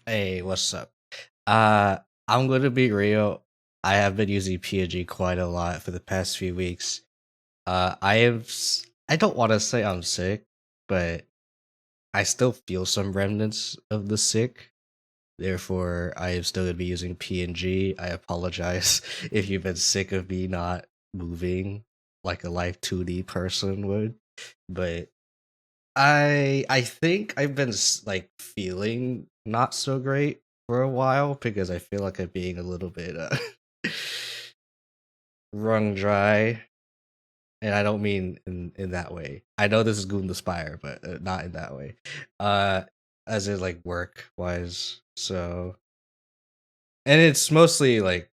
Hey, what's up? I'm gonna be real. I have been using PNG quite a lot for the past few weeks. I don't want to say I'm sick, but I still feel some remnants of the sick. Therefore, I am still gonna be using PNG. I apologize if you've been sick of me not moving like a live 2D person would, but I think I've been like feeling not so great for a while because I feel like I'm being a little bit wrung dry, and I don't mean in that way. I know this is Goon the Spire, but not in that way. As in like work wise. So, and it's mostly like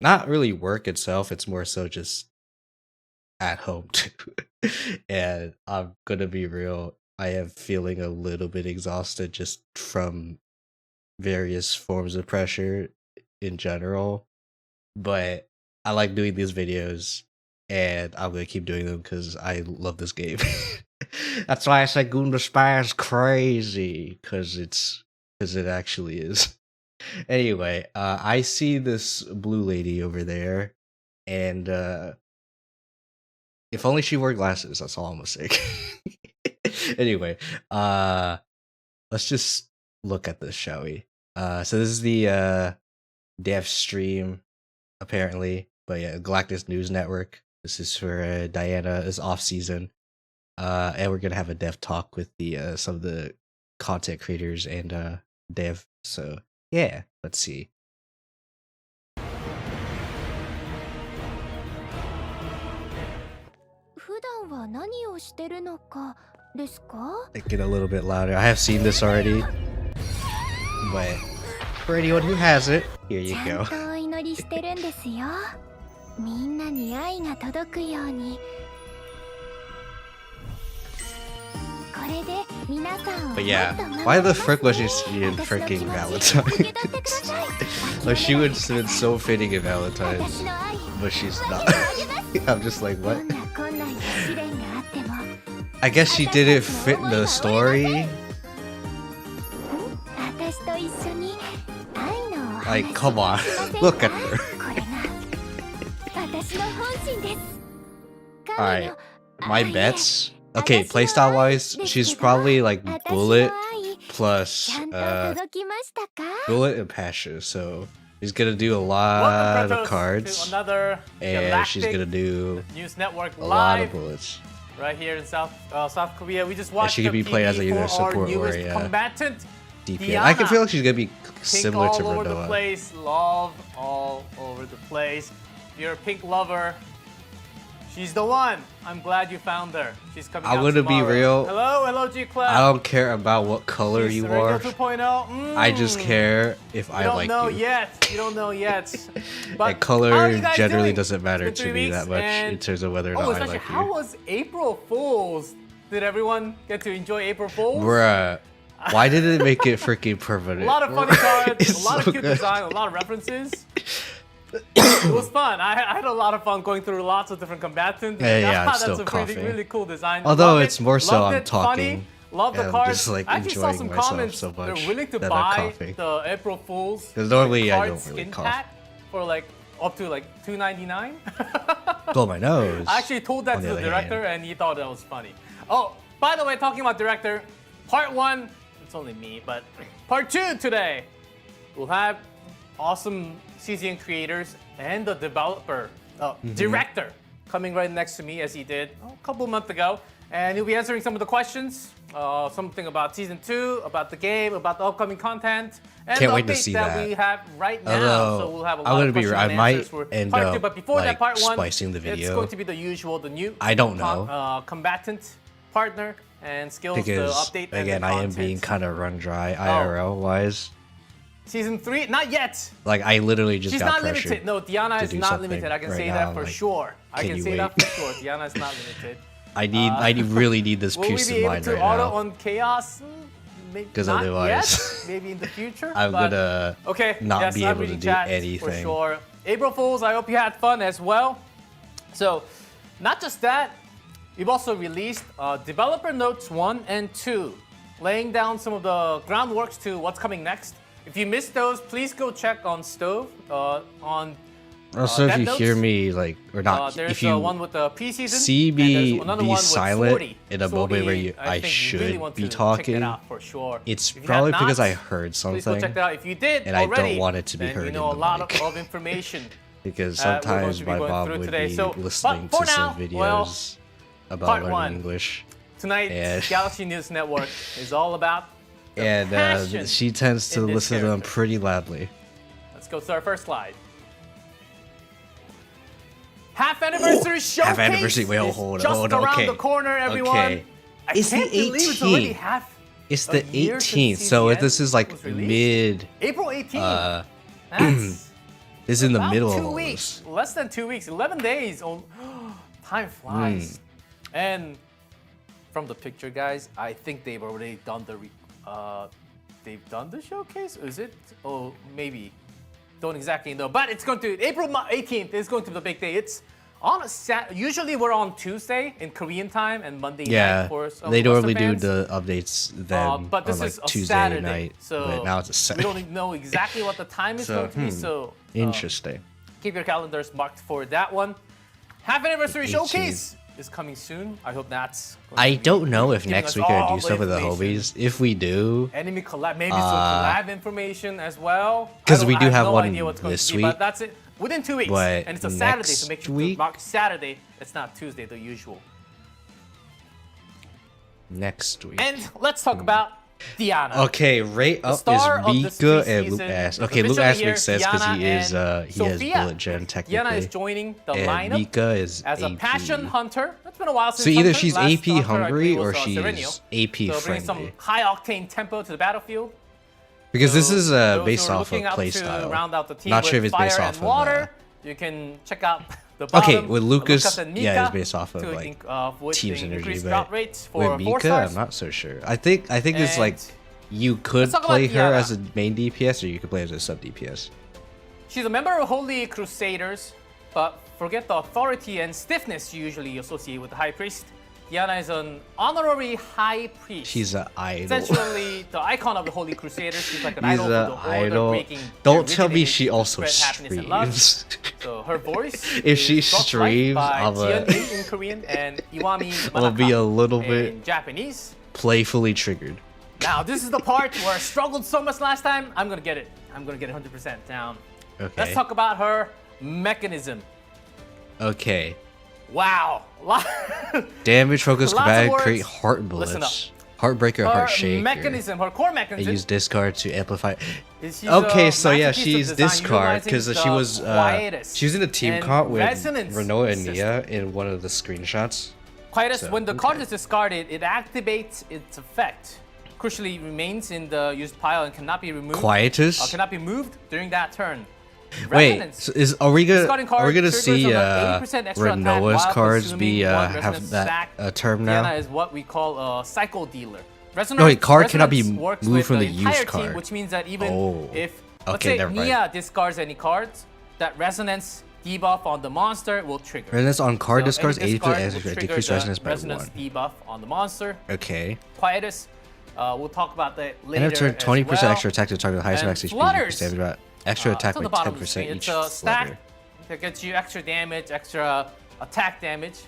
not really work itself. It's more so just at home too. And I'm gonna be real. I am feeling a little bit exhausted just from various forms of pressure in general, but I like doing these videos and I'm gonna keep doing them because I love this game. That's why I say Gunda Spy is crazy, because it actually is. Anyway, I see this blue lady over there, and if only she wore glasses, that's all I'm gonna say. Anyway, let's just look at this, shall we? So this is the dev stream, apparently, but yeah, Galactic News Network. This is for Diana is off season, and we're gonna have a dev talk with the some of the content creators and dev. So yeah, let's see. Make it a little bit louder. I have seen this already, but for anyone who hasn't, here you go. But yeah, why the frick was she in freaking Valentine's? Like, she would have been so fitting in Valentine's, but she's not. I'm just like, what? I guess she didn't fit the story. Like, come on, look at her. Alright, my bets. Okay, playstyle wise, she's probably like Bullet plus Bullet and Pasha, so she's gonna do a lot of cards, and she's gonna do a lot of bullets. Right here in South Korea, we just watched. She could be played as either a support or a DPS. I can feel like she's gonna be similar to Redoa. All over the place, love all over the place. If you're a pink lover, she's the one. I'm glad you found her. She's coming out I'm gonna tomorrow. be real. Hello, G-Cloud. I don't care about what color you are. 2.0. I just care if I like you. You don't know yet. But color generally doesn't matter to me that much in terms of whether or not I like you. How was April Fool's? Did everyone get to enjoy April Fool's? Bruh. Why did it make it freaking permanent? A lot of funny cards, a lot of cute design, a lot of references. It was fun. I had a lot of fun going through lots of different combatants. Yeah, I'm still that's coughing. Really cool design. Although it's more so I'm talking. Love the cards. Just like I actually saw some comments. So much they're willing to buy the April Fool's. Because normally I don't really cough. For like up to like $2.99. Blow my nose. I actually told that to the director, and he thought that was funny. Oh, by the way, talking about director, part 1. It's only me, but part 2 today. We'll have awesome CZN creators and the developer, director, coming right next to me as he did a couple months ago. And he'll be answering some of the questions, something about Season 2, about the game, about the upcoming content, and Can't the wait to see that we have right now. So we'll have a lot of questions and answers for part 2. But before that, part 1, splicing the video. it's going to be the usual, the new combatant, partner, and skills to update. Again, I am being kind of run dry IRL wise. Season 3, not yet. Like, I literally just She's got not limited. No, Diana is not limited. I can say that for sure. I can say that for sure. Diana is not limited. I really need this pierce in mind right now. Will we be able to auto on Chaos? Because otherwise, maybe in the future. I'm gonna not be able to do anything. For sure. April Fools, I hope you had fun as well. So, not just that, we've also released Developer Notes 1 and 2, laying down some of the groundworks to what's coming next. If you missed those, please go check on Stove on. Also, if you Death hear Notes. me like or not, There's if you one with the preseason, see and there's me another be one with silent 40. in a 40, moment where I I think should you really want be to check talking, that out for sure. it's If you have probably because not, I heard Please go check something that out. If you did and I already, don't want it to be then heard you know a in the lot mic. of information. Because we're going sometimes to be my going mom through would today. be So, listening but for to some now, videos well, about part learning one. English. Tonight, And- Galaxy News Network is all about the And passion she tends to in this listen to them character. pretty loudly. Let's go to our first slide. Half anniversary showcase. Half anniversary. Wait, is hold on, just hold on. around Okay. the corner, everyone. Okay. I It's the can't believe it's already 18th. half. It's a the year since 18th, so CZN this is like was released. mid. April 18th. That's This is in the about middle 2 of all weeks, this. less than 2 weeks, 11 days. Oh, time flies. And from the picture, guys, I think they've already done they've done the showcase. Is it? Oh, maybe. Don't exactly know, but it's going to April 18th is going to be the big day. It's on a usually we're on Tuesday in Korean time and Monday night Yeah, for some they normally Western do fans. the updates then But this on like is a Tuesday Saturday, night, so but now it's a we Saturday. don't know exactly what the time is So, going to be. So Interesting. keep your calendars marked for that one. Half anniversary 18th. showcase is coming soon. I hope that's. going I to be don't know if giving next us week we're all gonna do stuff with the information. homies. If we do, Enemy collab, maybe some collab information as well. 'Cause I don't- we I do have no one idea what's going this to be, But week. that's it. Within 2 weeks, But and it's a Saturday, so next make sure week- to mark Saturday. It's not Tuesday, the usual. next week. And let's talk about Diana. Okay, right up is star of this Mika and preseason Luke Ass. is Okay, Luke officially Ass here. makes sense because Diana he is and he has Sophia. bullet gem Diana is technically. joining the And lineup Mika is as a AP. passion hunter. It's been a while since. So either Hunter. she's Last AP Hunter, I hungry believe, or was, she's Serenio. AP So bringing some friendly. high octane tempo to the battlefield. Because this So is those based who are off of looking out to playstyle. round out the team Not with sure if it's fire based and off of. water. You can check out the bottom. Okay, with Lucas, and yeah, Mika it's based off of to like with team the synergy, increased but drop rates for with 4 Mika, stars. I'm not so sure. I think it's like And you could talk about play her Diana. as a main DPS or you could play as a sub DPS. She's a member of Holy Crusaders, but forget the authority and stiffness you usually associate with the High Priest. Diana is an honorary High Priest. She's an idol. Essentially, the icon of the Holy Crusaders. She's like an He's idol for the an order, idol. breaking Don't their tell me rigidity she to also spread happiness and love. streams. So her voice If she is brought to life streams, by I'm a- Jiyeon in Korean and Iwami I'll be a little in bit Japanese. playfully triggered. Now, this is the part where I struggled so much last time. I'm gonna get it. I'm gonna get it 100% down. Okay. Let's talk about her mechanism. Okay. Wow. Damage focus Lots of combat words. create heart Listen bullets. Heartbreaker, Her heart shaker. mechanism, her core I mechanism. use discard to amplify. is she's Okay, a so yeah, masterpiece of she's design discard because utilizing she the was quietus she was in a team and comp with resonance Renoa and system. Nia in one of the screenshots. Quietus, So, when the card okay. is discarded, it activates its effect. Crucially, remains in the used pile and cannot be removed. Quietus. Cannot be moved during that turn. Wait, Resonance. so are we Discarding gonna card triggers see on an 80% extra attack Renoa's while cards consuming be one have resonance that stack. term Diana now? is what we call a cycle dealer. Resonance, No, wait, card cannot be resonance works moved with from the entire used team, card. which means that even Oh. if let's Okay, say never mind. Nia discards any cards, that resonance debuff on the monster will trigger. Resonance on card So discards any 80% discard will extra, trigger decrease the resonance by resonance 1. debuff on the monster. Okay. Quietus, we'll talk about that later. End of turn, as 20% well. extra attack to target the highest And max HP. flutters. Damage about extra attack It's on by the bottom of the 10% screen. each It's a stack flutter. that gets you extra damage, extra attack damage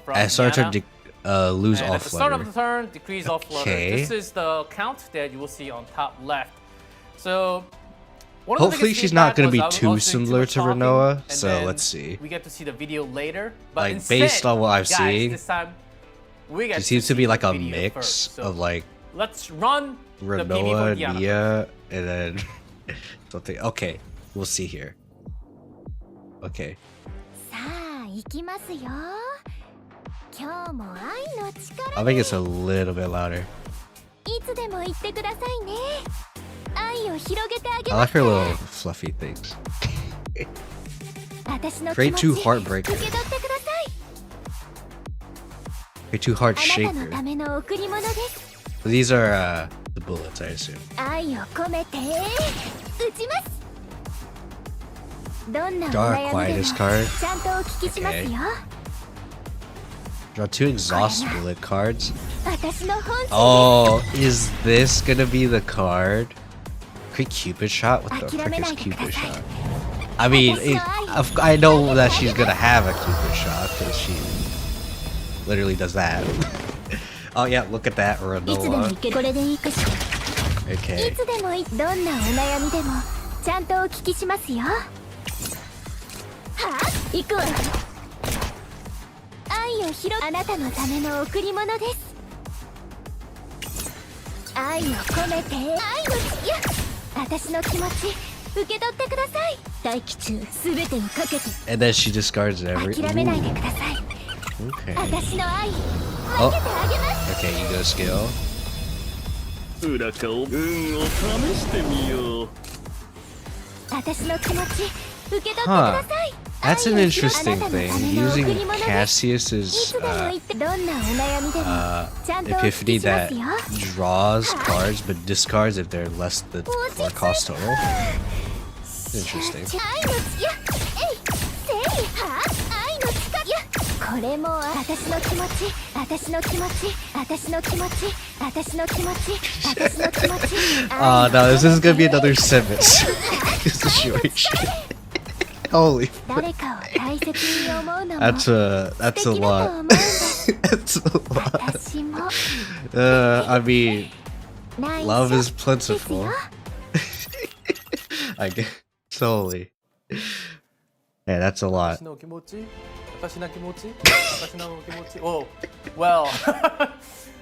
from At start Diana. turn, lose And all at the start of flutter. the turn, decrease all flutter. Okay. This is the count that you will see on top left. So, one of the Hopefully biggest she's not feedback gonna was be I was too doing similar much to talking, Renoa, and so then let's see. We get to see the video later, but Like, instead, based on what I've guys, seen, this time we get She seems to see be the like a video mix first. So of like let's run the PV for Renoa, Diana. Nia, and then something. Okay, we'll see here. Okay. さあ行きますよ今日も愛の力 I'll make this a little bit louder. いつでも言ってくださいね愛を広げてあげ I ま like す her little fluffy things. 私の気 Create 持 two ち heartbreaker. 受け取ってください Create two heart あなたの shaker. ための贈り物です These are the bullets, I assume. 愛を込めて撃ちますどんなお Draw a 悩みでも Quietus card. ちゃんとお聞きしますよ Draw 2 exhaust bullet cards. 私の本心 Oh, is this gonna be the card? Quick Cupid shot? What the frick is Cupid shot? I mean, I know that she's gonna have a Cupid shot because she literally does that. Oh yeah, look at that, Renoa. Okay. いつでもどんなお悩みでもちゃんとお聞きしますよ。はあ、行くわ。愛をあなたのための贈り物です。愛を込めて愛のいや私の気持ち受け取ってください。待機中すべてにかけて。And then she discards every. 諦めないでください。Okay. 私の愛分けてあげます。Okay, you go skill. 裏かを運を試してみよう。私の気持ち受け取ってください。 That's an interesting thing. Using Cassius's epiphany that draws cards but discards if they're less than 4 cost total. Interesting. これも私の気持ち私の気持ち私の気持ち私の気持ち私の気持ち Oh no, this is gonna be another senmetsu situation. Holy fuck. That's a lot. That's a lot. I mean, love is plentiful. I guess totally. Yeah, that's a lot. Oh, well,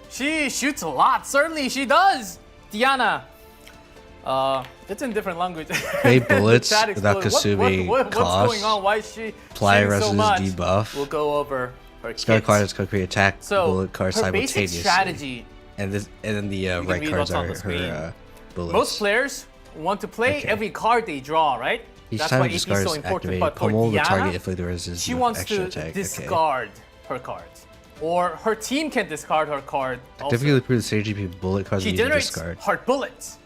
she shoots a lot. Certainly she does. Diana. It's in different language. Pay bullets without consuming what's cost. going on? Why is she Apply shooting so resistance much? debuff. We'll go over her Discard kits. card is going to create attack bullet card her basic simultaneously. strategy. And then the right cards are her bullets. Most players want to play every card they draw, right? Each That's time why it AP is so discards important. activate, But for pummel the Diana, target inflict the resistance she with wants extra to attack. discard her cards. Or her team can discard her card. Typically, prove the CGP bullet cards She you generates discard. heart bullets.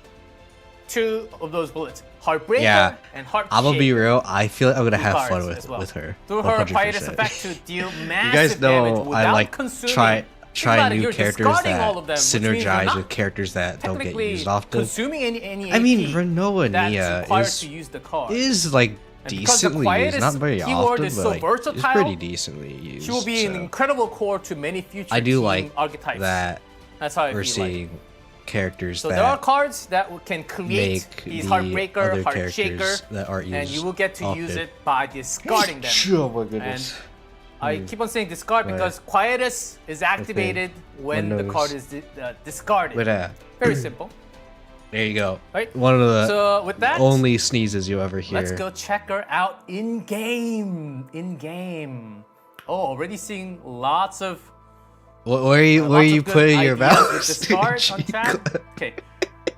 2 of those bullets. Heartbreaker and Heart I'm gonna be Shaker. real. I feel like I'm gonna have Cards fun as well. with her. Through her quietus 100%. effect to deal massive You guys damage know without I like consuming. try new you're characters discarding that all of them, which means you're synergize not with characters that don't get technically used often. consuming any I mean, AP Renoa that's Nia required to use the card. is like And because the decently used, not quietus very keyword often, is but so like, it's versatile, pretty decently used. She will be an incredible core to many future I do team like archetypes. that That's how I we're feel seeing characters So that there are cards that can create make these the Heartbreaker, other Heart Shaker, characters that aren't and used you will get to use often. it by discarding them. Oh my goodness. I keep on saying discard because quietus is activated when the card is discarded. But Very simple. there you go. Right. One of the So with that, only sneezes you ever hear. let's go check her out in game. In game. Oh, already seeing lots of. Where are you putting your ideas with mouse? discards on chat. Okay,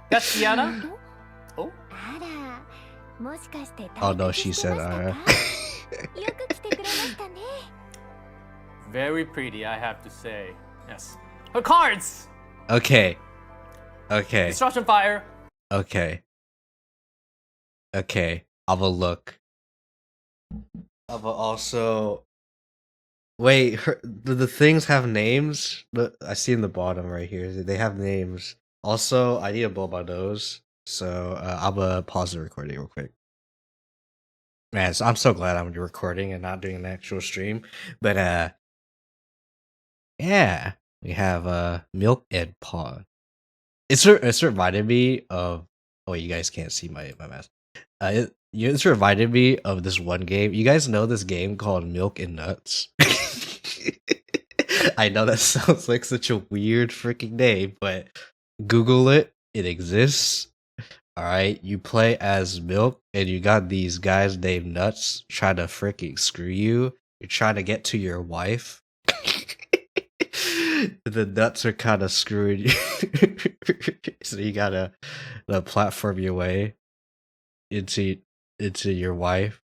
that's Diana. Oh. あら、もしかして Oh no, she said よく来てくれましたね。 Very pretty, I have to say. Yes. Her cards! Okay. Okay. Destruction Fire. Okay. Okay. I'll look. I'll also. Wait, the things have names? I see in the bottom right here. They have names. Also, I need to blow my nose. So I'm gonna pause the recording real quick. Man, so I'm so glad I'm recording and not doing an actual stream. But yeah, we have Milk and Pawn. It's reminded me of. Oh, you guys can't see my mask. It's reminded me of this one game. You guys know this game called Milk and Nuts? I know that sounds like such a weird freaking name, but Google it. It exists. Alright, you play as Milk, and you got these guys named Nuts trying to freaking screw you. You're trying to get to your wife. The nuts are kind of screwing you. So you gotta platform your way into your wife.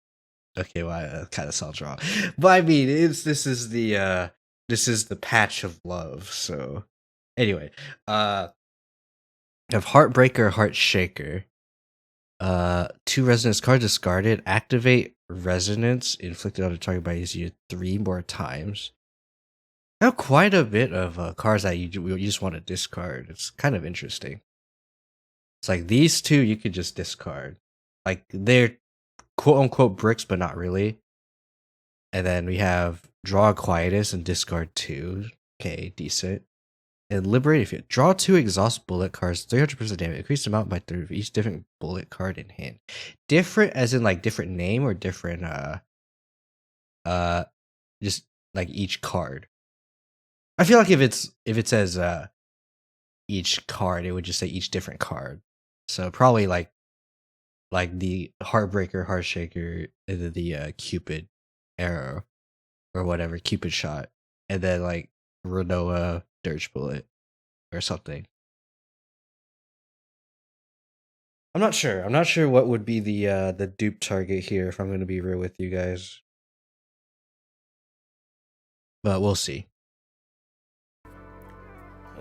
Okay, well, that kind of sounds wrong, but I mean, this is the patch of love. So anyway, you have Heartbreaker, Heart Shaker. 2 resonance cards discarded. Activate resonance inflicted on the target by using 3 more times. I have quite a bit of cards that you just want to discard. It's kind of interesting. It's like these two you could just discard. Like they're quote unquote bricks, but not really. And then we have draw a Quietus and discard 2. Okay, decent. And liberate if you draw 2 exhaust bullet cards, 300% damage. Increase the amount by 3 of each different bullet card in hand. Different as in like different name or different just like each card. I feel like if it says each card, it would just say each different card. So probably like the Heartbreaker, Heartshaker, and then the Cupid arrow or whatever, Cupid shot, and then like Renoa Dirge Bullet or something. I'm not sure. I'm not sure what would be the dupe target here, if I'm going to be real with you guys. But we'll see.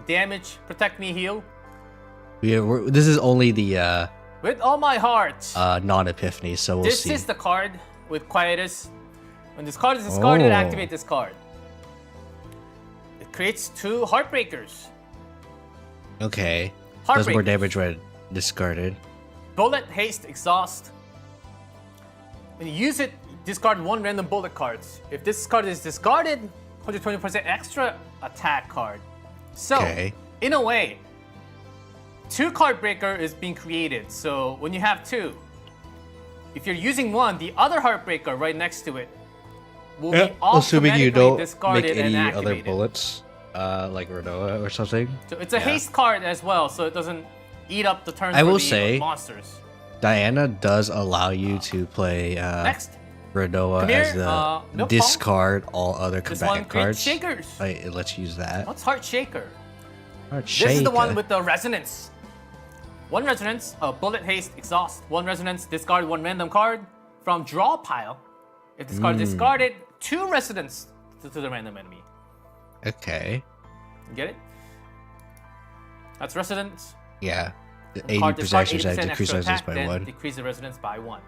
Damage, protect me, heal. Yeah, this is only the With all my heart. non-epiphany, so we'll see. This is the card with Quietus. When this card is discarded, activate this card. It creates 2 Heartbreakers. Okay. Does more damage when discarded. Bullet, haste, exhaust. When you use it, discard 1 random bullet cards. If this card is discarded, 120% extra attack card. So, in a way, 2 card breaker is being created. So when you have 2, if you're using one, the other Heartbreaker right next to it will be assuming you don't discarded make any and other activated. bullets, like Renoa or something. So it's a haste card as well, so it doesn't eat up the turns I for will the say, monsters. Diana does allow you to play Next, Renoa as the discard all other combatant cards. Shakers. It lets you use that. What's Heart Shaker? Shaker. This is the one with the resonance. 1 resonance, bullet, haste, exhaust. 1 resonance, discard 1 random card from draw pile. If this card is discarded, 2 resonance to the random enemy. Okay. You get it? That's resonance. Yeah. The Card 80% discard exercise 80% decrease extra resistance attack, by then 1. decrease the resonance by 1.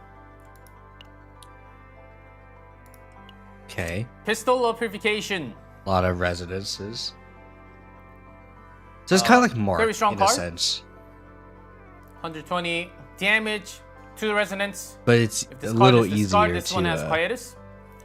Okay. Pistol of Purification. A lot of resonances. So it's kind of like Mark very strong in card. a sense. 120 damage, 2 resonance. But it's If this a card little is discarded, easier this one has Quietus.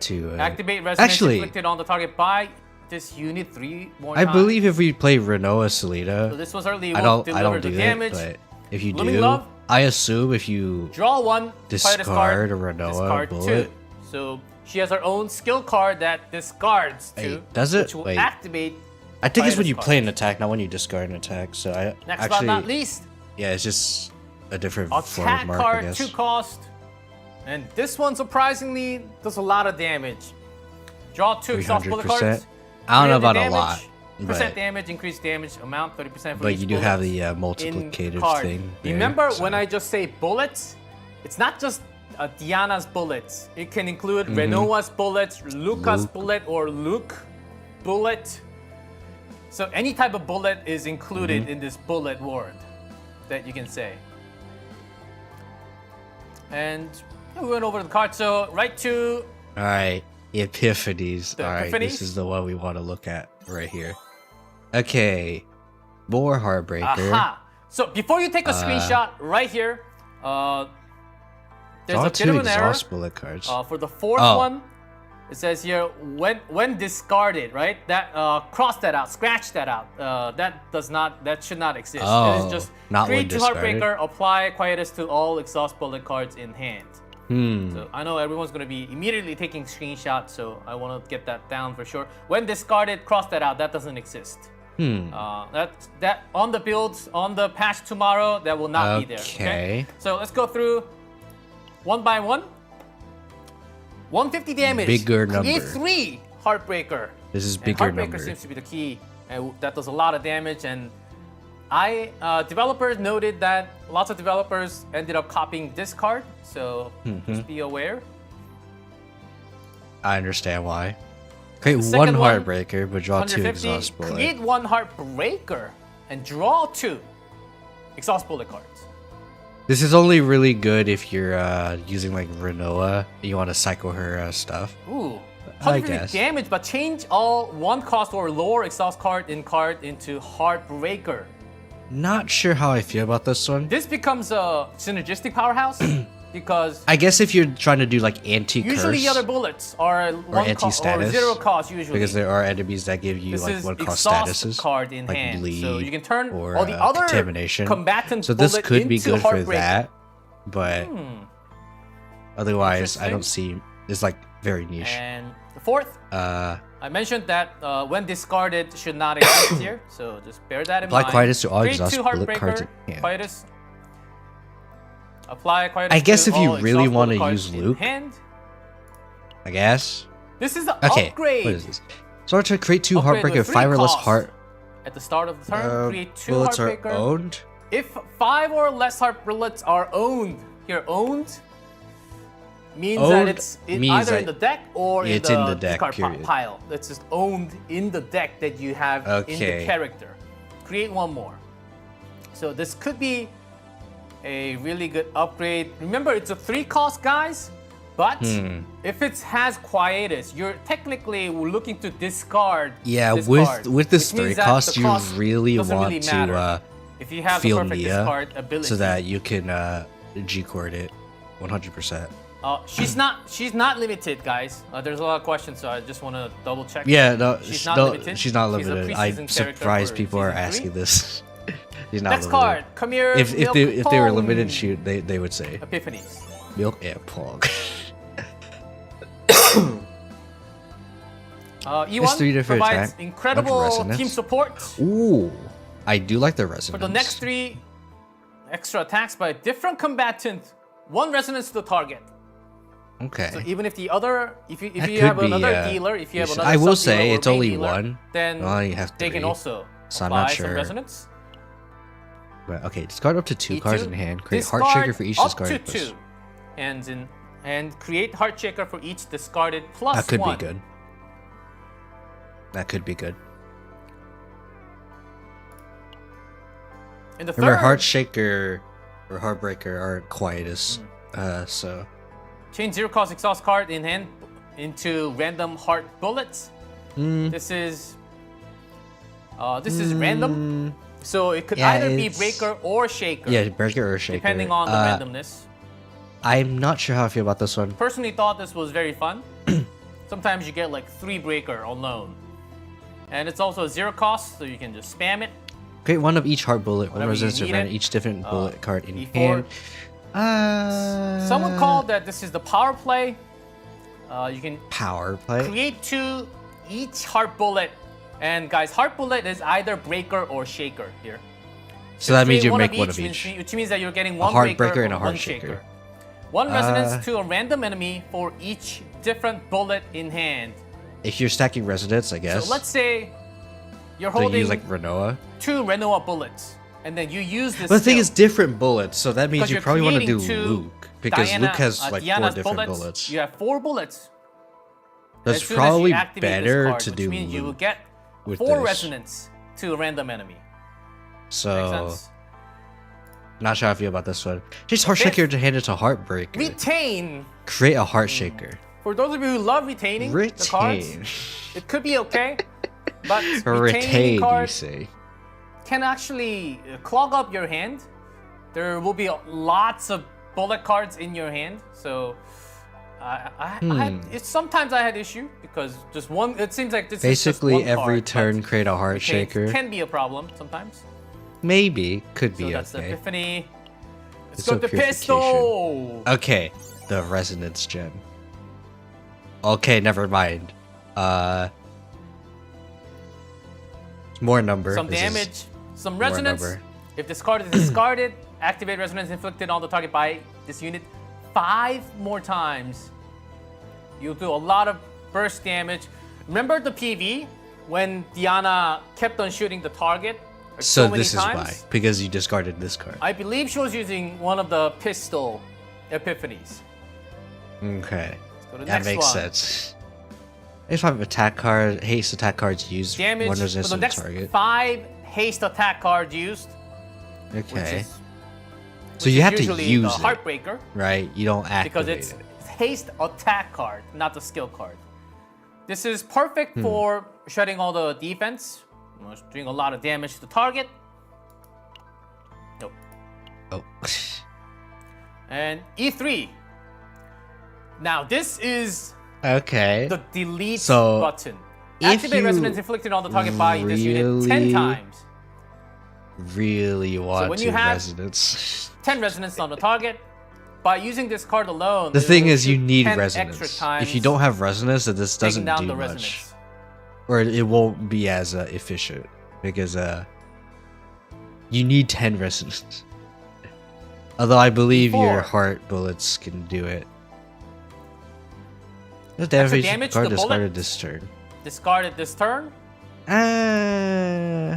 to Activate resonance actually, inflicted on the target by this unit 3 more I times. believe if we play Renoa Selena, So this was early. I Won't don't deliver do the it, damage. but if you Blooming do, Love. I assume if you Draw 1, discard card, a Renoa discard bullet. 2. So she has her own skill card that discards 2. Wait, does it? Which will Wait. activate. I think it's when Quietus you cards. play an attack, not when you discard an attack. So I Next actually, but not least, yeah, it's just a different form attack of Mark, I card guess. 2 cost. And this one surprisingly does a lot of damage. Draw 2 exhaust bullet 300%. cards. I don't know 300 about a damage, lot, Percent but, damage, increased damage amount, 30% for but each you do bullet have the in multiplicative card. thing. There, Remember so. when I just say bullets? It's not just Diana's bullets. It can include Mm-hmm. Renoa's bullets, Luca's bullet, or Luke bullet. So any type of bullet is included Mm-hmm. in this bullet word that you can say. And we went over the card. So right to All right, Epiphanies. The All right, Epiphanies? this is the one we want to look at right here. Okay, more Heartbreaker. aha. So before you take a screenshot, right here, there's Draw a bit 2 of an error. exhaust bullet cards. For the fourth Oh. one, it says here when discarded, right? That cross that out, scratch that out. That should not exist. It Oh, is just not when create 2 discarded. Heartbreaker, apply Quietus to all exhaust bullet cards in hand. Hmm. So I know everyone's gonna be immediately taking screenshots, so I want to get that down for sure. When discarded, cross that out. That doesn't exist. That on the builds on the patch tomorrow, that will not be there. Okay. So let's go through one by one. 150 damage. Bigger Create number. 3 Heartbreaker. This is And bigger Heartbreaker number. seems to be the key, and that does a lot of damage. And developers noted that lots of developers ended up copying this card, so just be aware. I understand why. Create The one second one, Heartbreaker, but draw 2 exhaust bullet. Create 1 Heartbreaker and draw 2 exhaust bullet cards. This is only really good if you're using like Renoa. You want to cycle her stuff. Ooh. I 150 guess. damage, but change all 1 cost or lower exhaust card into Heartbreaker. Not sure how I feel about this one. This becomes a synergistic powerhouse because I guess if you're trying to do like anti-curse usually the other bullets are or anti-status, or 0 cost usually. because there are enemies that give you This like is 1 cost exhaust statuses, card in like hand, bleed so you can turn or all the other contamination. combatant So this bullet could be into good for Heartbreaker. that, but otherwise I don't Interesting. see. It's like very niche. And the fourth, I mentioned that when discarded should not exist here, so just bear that in Apply mind. Quietus to all Create exhaust 2 bullet cards Heartbreaker, in hand. Quietus. Apply Quietus I guess to if you all really exhaust want to bullet cards use in Luke, hand. I guess. This is the Okay, upgrade. what is this? So to create 2 Upgrade Heartbreaker, with 3 5 or less costs. heart At the start of the turn, create 2 bullets are Heartbreaker. owned. If 5 or less heart bullets are owned, here owned means that Owned it's means either in that the deck or it's in in the the deck, discard period. pile. It's just owned in the deck that you have in the Okay. character. Create 1 more. So this could be a really good upgrade. Remember, it's a 3 cost, guys. But if it has Quietus, you're technically looking to discard. Yeah, this with card, this which means 3 that cost, the you cost really doesn't want really to matter. If you have the feel perfect Nia discard ability, so that you can G-cord it 100%. she's not limited, guys. There's a lot of questions, so I just want to double check. Yeah, no, she's no, not limited. she's not She's a limited. preseason I'm character surprised for people are season 3. asking this. She's not Next limited. card, come here. If they were limited, Milk they would say Epiphanies. Milk and Pog. E1 3 different provides attack, incredible resonance. team support Ooh, I do like the resonance. for the next 3 extra attacks by a different combatant. 1 resonance to the target. Okay. So even if the other, if you That have could be, another dealer, if you have another I will sub-dealer say or it's main only dealer, 1. then Well, you have they can 3. also So I'm apply not some sure. resonance. But okay, discard up to 2 E2. cards in hand. Create Heart Discard Shaker for each up discarded. to plus- 2, and create Heart Shaker for each discarded plus That could 1. be good. That could be good. In the Remember, third, Heart Shaker or Heartbreaker are Quietus. So change 0 cost exhaust card in hand into random heart bullets. This is random, so it could Yeah, either be it's- breaker or shaker, yeah, Breaker or Shaker. depending on the randomness. I'm not sure how I feel about this one. Personally, thought this was very fun. Sometimes you get like 3 breaker alone, and it's also a 0 cost, so you can just spam it. Create 1 of each heart bullet. 1 Whenever you resistance to need random it. each different bullet card in E4. hand. Someone called that this is the power play. You can Power play. create 2 each heart bullet, and guys, heart bullet is either breaker or shaker here. So that means Create you one make 1 of which each. which means that you're getting 1 heart breaker breaker and a or heart 1 shaker. shaker. 1 resonance to a random enemy for each different bullet in hand. If you're stacking resonance, I guess. So let's say you're So you holding use like Renoa. 2 Renoa bullets, and then you use this. But the thing skill. is, different bullets. So that means Because you you're probably want to do creating 2 Luke because Diana- Luke has like 4 Diana's different bullets. You have 4 bullets. That's As soon as you probably activate this better card, to which do means you will Luke get with 4 this. resonance to a random enemy. Makes So sense? not sure how I feel about this one. Just Heart Fifth. Shaker to hand it to Heartbreaker. Retain. Create a Heart Shaker. For those of you who love retaining the cards, Retain. it could be okay. But Or retaining retain, you cards say. can actually clog up your hand. There will be lots of bullet cards in your hand, so sometimes I had issue because just one. It seems like this Basically, is just one every card, turn, but create a Heart retain Shaker. can be a problem sometimes. Maybe. Could So be that's the okay. Epiphany. Let's It's go a to pistol. Okay, the Resonance Gem. Okay, never mind. More number. Some This is damage, some more resonance. number. If this card is discarded, activate resonance inflicted on the target by this unit 5 more times. You'll do a lot of burst damage. Remember the PV when Diana kept on shooting the target? Like, So many this is times? why. Because you discarded this card. I believe she was using one of the pistol epiphanies. Okay. Let's go to the That next makes one. sense. If I have attack card, haste attack cards used, Damage 1 for resistance the to next target. 5 haste attack cards used. Which Okay. is, So you have to usually use the it, Heartbreaker. right? You don't activate Because it's it. haste attack card, not the skill card. This is perfect Hmm. for shutting all the defense, doing a lot of damage to the target. Oh. And E3. Now this is Okay. the delete So, button. if Activate you resonance inflicted on the target by this unit 10 really- times. Really want when to you have- resonance. 10 resonance on the target. By using this card alone, The it thing will is, you shoot need 10 resonance. extra times, If you don't have resonance, then this taking doesn't down do the much, resonance. or it won't be as efficient because you need 10 resonance. Although I believe your E4. heart bullets can do it. The Extra damage damage card to discarded bullet. this turn. Discarded this turn. No, I'm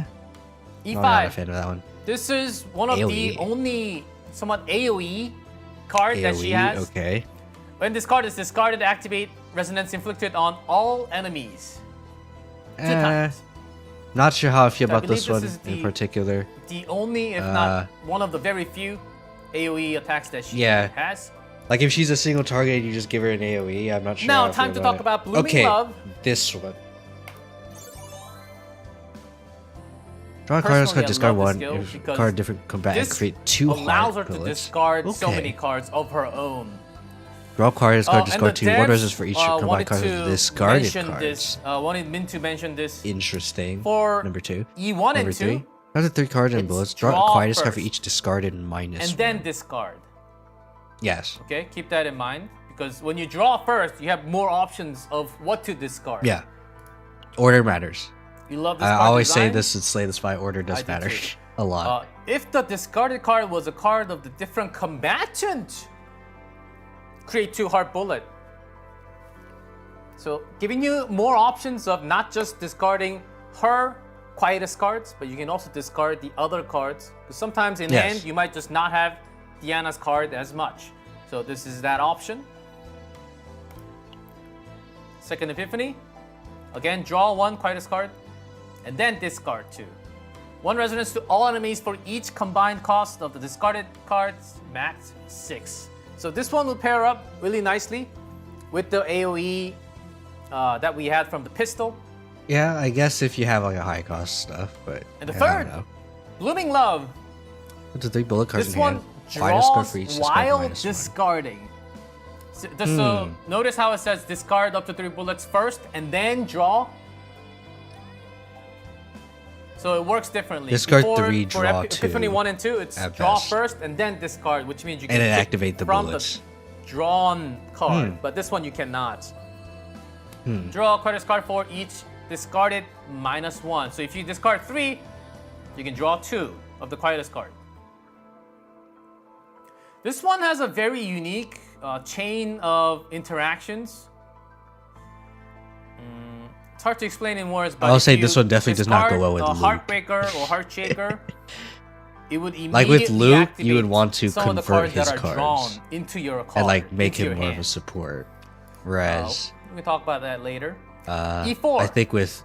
not a E5. fan of that one. This is one of AoE. the only somewhat AoE card that she AoE, has. okay. When this card is discarded, activate resonance inflicted on all enemies. 2 times. Not sure how I feel So I about this believe one this is in the- particular. The only, if not one of the very few AoE attacks that she Yeah. has. Like if she's a single target and you just give her an AoE, I'm not sure. Now, how I time feel to talk about Blooming okay, Love. this one. Draw a card, Personally, I discard love this one. skill If because card different combat and This create 2 allows her heart to bullets. discard so Okay. many cards of her own. Draw a card, discard, And discard the 2. 1 devs, resistance for each combined wanted card to of discarded mention cards. This, wanted Min to mention this Interesting. for Number 2. E1 Number and 3. 2, After 3 cards and it's bullets, draw draw a quietest card for first. each discarded minus and then 1. discard. Yes. Okay, keep that in mind because when you draw first, you have more options of what to discard. Yeah. Order matters. You love this I card always say design? this in Slay the Spy, order I does do matter too. a lot. If the discarded card was a card of the different combatant, create 2 heart bullet. So giving you more options of not just discarding her quietest cards, but you can also discard the other cards. Because sometimes in Yes. hand, you might just not have Diana's card as much. So this is that option. Second Epiphany. Again, draw 1 quietest card, and then discard 2. 1 resonance to all enemies for each combined cost of the discarded cards, max 6. So this one will pair up really nicely with the AoE that we had from the pistol. Yeah, I guess if you have like a high cost stuff, but And the yeah, I don't third, know. Blooming Love. Up to 3 bullet cards This in one hand. Quietest card draws for each discard while minus 1. discarding. So notice how it says discard up to 3 bullets first and then draw. So it works differently. Discard Before, 3, for draw Epiphany 2 1 and 2, it's at draw best. first and then discard, which means you can And then pick activate the from bullets. the drawn card. But this one you cannot. Draw a quietest card for each discarded minus 1. So if you discard 3, you can draw 2 of the quietest card. This one has a very unique chain of interactions. It's hard to explain in words, but I'll if say you this one definitely does not go discard well with a Luke. Heartbreaker or Heartshaker, it would immediately Like with Luke, you would activate want to some of the convert cards that his are cards drawn into your card, and like make into your him more of a hand. support. Whereas We can talk about that later. I E4. think with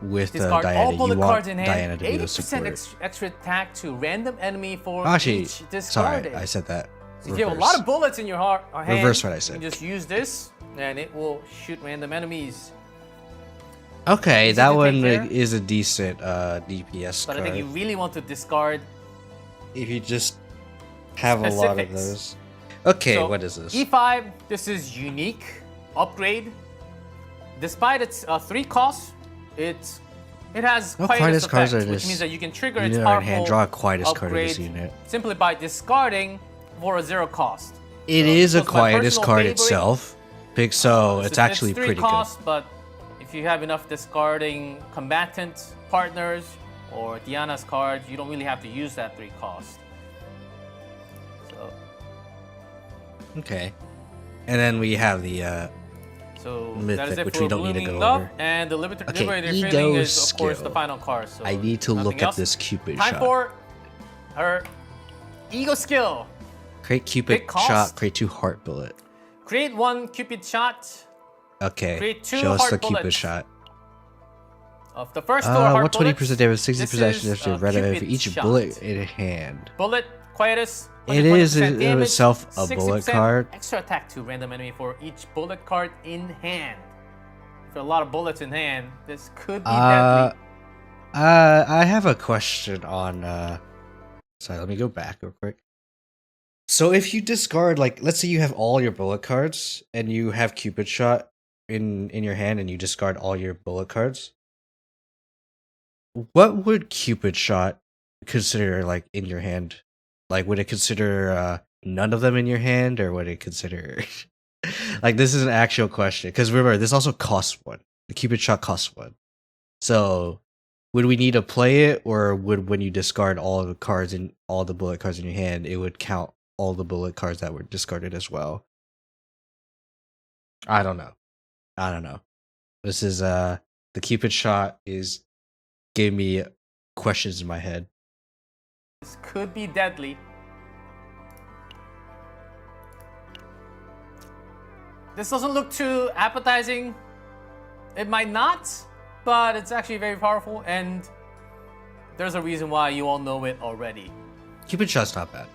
Discard Diana, all you bullet want cards in hand. Diana to be the 80% support. extra attack to random enemy for Actually, each sorry, discarded. I said that. So if you have a lot of bullets in your hand, Reverse what I said. you can just use this, and it will shoot random enemies. Okay, Easy that to take one care. is a decent DPS But card. I think you really want to discard. If you just have a lot of Specifics. those. Okay, So, what is this? E5, this is unique upgrade. Despite its 3 costs, it has No quietest quietest effect, cards are which this means that you can trigger its unit powerful in hand, draw a quietest card of this upgrade unit. simply by discarding for a 0 cost. It So is this a was my quietest personal card favorite. itself, big, so It's it's actually 3 pretty costs, but if you have enough discarding combatant partners or Diana's cards, you don't really have to use that 3 cost. So, good. Okay. And then we have the so Mythic, that is it which for we don't need to Blooming go Love, over. and the Okay, Liberator ego Feeling is of course skill. the final card. So I need to nothing look else. at this Cupid Time shot. for her ego skill. Create Cupid big cost. shot, create 2 heart bullet. Create 1 Cupid shot Okay, Create 2 show us heart the Cupid bullets. shot. of the first 4 heart 120% bullets. damage, 60% This is, extra red for Cupid each shot. bullet in hand. Bullet, Quietus. It is 120% in damage, itself a 60% bullet card. Extra attack to random enemy for each bullet card in hand. For a lot of bullets in hand, this could be deadly. I have a question on. Sorry, let me go back real quick. So if you discard, like, let's say you have all your bullet cards and you have Cupid Shot in your hand and you discard all your bullet cards, what would Cupid Shot consider like in your hand? Like, would it consider none of them in your hand, or would it consider like, this is an actual question? Because remember, this also costs one. The Cupid Shot costs one. So would we need to play it, or would, when you discard all the cards and all the bullet cards in your hand, it would count all the bullet cards that were discarded as well? I don't know. This is the Cupid Shot is giving me questions in my head. This could be deadly. This doesn't look too appetizing. It might not, but it's actually very powerful, and there's a reason why you all know it already. Cupid Shot's not bad.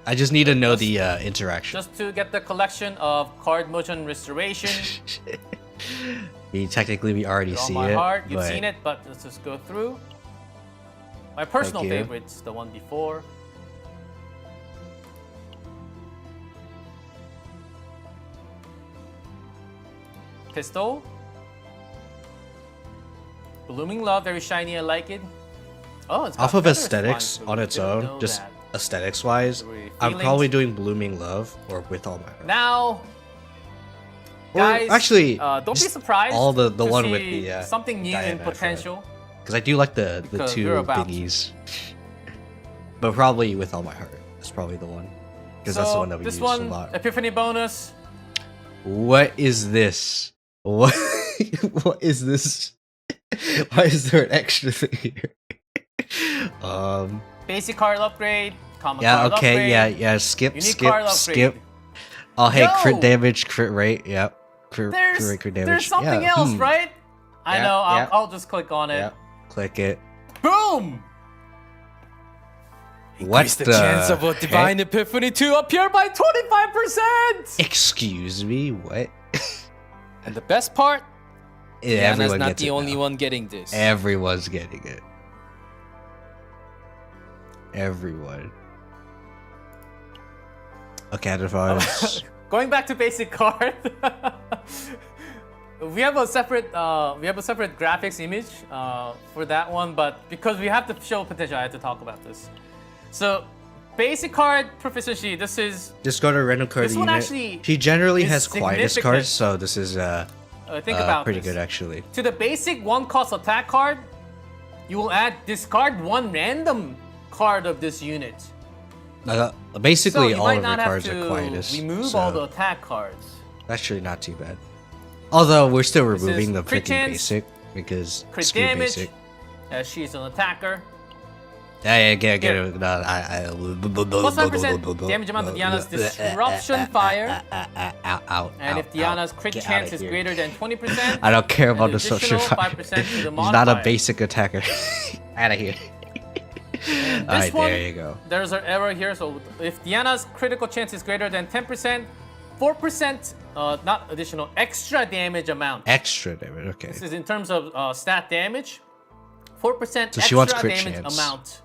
I just need to know the interaction. Just to get the collection of card motion restoration. Technically, we already see my it. heart, you've but seen it, but let's just go through. My personal Thank you. favorite's the one before. Pistol. Blooming Love, very shiny, I like it. Oh, it's got off of feathers aesthetics flying through. on its Didn't own, know just that. aesthetics wise, Really I'm feelings. probably doing Blooming Love or With All My Heart. Now, Or guys, actually, don't be just surprised. all the to one see with the something new in Diana, potential. because I do like the Because two we're about thingies. But probably With All My Heart. That's probably the one, because that's the one that we this use one, a lot. Epiphany bonus. What is this? What? What is this? Why is there an extra thing here? Basic card upgrade. Common Yeah. card Okay. upgrade. Yeah. Skip. Unique Skip. card upgrade. Skip. Oh, hey, crit Yo! damage, crit rate. Yep. Crit There's damage. something Yeah, else, right? I Yeah, know. yeah. I'll just click on it. Yep. Click it. Boom! What Increase the chance of a divine epiphany to appear by 25%. Excuse me. What? And the best part, Yeah, Diana's everyone not gets the it only now. one getting this. Everyone's getting it. Everyone. Okay, advice. Going back to basic card, we have a separate graphics image for that one, but because we have to show potential, I had to talk about this. So, basic card proficiency. This is Just go to random card This one unit. actually He generally is has quietest significant. cards, so this is think about pretty this. good actually. To the basic one cost attack card, you will add discard one random card of this unit. So Basically, you all might of your not have cards are to quietest. remove so all the attack cards. that's actually not too bad. Although we're still This is removing the crit freaking chance, basic because Crit screw damage, basic. as she's an attacker. Yeah, get Here. it. No, Plus 5% damage amount of Diana's Disruption Fire. Out. And if Diana's crit chance is greater than 20%, I don't care about an the social additional fire. 5% to the He's not a modifier. basic attacker. Out of here. This Alright, one, there you go. There's an error here. So if Diana's critical chance is greater than 10%, 4%, not additional, extra damage amount. Extra damage. Okay. This is in terms of stat damage. 4% So extra she wants crit damage chance. amount.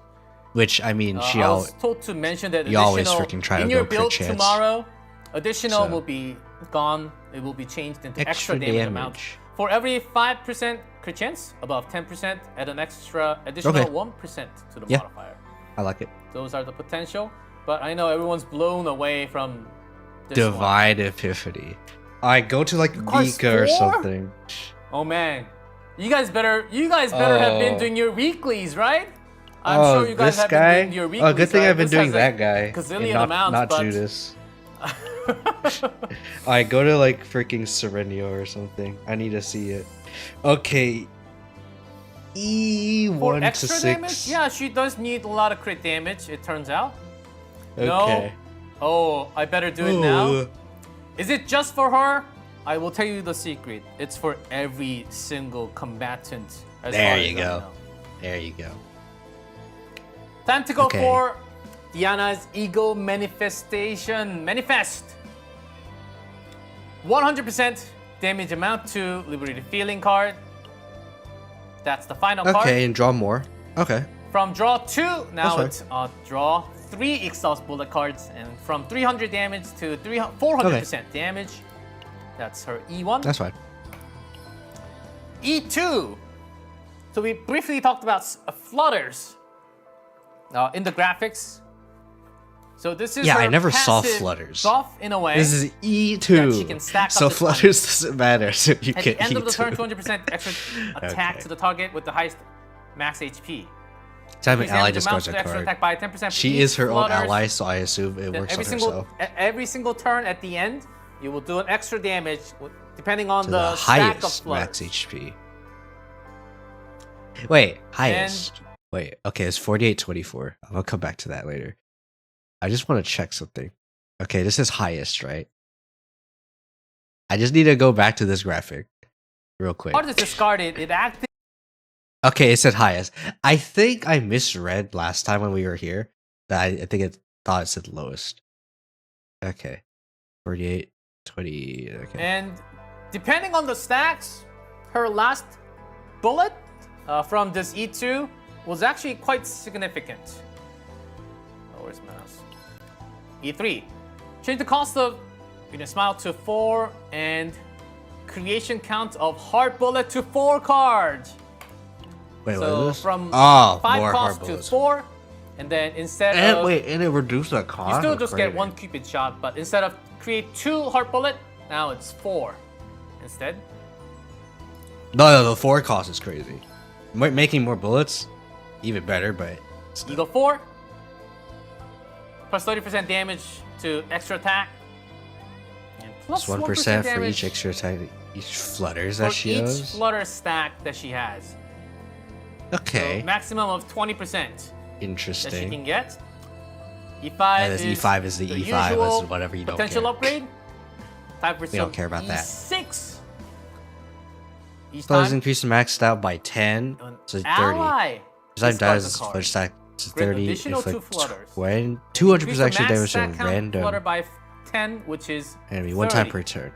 Which I mean, she I always was told to mention that you always additional freaking try to in your go crit build chance. tomorrow. Additional So- will be gone. It will be changed into Extra extra damage amount. damage. For every 5% crit chance above 10%, add an additional Okay. 1% to the Yeah. modifier. I like it. Those are the potential. But I know everyone's blown away from this one. Divine Epiphany. I go to like Course Vika or 4? something. Oh man, you guys better have been Oh. doing your weeklies, right? I'm sure you guys this have guy? been doing your weeklies. Oh, good thing right? I've been This doing has that a guy. and gazillion not, amounts, not but Judas. I go to like freaking Serenio or something. I need to see it. Okay. for E1 to extra 6. damage, yeah, she does need a lot of crit damage. It turns out. Okay. No. Oh, I better do it now. Ooh. Is it just for her? I will tell you the secret. It's for every single combatant. As There far you as I go. know. There you go. Time to go Okay. for Diana's Ego Manifestation. Manifest. 100% damage amount to Liberated Feeling card. That's the final card. Okay, and draw more. Okay. From draw 2, now That's it's draw 3 exhaust bullet cards, and from 300 damage to 400% damage. That's her E1. That's fine. E2. So we briefly talked about flutters in the graphics. So this is Yeah, her I never saw passive flutters. buff in a way. This is that she can E2. stack up So to flutters doesn't matter. So you At get the end of the turn, E2. 200% extra attack Okay. to the target with the highest max HP. Time an Use ally damage amounts discards a to extra card. attack by 10%. She each is her own flutters. ally, so I assume it Then works on herself. every single turn at the end, you will do an extra damage depending on To the the stack of highest flutters. max HP. Wait, highest. Wait, okay, it's 48-24. I'll come back to that later. I just want to check something. Okay, this is highest, right? I just need to go back to this graphic real quick. Card is discarded. It active. Okay, it said highest. I think I misread last time when we were here. That I think it thought it said lowest. Okay. 48, 20. Okay. And depending on the stacks, her last bullet from this E2 was actually quite significant. Oh, where's mouse? E3. Change the cost of Smile to 4 and creation count of hard bullet to 4 cards. Wait, what So is this? from Oh, 5 more hard cost to bullets. 4, and then instead And of wait, and it reduced the cost? you still just get Crazy. 1 Cupid shot, but instead of create 2 hard bullet, now it's 4 instead. No, the 4 cost is crazy. Making more bullets, even better, but You go 4 plus 30% damage to extra attack, and plus 1% for damage each extra attack, each flutters for that she each has. flutter stack that she has. Okay, So maximum of 20% that she interesting. can get. E5 And is this E5 is the E5, usual that's whatever you don't potential care. upgrade. 5% We don't care about that. E6. Each Flutters time increase the max out by 10, an so 30. ally This time discards dies a card. flutter stack to Grant 30, additional 2 inflict flutters. 200% Increase the extra max damage to stack a count flutter random by 10, which is enemy, 1 time 30. per turn.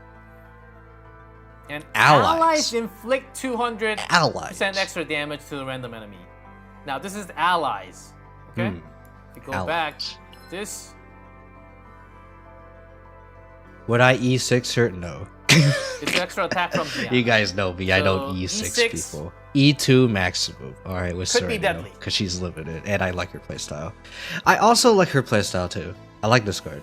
And Allies. allies inflict 200% Allies. extra damage to the random enemy. Now this is allies. Okay? If you go back, Allies. this Would I E6 her? No. is extra attack from Diana. You guys know me, I don't So, E6 E6 people. E2 maximum. Alright, with Could be Sereno, deadly. because she's limited, and I like her playstyle. I also like her playstyle too. I like this card.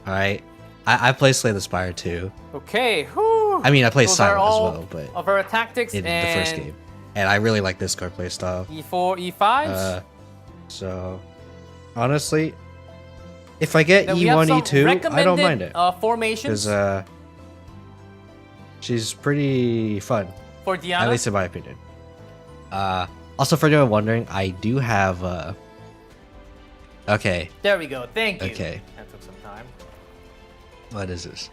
Alright. I play Slay the Spire too. Okay, whew. I mean, I play Those are Silent as all well, but of her tactics in the and first game. And I really like this card playstyle. E4, E5s. So, honestly, if I get Then we have E1, some E2, I don't mind recommended, it. formations Because she's pretty fun, for Diana. at least in my opinion. Also, for anyone wondering, I do have. Okay, There we go. Thank you. Okay. That took some time. what is this?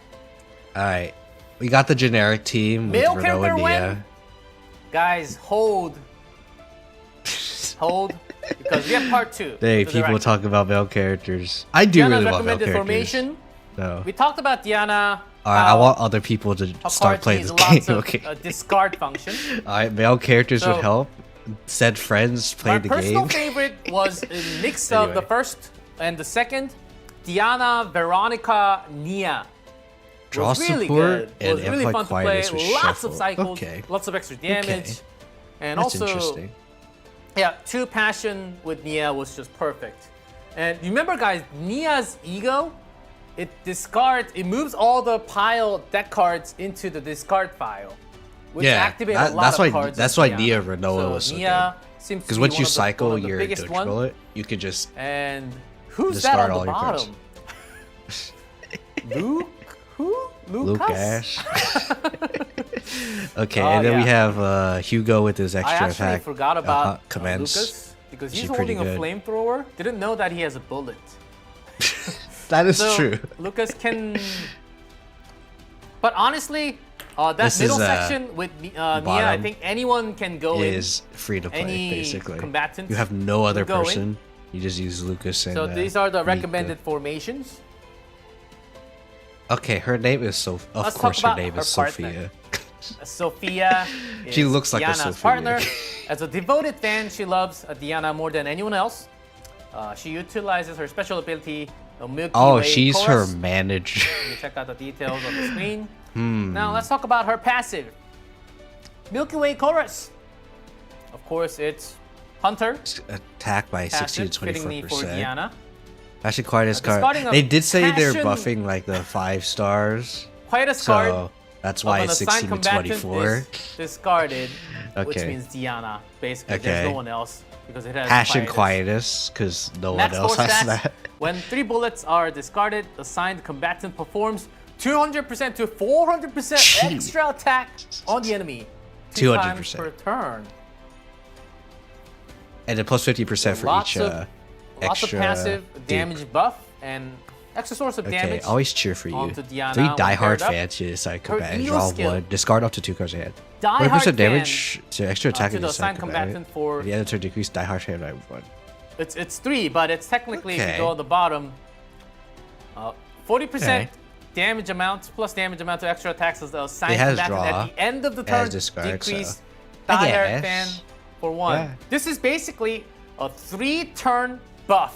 Alright, we got the generic team with Male Renault character and win? Nia. Guys, hold. Hold. Because we have part 2. Hey, to the people record. talk about male characters. I do Diana's really want male recommended characters. formation. No. We talked about Diana. Alright, I how want other people to her start cards playing need this game. lots of, Okay. discard function. Alright, male characters So- would help. Said friends play My the personal game. favorite was a mix of the Anyway. first and the second. Diana, Veronica, Nia. Draw was really support good. and was really amplified fun to play. quietness with Lots shuffle. of cycles, Okay, lots of extra damage, and that's also interesting. yeah, 2 passion with Nia was just perfect. And you remember, guys, Nia's ego, it moves all the pile deck cards into the discard file, which activates a lot that's of why cards. that's in why Diana. Nia Renault So was so Nia seems to because be once one you of the- cycle one of the your biggest Dodge one. bullet, you could just And who's discard that on all the your cards. bottom? Luke? Who? Lucas. Okay, Oh, and then we yeah. have Hugo with his I extra actually attack. forgot about commands. Lucas because he's She's pretty holding a good. flamethrower. Didn't know that he has a bullet. That is So true. Lucas can. But honestly, that This middle is, section with Nia, I bottom think anyone can go in. Is free to play any basically. combatant You have no other can go in. person. You just use Lucas and. So these are the meet recommended formations. Okay, her name is Of Let's talk course, her about name her is partner. Sophia. Sophia She is looks like a Diana's Sophia. partner. As a devoted fan, she loves Diana more than anyone else. She utilizes her special ability, the Milky Oh, Way she's Chorus. her manager. You check out the details on the screen. Now let's talk about her passive. Milky Way Chorus. Of course, it's Hunter. Attack by 60 Passive, to fittingly for 24%. Diana. Actually, quite as discarding card. a They did say they're passion- buffing like the 5 stars. Quite a card. So that's of why an it's assigned 16 to combatant 24. is discarded, which Okay. means Diana. Basically, Okay. there's no one else because it has Passion quietus. Quietus, because no Max one else score has stats, that. when 3 bullets are discarded, assigned combatant performs 200% to 400% Gee. extra attack on the enemy. 2 times 200%. per turn. And then plus 50% for Lots each of extra. passive dupe. damage buff and extra source of Okay, damage. always cheer for you. onto Diana 3 when diehard paired up. fans to decide Her combat. Eo Draw skill. 1. Discard up to 2 cards in hand. Diehard 1% fan, damage to extra attack to and the decide assigned combat. combatant for The editor decrease diehard fan by 1. it's 3, but it's technically if Okay. you go on the bottom, 40% Okay. damage amount plus damage amount to extra attacks as the assigned It has combatant draw. at the end of the It has turn. discard, Decrease so I diehard guess. fan for 1. Yeah. This is basically a 3-turn buff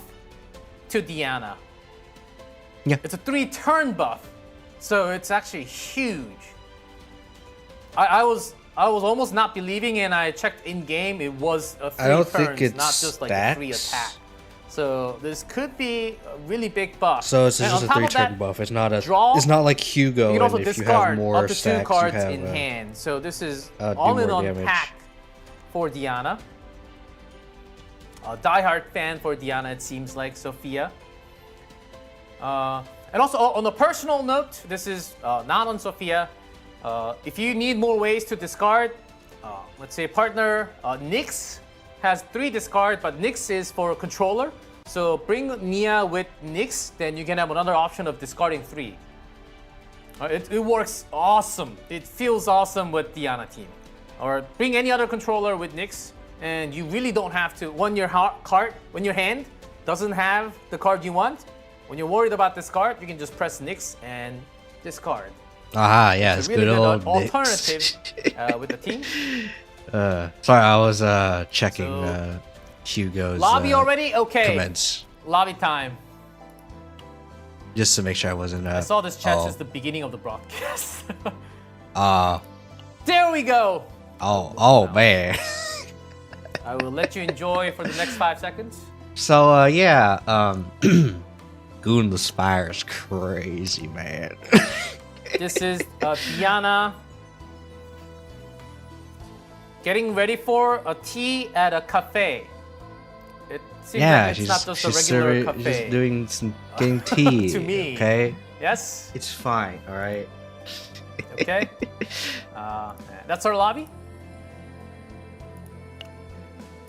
to Diana. Yeah. It's a 3-turn buff, so it's actually huge. I was almost not believing, and I checked in game. It was a 3 I don't turns, think it's not just like a 3 stats. attack. So this could be a really big buff. So it's And just on a top of 3-turn that, buff. It's not a. draw, It's not like Hugo. You can also and if you discard have more up to 2 stacks, cards you have, in hand. So this is do all in more on damage. pack for Diana. A diehard fan for Diana, it seems like, Sophia. And also, on a personal note, this is not on Sophia. If you need more ways to discard, let's say partner Nyx has 3 discard, but Nyx is for a controller. So bring Nia with Nyx, then you can have another option of discarding 3. It works awesome. It feels awesome with Diana team. Or bring any other controller with Nyx, and you really don't have to. When your hand doesn't have the card you want, when you're worried about discard, you can just press Nyx and discard. Aha, yeah, It's it's a really good good old Nyx. alternative with the team. Sorry, I was checking So- Hugo's Lobby already? Okay. comments Lobby time. just to make sure I wasn't. I saw this chat oh, since the beginning of the broadcast. uh, There we go. oh man. I will let you enjoy for the next 5 seconds. So yeah, Goon the Spire is crazy, man. This is Diana getting ready for a tea at a cafe. It seems Yeah, like it's she's not just a she's regular serving, cafe. just doing some getting tea. To me. Okay, Yes? it's fine. All right. Okay. That's her lobby.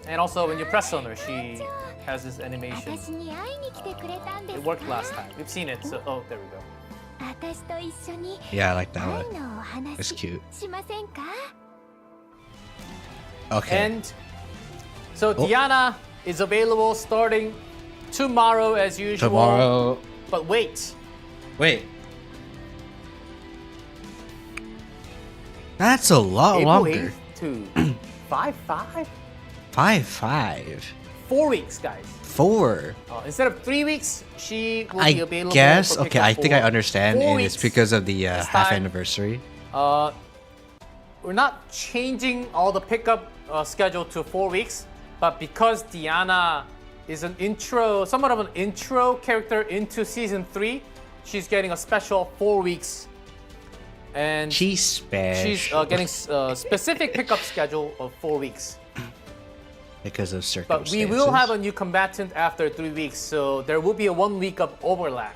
And also, when you press on her, she has this animation. 私に会いに来てくれたんです It か worked last time. We've seen it, so oh, there we go. 私と一緒に Yeah, I like that 愛 one. のお It's 話 cute. しませんか Okay. And so Diana is available starting tomorrow as usual. Tomorrow. But wait. Wait. That's a lot April longer. 8th to 5/5? 5/5. 4 weeks, guys. 4. Instead of 3 weeks, she will be I available. guess. for Okay, pickup I think I for understand, 4 and weeks it's because of the this half time. anniversary. We're not changing all the pickup schedule to 4 weeks, but because Diana is an intro, somewhat of an intro character into season 3, she's getting a special 4 weeks. And She's special. she's getting a specific pickup schedule of 4 weeks. because of But circumstances. we will have a new combatant after 3 weeks, so there will be a 1 week of overlap.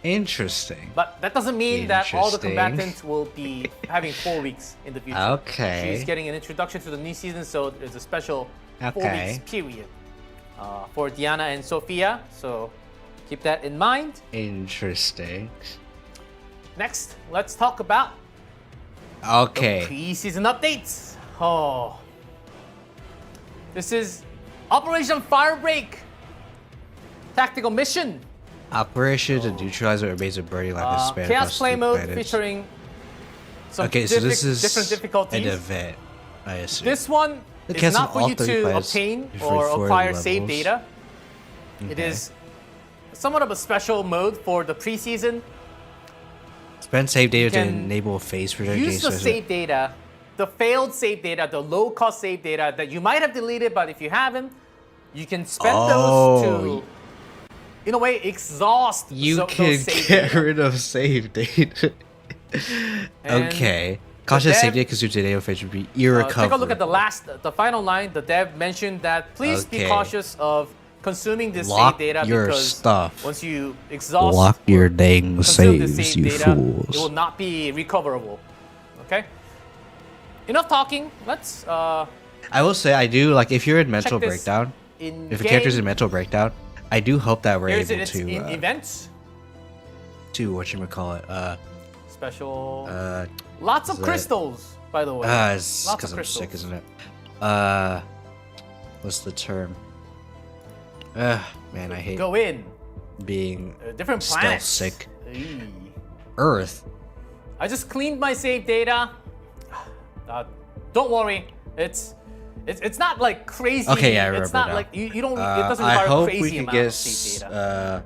Interesting. But that doesn't mean that all the Interesting. combatants will be having 4 weeks in the future. Okay. She's getting an introduction to the new season, so there's a special 4 Okay. weeks period for Diana and Sophia. So keep that in mind. Interesting. Next, let's talk about Okay. preseason updates. Oh, this is Operation Firebreak tactical mission. Operation to neutralize or erase a burning line of span Chaos across play the mode planets. featuring some Okay, so this is different difficulties. an event, I assume. This one It is cancels not for all you 30 to planets obtain before or 4 acquire save levels. data. It is somewhat of a special mode for the preseason. Spend save data to can enable a phase project. Use the save data, the failed save data, the low-cost save data that you might have deleted, but if you haven't, you can spend those to, in a way, exhaust You those can save get data. rid of save data. Okay. Cautious save data because your data phase would be irrecoverable. Take a look at the final line. The dev mentioned that please be Okay. cautious of consuming this Lock save data your because stuff. once you exhaust Lock or your dang consume the saves, save you data, fools. it will not be recoverable. Okay? Enough talking. Let's I will say, I do, like, if you're in mental this breakdown, in if a game. character's in mental breakdown, I do hope that we're Here's able it's in to, events. whatchamacallit, Special. uh, Lots of is that- crystals, by the way. it's Lots because of I'm sick, crystals. isn't it? What's the term? Man, I hate Go in. being Different stealth planets. sick. Eee. Earth. I just cleaned my save data. Don't worry, it's not like crazy. Okay, yeah, I remember It's not now. like you don't. It doesn't I require hope crazy we can amount of get save data.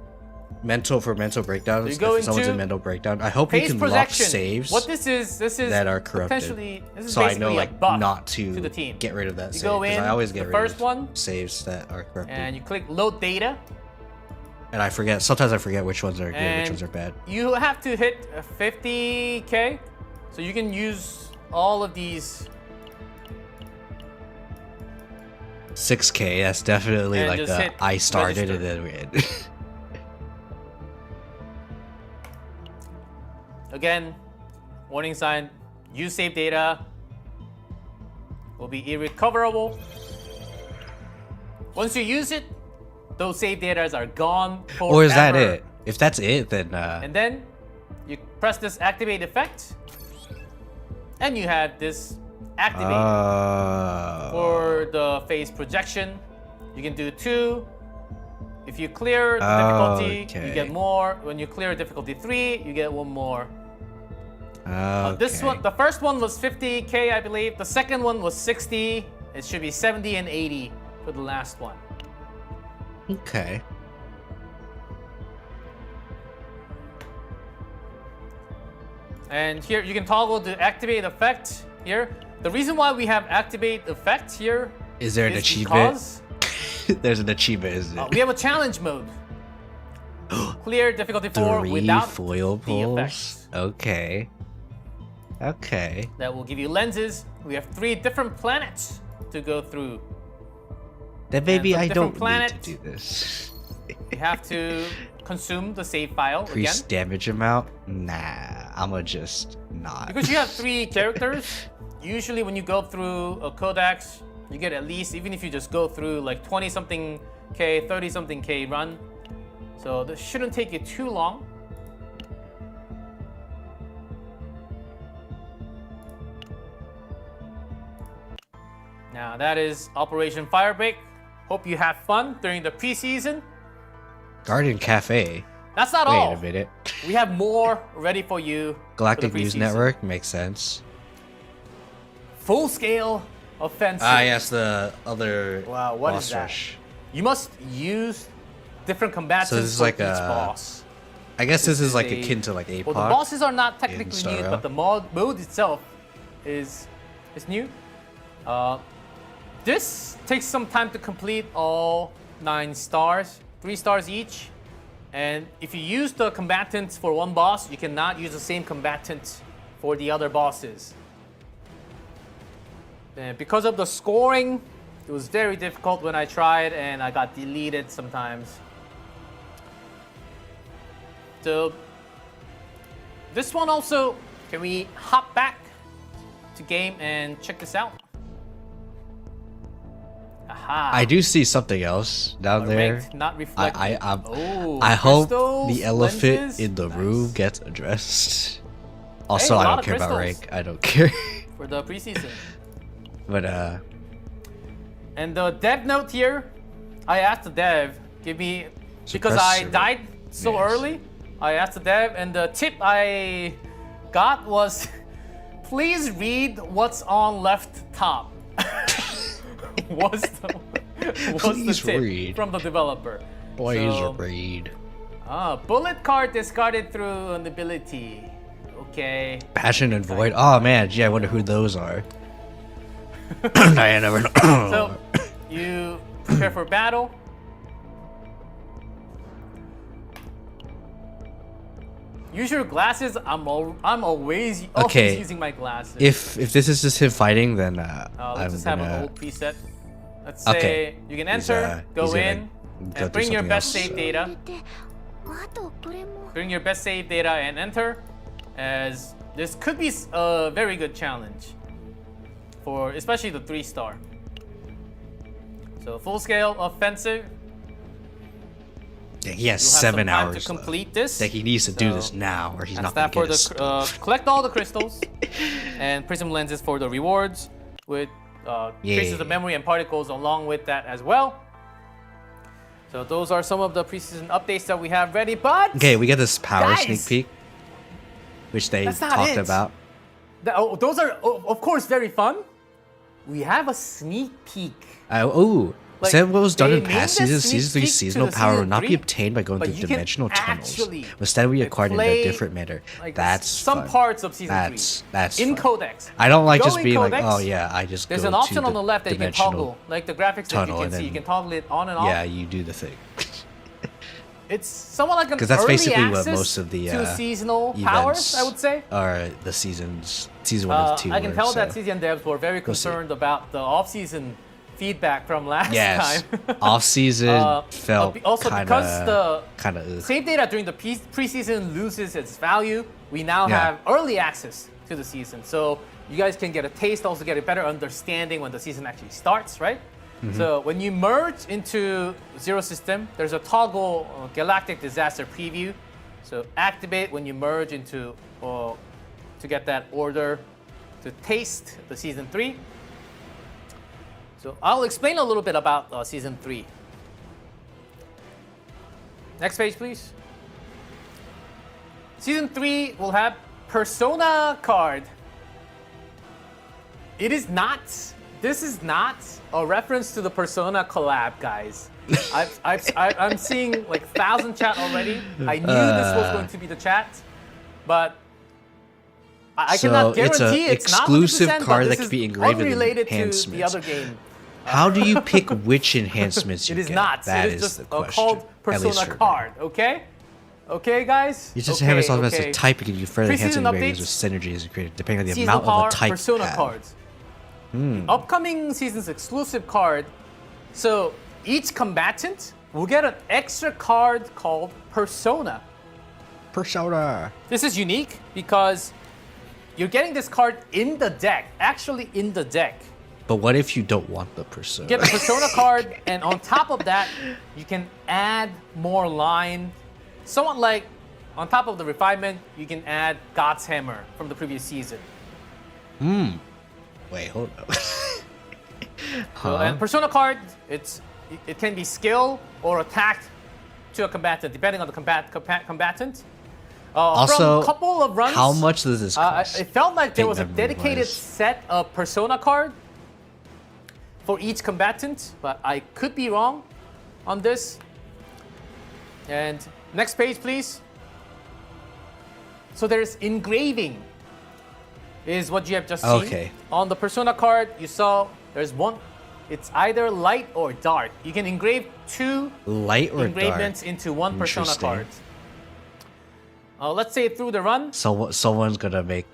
mental breakdowns. So you go if someone's in into mental breakdown, I hope we Phase can lock projection. saves What this is that are corrupted. potentially this is so I basically know, a like, buff not to the team. get rid of that You save. go 'Cause in, I always the get rid first of one, saves that are corrupted. and you click load data. And I forget. Sometimes I forget which ones are good, And which ones are bad. you have to hit 50k, so you can use all of these. 6K. That's definitely And like just the hit I started register. and then we ended. Again, warning sign, use save data will be irrecoverable. Once you use it, those save data are gone forever. Or is that it? If that's it, then And then you press this activate effect, and you have this activate for the phase projection. You can do 2. If you clear the difficulty, you Okay. get more. When you clear difficulty 3, you get 1 more. This okay. one, the first one was 50k, I believe. The second one was 60. It should be 70 and 80 for the last one. Okay. And here you can toggle the activate effect here. The reason why we have activate effect here Is there an is achievement? because There's an achievement, isn't it? we have a challenge mode. Clear difficulty 4 3 without foil the pulls. effects. Okay. Okay. That will give you lenses. We have 3 different planets to go through. Then maybe from I different don't planets. need to do this. You have to consume the save file again. Increase damage amount? Nah, I'ma just not. Because you have 3 characters, usually when you go through a codex, you get at least, even if you just go through like 20 something K, 30 something K run. So this shouldn't take you too long. Now that is Operation Firebreak. Hope you have fun during the preseason. Garden Cafe. That's not Wait all. a minute. We have more ready for you. Galactic for the News preseason. Network makes sense. Full scale offensive. Yes, the other Wow, what boss is that? rush. You must use different combatants So this is for like each a boss. I guess this is like a- akin to like APOC. Well, the bosses are not technically Star new, Rail. but the mode itself is new. This takes some time to complete all 9 stars, 3 stars each. And if you use the combatants for one boss, you cannot use the same combatant for the other bosses. And because of the scoring, it was very difficult when I tried, and I got deleted sometimes. So this one also, can we hop back to game and check this out? Aha. I do see something else down there. Ranked, not reflected. I hope crystals, the elephant lenses. in the Nice. room gets addressed. Also, a I lot don't of care about crystals. rank. I don't care. For the preseason. But And the dev note here, I asked the dev, give me, because Suppress I server. died so Yes. early, I asked the dev, and the tip I got was, please read what's on left top. was the Please tip read. from the developer. Laser Raid. Bullet card discarded through an ability. Okay. Passion and Void. Oh man, gee, I wonder who those are. I never know. So you prepare for battle. Use your glasses. I'm always using my glasses. If this is just him fighting, then let's just have an old preset. Let's say you can enter, go in, and bring your best save data. Bring your best save data and enter, as this could be a very good challenge for especially the 3-star. So full scale offensive. Yeah, he has You'll have 7 some time hours to complete this. Like he needs to do this now, or he's not That's gonna that get for his the collect all the crystals, and prism lenses for the rewards, with traces of memory and particles along with that as well. So those are some of the preseason updates that we have ready. But okay, we get this power guys, sneak peek, which they that's not talked it. about. Those are of course very fun. We have a sneak peek. Is that what was done they in past made seasons? this Season 3 sneak peek seasonal to the power will season not be 3, obtained by going but through you can dimensional tunnels. actually, Instead, we acquired in a play, different manner. like, That's some fun. parts of season 3. That's in fun. Codex. I don't like Go just in being like, Codex, oh yeah, I just there's go an option to on the left that you can dimensional toggle, like the graphics that you tunnel can and see. You then- can toggle it on and off. Yeah, you do the thing. It's somewhat like an Because that's early basically what access most of the to seasonal events powers, I would say. Are the seasons, season 1 and 2. I can tell so. that CZN devs were very concerned about the off-season feedback from last Yes, time. off season felt also because the kind of save data during the preseason loses its value, we now have early access to the season. So you guys can get a taste, also get a better understanding when the season actually starts, right? So when you merge into Zero System, there's a toggle Galactic Disaster Preview. So activate when you merge into to get that order to taste the season 3. So I'll explain a little bit about season 3. Next page, please. Season 3 will have Persona card. This is not a reference to the Persona collab, guys. I'm seeing like 1,000 chat already. I knew this was going to be the chat, but I cannot guarantee it's not 100%, exclusive card but that this can be is engraved with unrelated to the enhancements. other game. How do you pick which enhancements you It is get? not. That it is is just the question. called At least Persona for me. card. Okay. Okay, guys. You just okay, have it on okay. as a type. You can further enhance Preseason engravings with updates. synergies created depending on the Season amount power, of the type. Persona you have. cards. Upcoming season's exclusive card. So each combatant will get an extra card called Persona. Persona. This is unique because you're getting this card in the deck, actually in the deck. But what if you don't want the Persona? Get a Persona card, and on top of that, you can add more line. Somewhat like, on top of the refinement, you can add God's Hammer from the previous season. Wait, hold up. So, and Persona card, it can be skill or attack to a combatant, depending on the combatant. Also, from a couple of runs, how much does this cost? it felt like there was a Memory-wise. dedicated set of Persona card for each combatant, but I could be wrong on this. And next page, please. So there's engraving, is what you have just seen. Okay. On the Persona card, you saw there's one. It's either light or dark. You can engrave 2 Light or engravements dark? into one Persona Interesting. card. Let's say through the run, So someone's gonna make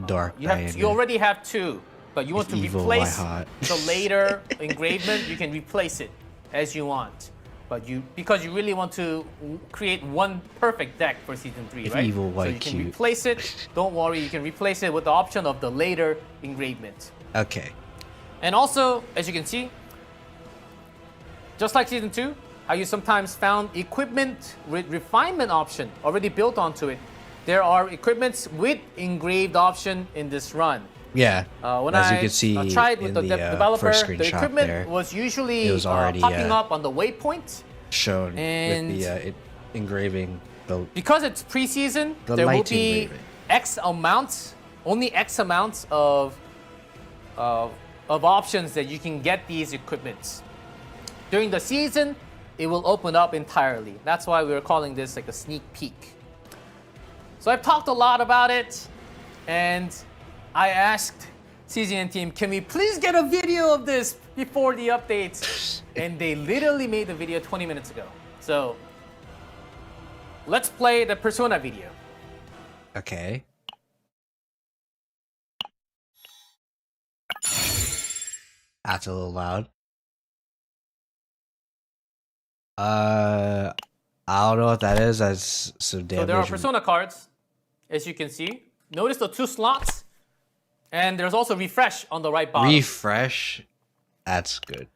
dark. you already have 2, but you want to Evil, replace why hot? the later engravement. You can replace it as you want, but because you really want to create one perfect deck for season 3, right? Evil, so why you can cute? replace it. Don't worry, you can replace it with the option of the later engravement. Okay. And also, as you can see, just like season 2, how you sometimes found equipment with refinement option already built onto it. There are equipments with engraved option in this run. Yeah. When As I you can see tried with in the the developer, first the screenshot equipment there, was usually it was already, popping up on the waypoint. shown And with the engraving. The Because it's preseason, The there will light be engraving. X amounts, only X amounts of options that you can get these equipments. During the season, it will open up entirely. That's why we're calling this like a sneak peek. So I've talked a lot about it, and I asked CZN team, can we please get a video of this before the updates? And they literally made the video 20 minutes ago. So let's play the Persona video. Okay. That's a little loud. I don't know what that is. That's some damage. So there are Persona cards, as you can see. Notice the 2 slots, and there's also refresh on the right bottom. Refresh. That's good.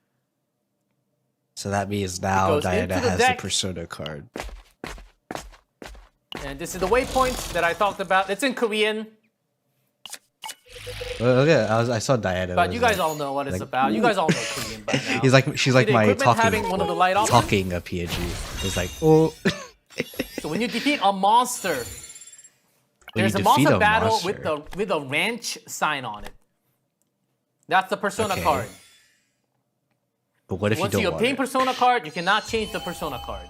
So that means now goes Diana into the has deck. the Persona card. And this is the waypoint that I talked about. It's in Korean, Well, okay, I saw Diana. but was you guys like- all know what it's like, about. You guys all know Korean by now. He's like, she's like See the my equipment having talking, one of the light options? talking a PNG. It's like, oh. So when you defeat a monster, When you there's a defeat monster a battle monster. with a ranch sign on it. That's the Persona Okay. card. But what if Once you you don't want obtain it? Persona card, you cannot change the Persona card.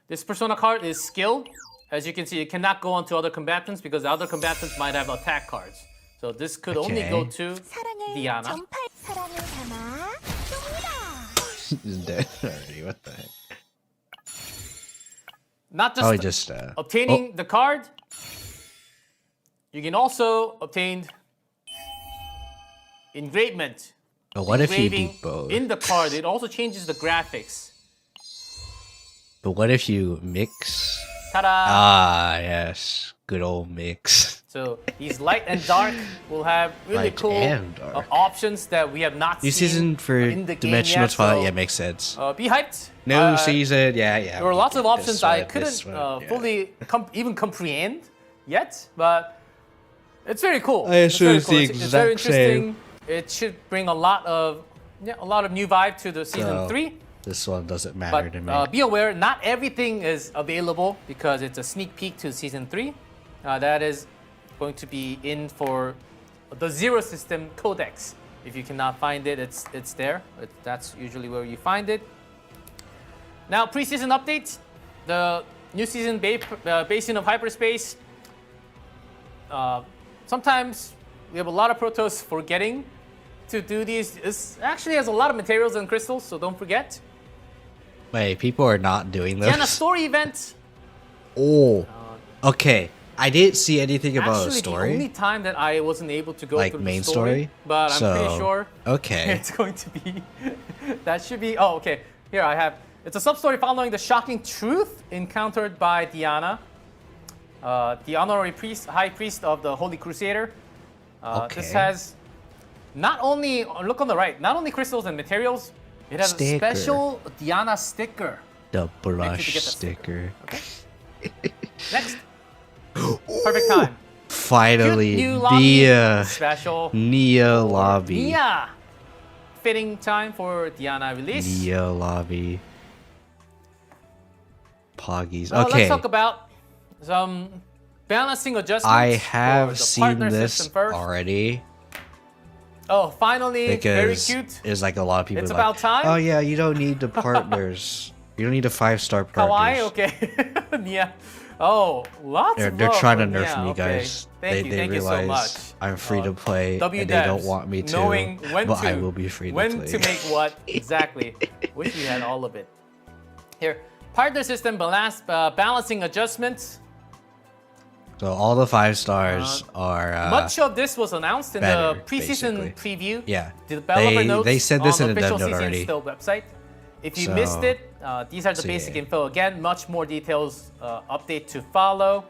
This Persona card is skill. As you can see, it cannot go on to other combatants because the other combatants might have attack cards. So this could only go to 사랑을 Diana. 사랑을 담아 쏩니다. He's dead already. What the heck? Not just, Oh, he just obtaining the card. You can also obtain engravement. But what if you do Engraving both? in the card. It also changes the graphics. But what if you mix? Ta-da! Ah, yes, good old mix. So these light and dark will have really Light cool and dark. options that we have not New seen season for in the game Dimensional yet. Twilight, So, yeah, makes sense. be hyped. No season, yeah. There were lots of This options I one, couldn't this one, yeah. fully even comprehend yet, but it's very cool. I It's very assume it's the it's very exact same. interesting. It should bring a lot of new vibe to the season So, 3. This one doesn't matter to me. But be aware, not everything is available because it's a sneak peek to season 3. That is going to be in for the Zero System Codex. If you cannot find it, it's there. That's usually where you find it. Now, preseason update. The new season Basin of Hyperspace. Sometimes we have a lot of protos forgetting to do these. This actually has a lot of materials and crystals, so don't forget. Wait, people are not doing this? And a story event. Oh, okay. I didn't see anything about Actually, a story. the only time that I wasn't able to go Like through main the story, story? but I'm pretty So, sure okay. it's going to be. That should be. Oh, okay. Here I have. It's a sub-story following the shocking truth encountered by Diana, the honorary high priest of the Holy Crusader. This Okay. has not only look on the right, not only crystals and materials. It has Sticker. a special Diana sticker. The Maybe to brush get the sticker. Next. Perfect time. Finally, Cute new lobby. Nia. Special. Nia lobby. Nia. Fitting time for Diana release. Nia lobby. Poggies. Let's Okay. talk about some balancing adjustments. I for have the seen partner this system first. already Oh, finally, very because cute. it's like a lot of people. It's are about like, time. Oh yeah, you don't need the partners. You don't need the 5-star partners. Kawaii, okay. Nia. Oh, lots They're, of they're love trying to for nerf Nia. me, Okay. guys. Thank you, they thank you realize so much. I'm free to play, W and they don't devs, want me to. knowing when but to, I will be free to when play. to make what exactly. Wish we had all of it. Here, partner system balancing adjustments. So all the 5 stars are. Much of this was announced in better, the preseason basically. preview. Yeah. The developer notes they said this on in the a dev official note CZN already. Still website. If you So- missed it, these are the so basic yeah. info. Again, much more details update to follow.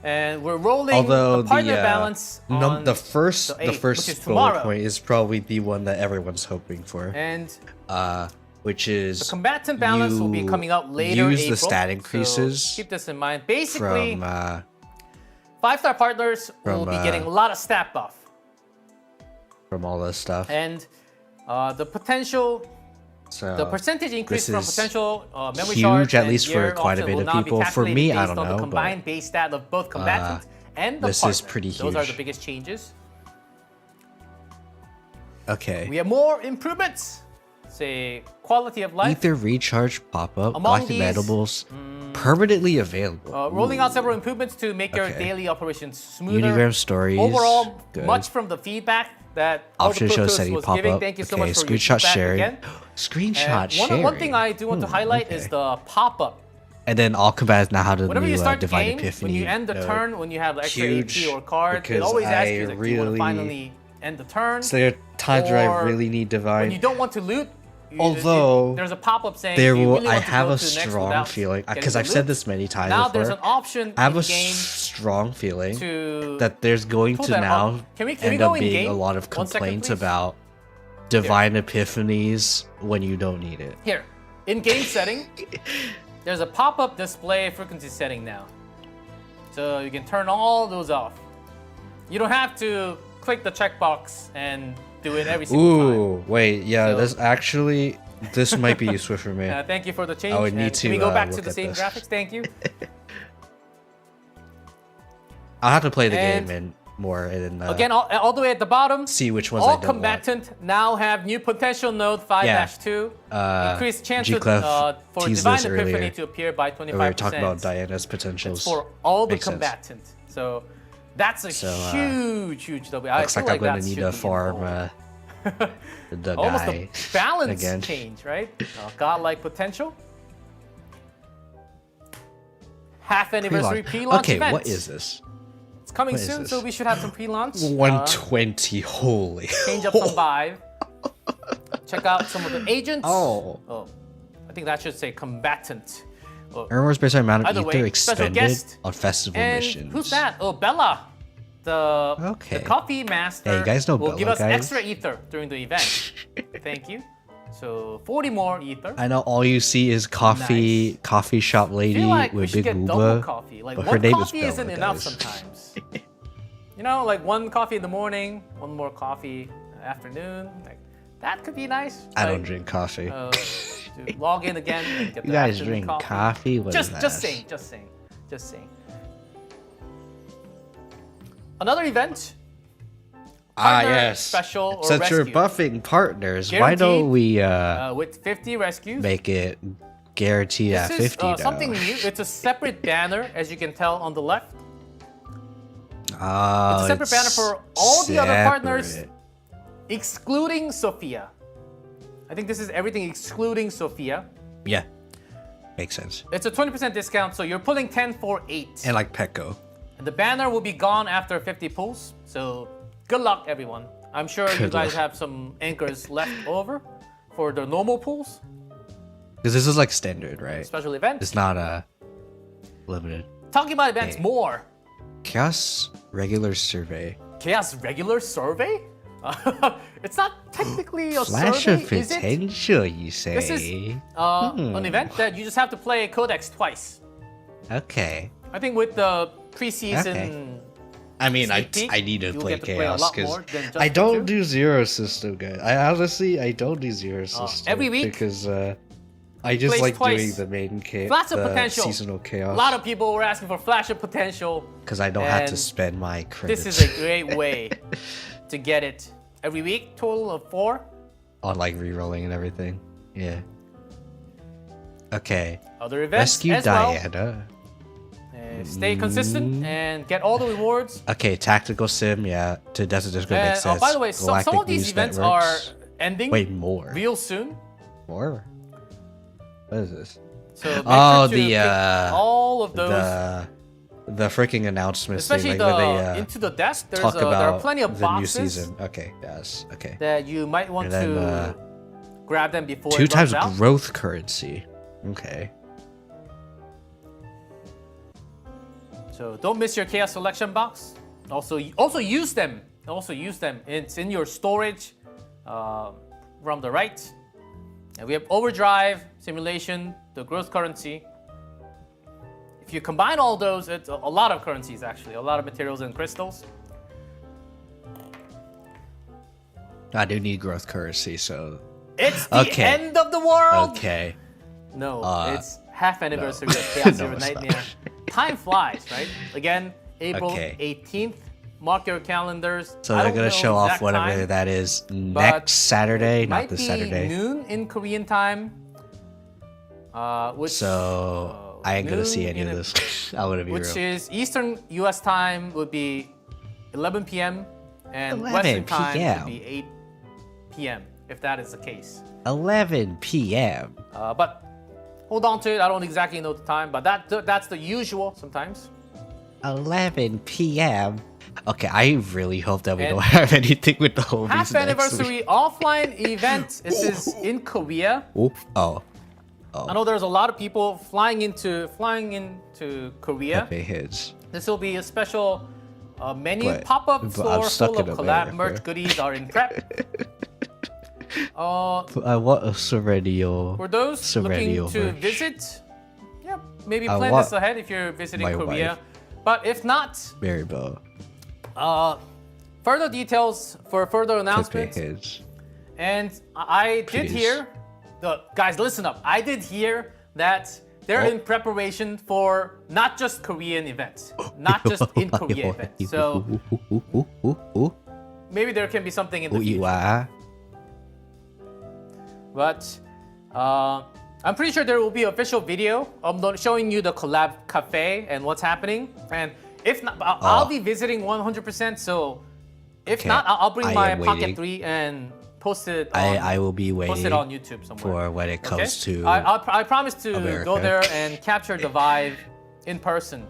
And we're rolling Although the partner the balance on the first the 8th, which is bullet tomorrow. point is probably the one that everyone's hoping for. And Which is the combatant balance will be you coming out later. Use April, the stat so increases keep this in mind. Basically, from 5-star partners will from, be getting a lot of stat buff. all this stuff. And the potential, So the percentage increase this from is potential memory huge, charge at and least for year quite a option bit will of now be people. For calculated me, I based don't on know, the but, combined base stat of both combatant and the this partner. is pretty Those are huge. the biggest changes. Okay. We have more improvements. say, quality of life. Ether recharge pop-up. Among Galactic these, mandibles. Permanently available. Rolling out several improvements to make your Okay. daily operations smoother. Unigram stories. Overall, good. much from the feedback that Option all the shows Pro setting was pop giving. up. Thank you so Okay, much for your screenshot feedback sharing. again. Screenshot And sharing. one thing I do want to highlight is the pop-up. And then all combats now how to Whenever you new start Divine game, Epiphany. when you end the node. turn, when you have extra Huge, AP or card, it because always asks I you, like, do you want to really- finally end the turn? So there are times where I Or really need when Divine. you don't want to loot, Although, there's a pop-up saying there do you will really I want to have go a to the next strong without feeling getting because the I've said loot? this many times Now before. there's an option I have in a game strong feeling to that there's going pull to that now up. Can we end go up in being game? a lot of 1 second, complaints please? about Divine Epiphanies when you don't need it. Here, in game setting, there's a pop-up display frequency setting now. So you can turn all those off. You don't have to click the checkbox and do it every single time. Ooh, wait, yeah, So- this actually, this might be useful for me. Thank you for the change. I would And need can we to, go back to look the at same this. graphics? Thank you. I'll have to play the And game and more and then Again, all the way at the bottom, see which ones all I don't want. combatant now have new potential node 5-2. Increased chance G-Clef for teased Divine this Epiphany earlier. to appear by 25%. We were talking about Diana's potentials. It's for all the Makes sense. combatants. So that's a So, huge W. I Looks feel like I'm that gonna need should to be farm involved. the Almost guy a balance again. change, right? Godlike potential. Half anniversary pre-launch Okay, event. what is this? It's coming what is soon, this? so we should have some pre-launch. 120, holy. Change up some vibe. Check out some of the agents. Oh. I think that should say combatant. Oh, Earners based on amount of Either ether way, special expended guest. on festival and missions. who's that? Oh, Bella. The Okay. coffee master Hey, you guys know will Bella, give us guys? extra ether during the event. Thank you. So 40 more ether. I know all you see is coffee shop I lady feel like we with should big get double booba. coffee. Like but her one name is coffee isn't Bella, enough guys. sometimes. You know, like one coffee in the morning, one more coffee afternoon. Like that could be nice. I Like, don't drink coffee. to log in again and get You the guys afternoon drink coffee? What is Just that? saying. Another event. Ah, Partner, yes. special, or Since you're rescue. buffing partners, why don't we With 50 rescues. make it guaranteed at This is 50 now? something new. It's a separate banner, as you can tell on the left. Oh, It's a separate banner for all the other partners, separate. excluding Sophia. I think this is everything excluding Sophia. Yeah, makes sense. It's a 20% discount, so you're pulling 10 for 8. And like Petco. And the banner will be gone after 50 pulls, so good luck, everyone. I'm sure you Good guys luck. have some anchors left over for the normal pulls, Because this is like standard, right? special events. It's not limited. Talking about events Okay. more. Chaos regular survey. Chaos regular survey? It's not technically a Flash survey, of is it? potential, you say? This is an event that you just have to play Codex twice. Okay. I think with the preseason, Okay. I mean, sneak peek, I need to you'll play get to play a Chaos lot because more than just I the don't two. do zero system, guys. I don't do zero system every week, because I just plays like twice. doing the main Flash of the potential. seasonal A chaos lot of people were asking for Flash of Potential. because I don't have to and spend my credits. This is a great way to get it every week. Total of 4. on like re-rolling and everything. Yeah. Okay. Other events Rescue as well. Diana. Stay consistent and get all the rewards. Okay, tactical sim, yeah. To Desert Disco And, makes sense. by the way, some Galactic of these News events Networks. are ending Wait, more. real soon. More? What is this? So make Oh, sure to the, pick all of those, The freaking announcements thing, especially like the where they Into the Desk. talk There are about plenty of the new boxes season. Okay, yes, okay. that you might want And then, to grab them before 2 it times runs out. growth currency. Okay. So don't miss your Chaos Selection box. Also use them. It's in your storage from the right. And we have Overdrive, Simulation, the growth currency. If you combine all those, it's a lot of currencies actually, a lot of materials and crystals. I do need growth currency, so It's the Okay. end of the world. okay. No, Uh, it's half anniversary of Chaos No, Zero it's not. Nightmare. Time flies, right? Again, April Okay. 18th, mark your calendars. So I they're don't gonna know show off exact whatever time, that is but next Saturday, it not might this be Saturday. noon in Korean time. Which So I ain't gonna see noon any in of a- this. I'm gonna be which real. is Eastern U.S. time would be 11 p.m. and 11 Western time would p.m.. be 8 p.m. if that is the case. 11 p.m. But hold on to it. I don't exactly know the time, but that's the usual sometimes. 11 p.m. Okay, I really hope that we And don't have anything with the homies Half next anniversary week. offline event. This is in Korea. Oop. Oh, I know there's a lot of people flying into Korea. Pepe hits. This will be a special menu But- pop-up but I'm store stuck full of in collab America. merch goodies are in prep. I want a Serenio. For those looking Serenio to merch. visit, yeah, maybe I plan want this ahead if you're visiting my Korea. wife. But if not, Maribel. further details for further Pepe announcements. hits. And I did Please. hear, guys, listen up. I did hear that they're in preparation for not just Korean events, not just in Korea events. So maybe there can be something in the future. Uiwa. But I'm pretty sure there will be official video showing you the collab cafe and what's happening. And if not, I'll be visiting 100%. So if Okay, not, I'll bring I my am Pocket waiting. 3 and post it. On, I will be post waiting it on YouTube somewhere. for when it comes to I promise to America. go there and capture the vibe in person.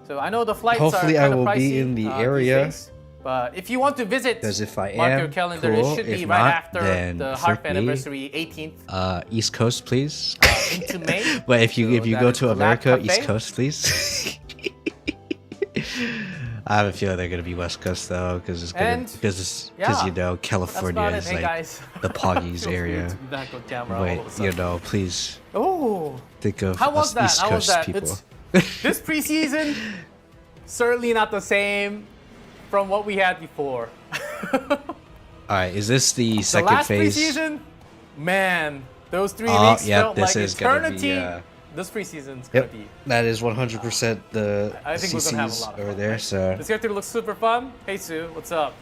So I know the flights Hopefully are I kind of will pricey be in the these area. days. But if you want to visit, because if I mark am, your calendar. cool. It should be If right not, after then the freak Harp me. anniversary 18th East Coast, please. into May. But if you So that go is to Collab America, Cafe. East Coast, please. I have a feeling they're gonna be West Coast though, because it's gonna And, because yeah, you know That's California about it. is Hey like guys. the Poggies Feel free area. to be back on camera all of a But sudden. you know, please Oh, think of how was us that? East How was Coast that? people. This preseason, certainly not the same from what we had before. All right, is this the The second last phase? preseason, man, those 3 Oh, weeks yep, felt this like is gonna be, eternity. This preseason's gonna Yep, be. that is 100% the I think we're gonna have a CCs lot of over fun, there. right? So This character looks super fun. Hey Sue, what's up?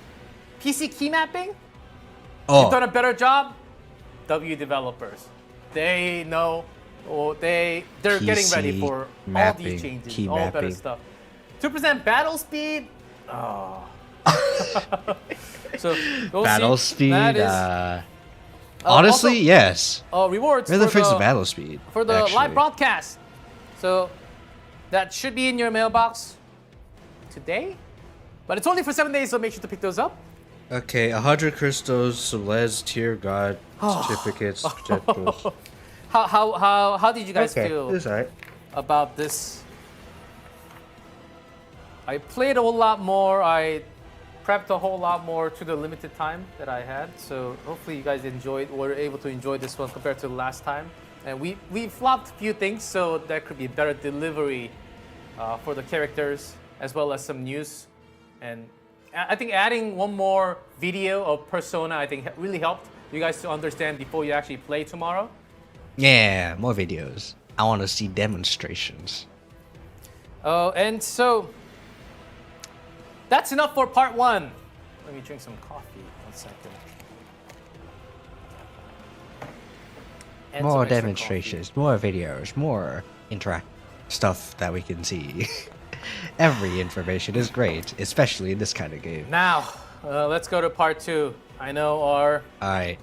PC key mapping? oh, Done a better job. W developers, they know. Oh, they're getting ready PC for all mapping, these changes, key all better mapping. stuff. 2% battle speed. Oh. So we'll battle see. speed. That is, Honestly, also, yes. rewards Where the for frick's the the battle speed? for the actually? live broadcast. So that should be in your mailbox today, but it's only for 7 days, so make sure to pick those up. Okay, 100 crystals, some Les tier god certificates, projectiles. How did you guys feel it's alright. about this? I played a whole lot more. I prepped a whole lot more to the limited time that I had. So hopefully you guys were able to enjoy this one compared to the last time. And we flopped a few things, so there could be better delivery for the characters, as well as some news. And I think adding one more video of Persona, I think really helped you guys to understand before you actually play tomorrow. Yeah, more videos. I want to see demonstrations. And so that's enough for part 1. Let me drink some coffee. 1 second. And some More extra demonstrations, more videos, more interact stuff that we can see. Every information is great, especially in this kind of game. coffee. Now, let's go to part 2. I know our Alright,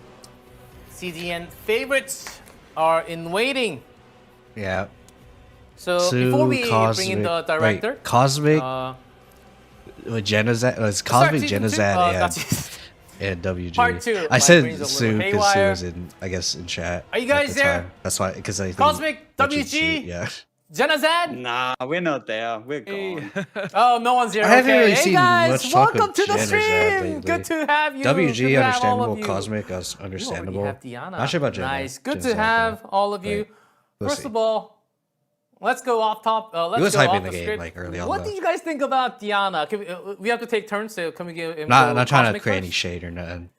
CZN favorites are in waiting. yeah. So Sue, before we Cosmic, bring in the director, wait, Cosmic, with Genozad, it's Cosmic Genozad and WG. Part 2, I my said brain's a Sue little because Sue haywire. was in, I guess, in chat. Are you at guys the there? time. That's why, because I think Cosmic, Richard WG? Sue- yeah. Genozad? Nah, we're not there. We're gone. Oh, no one's here. I haven't Okay. really Hey seen guys, much talk welcome of to the Genozad stream. lately. Good to have you. Good WG, to have all understandable. of you. Cosmic, You already understandable. have Diana. Not sure about Jenna. Nice. Good Jenna's to out have there. all of you. We'll First see. of all, let's go off top. Let's was go hyping off the game, script. like, early on, What though. did you guys think about Diana? We have to take turns. So can we give? Not trying to Cosmic create any first? shade or nothing.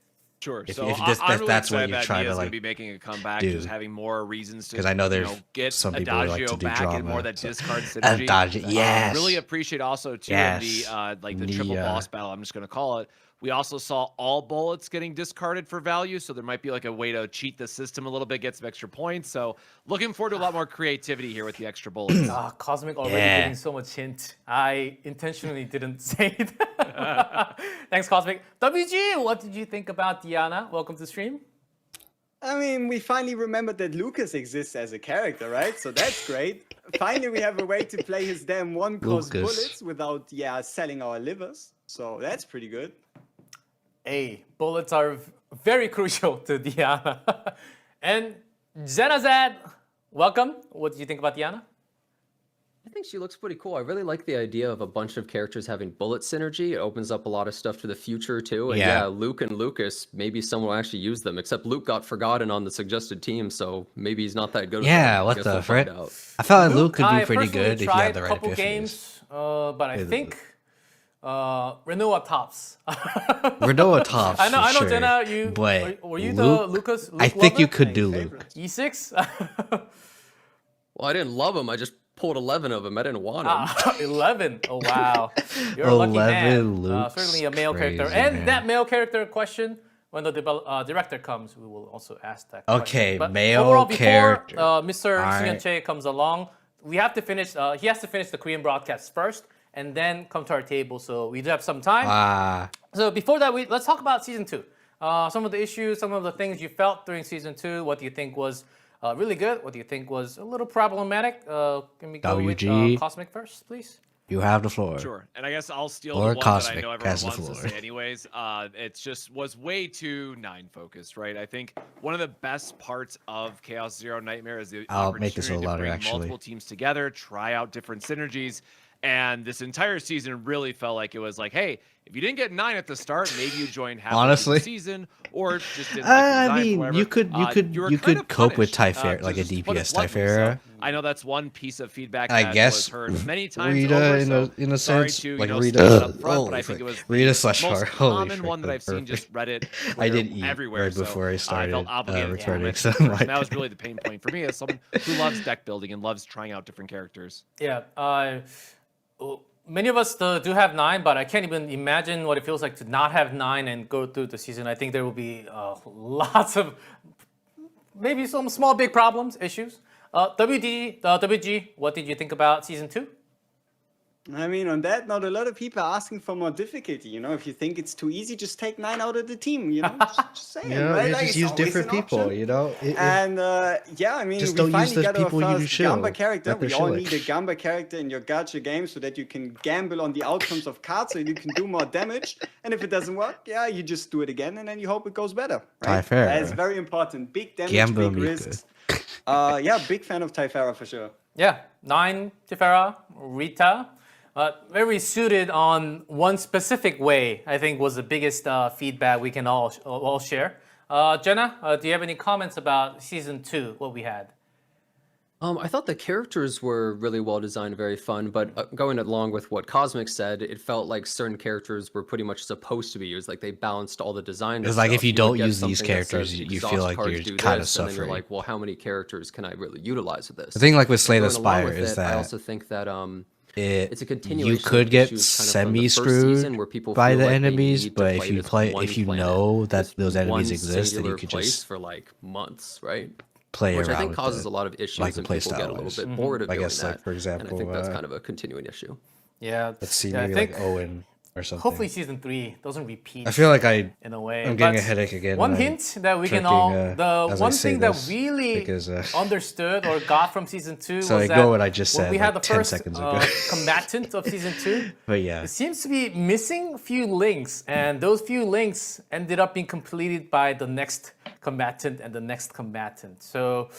Sure. If, So if, I'm really that's what excited you're that trying to Nia's going like, to be making a comeback, do. just having more reasons to, because I know there's get some people who like Adagio to do back drama. and more that so. discard synergy. Adagio, yes. Really appreciate also too Yes. in the triple boss battle. I'm just going to call it. We also saw all bullets getting discarded for value, so there might be like a way to cheat the system a little bit, get some extra points. So looking forward to a lot more creativity here with the extra bullets. Cosmic already giving so much hint. I intentionally didn't say it. Thanks, Cosmic. WG, what did you think about Diana? Welcome to the stream. I mean, we finally remembered that Lucas exists as a character, right? So that's great. Finally, we have a way to play his damn one-cost bullets without, selling our livers. So that's pretty good. Hey, bullets are very crucial to Diana. And Zenazad, welcome. What did you think about Diana? I think she looks pretty cool. I really like the idea of a bunch of characters having bullet synergy. It opens up a lot of stuff to the future too. And yeah, Luke and Lucas, maybe someone will actually use them. Except Luke got forgotten on the suggested team, so maybe he's not that good. Yeah, what the frick? I felt like Luke could be pretty good if he had the right couple games, but I think Renoa tops. Renoa tops. I know, sure. Jenna. You were you the Lucas? Luke I think lover? you could do Luke. E6. Well, I didn't love him. I just pulled 11 of him. I didn't want him. 11. Oh wow, you're a lucky man. Luke's Certainly a male crazy, character. And man. that male character question, when the director comes, we will also ask that question. Okay, But male overall, character. Before Mr. Alright. Che comes along, we have to finish. He has to finish the Korean broadcast first, and then come to our table. So we do have some time. So before that, let's talk about season 2. Some of the issues, some of the things you felt during season 2. What do you think was really good? What do you think was a little problematic? Can we go with Cosmic first, please? You have the floor. Sure, and I guess I'll steal Or the one Cosmic that I know everyone has the wants to floor. say anyways. It just was way too 9 focused, right? I think one of the best parts of Chaos Zero Nightmare is the I'll make this a little opportunity to louder, bring actually. multiple teams together, try out different synergies. And this entire season really felt like it was like, hey, if you didn't get 9 at the start, maybe you joined halfway through the season, or just didn't like the I design, mean, whatever. you could cope with Typhera, like a just put it DPS bluntly. Typhera. So I know that's one piece of feedback I that guess was heard many times Rita over, so in a sorry sense, to, like state Rita. that up front, but I think it was Rita the slash most Har. Holy common frick, one that I've that's seen just perfect. Reddit, I Twitter, did eat everywhere. right before I started I felt obligated to recording, mention so it first. like- And that was really the pain point for me as someone who loves deck building and loves trying out different characters. Yeah. Many of us do have 9, but I can't even imagine what it feels like to not have 9 and go through the season. I think there will be lots of, maybe some small, big problems, issues. WG, what did you think about season 2? I mean, on that note, a lot of people are asking for more difficulty. You know, if you think it's too easy, just take 9 out of the team. You know, just saying, You know, right? you Like, just it's use always different an people. option. You know, And I mean, Just we don't use finally the got our people you first shill. Gamba character. Let the We all shilling. need a Gamba character in your gacha game so that you can gamble on the outcomes of cards so you can do more damage. And if it doesn't work, you just do it again and then you hope it goes better. Right? Typhera. That's very important. Big damage, Gamble big me risks. Big fan of Typhera for sure. Yeah, 9, Tifera, Rita. Very suited on one specific way, I think was the biggest feedback we can all share. Jenna, do you have any comments about season 2, what we had? I thought the characters were really well designed, very fun, but going along with what Cosmic said, it felt like certain characters were pretty much supposed to be used. Like they balanced all the design. It's like if you would don't get use these something that characters, says you exhaust feel like cards you're do kind of this, and then you're suffering. like, well, how many characters can I really utilize with this? The thing like with Slay the Going along Spire with is it, I that also think that it's a you continuation. could of get issues kind of from the first season semi-screwed where people by feel the like they enemies, need to but if you this one planet, know that this those one enemies exist, then you singular could place just for like months, right? play Which around I think with causes the, a lot of issues, like the and people playstyle get a little wise. bit bored of I doing guess, like, that. for And I example, think that's kind of a continuing issue. Yeah, let's see, I maybe think like Owen or something. hopefully season 3 doesn't repeat. I feel like in a way. I'm getting But a headache again. One and I'm hint that we can drinking, all, as the I one say thing that this, really because, understood or got from season 2 so was I that go what I just when said we had like the 10 first seconds ago. combatant of season 2, But yeah, it seems to be missing a few links, and those few links ended up being completed by the next combatant and the next combatant. So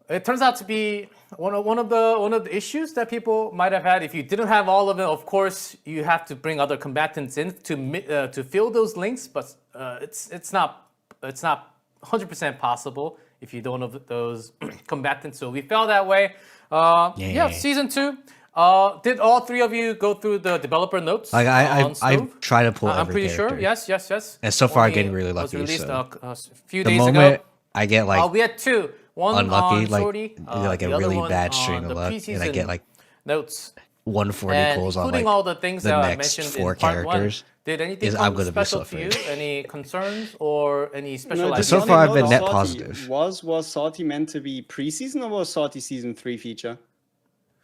it turns out to be one of the issues that people might have had. If you didn't have all of it, of course you have to bring other combatants in to fill those links, but it's not 100% possible if you don't have those combatants. So we felt that way. Yeah, season 2. Did all three of you go through the developer notes? Like on I Stove? try to pull I'm every pretty character. sure. Yes. And so far, I'm Only getting really was lucky. released So a few the days moment ago. I get like We had two. One unlucky, on like Sortie, like the a other really one bad on string of the luck, and I get preseason like notes. 140 And pulls on including like all the things the that I next mentioned 4 in part one, characters, did anything I'm come gonna be special to you? suffering. Any concerns or any special No, ideas? So the far, only I've been note net Sortie positive. Was Sortie meant to be preseason or was Sortie season 3 feature?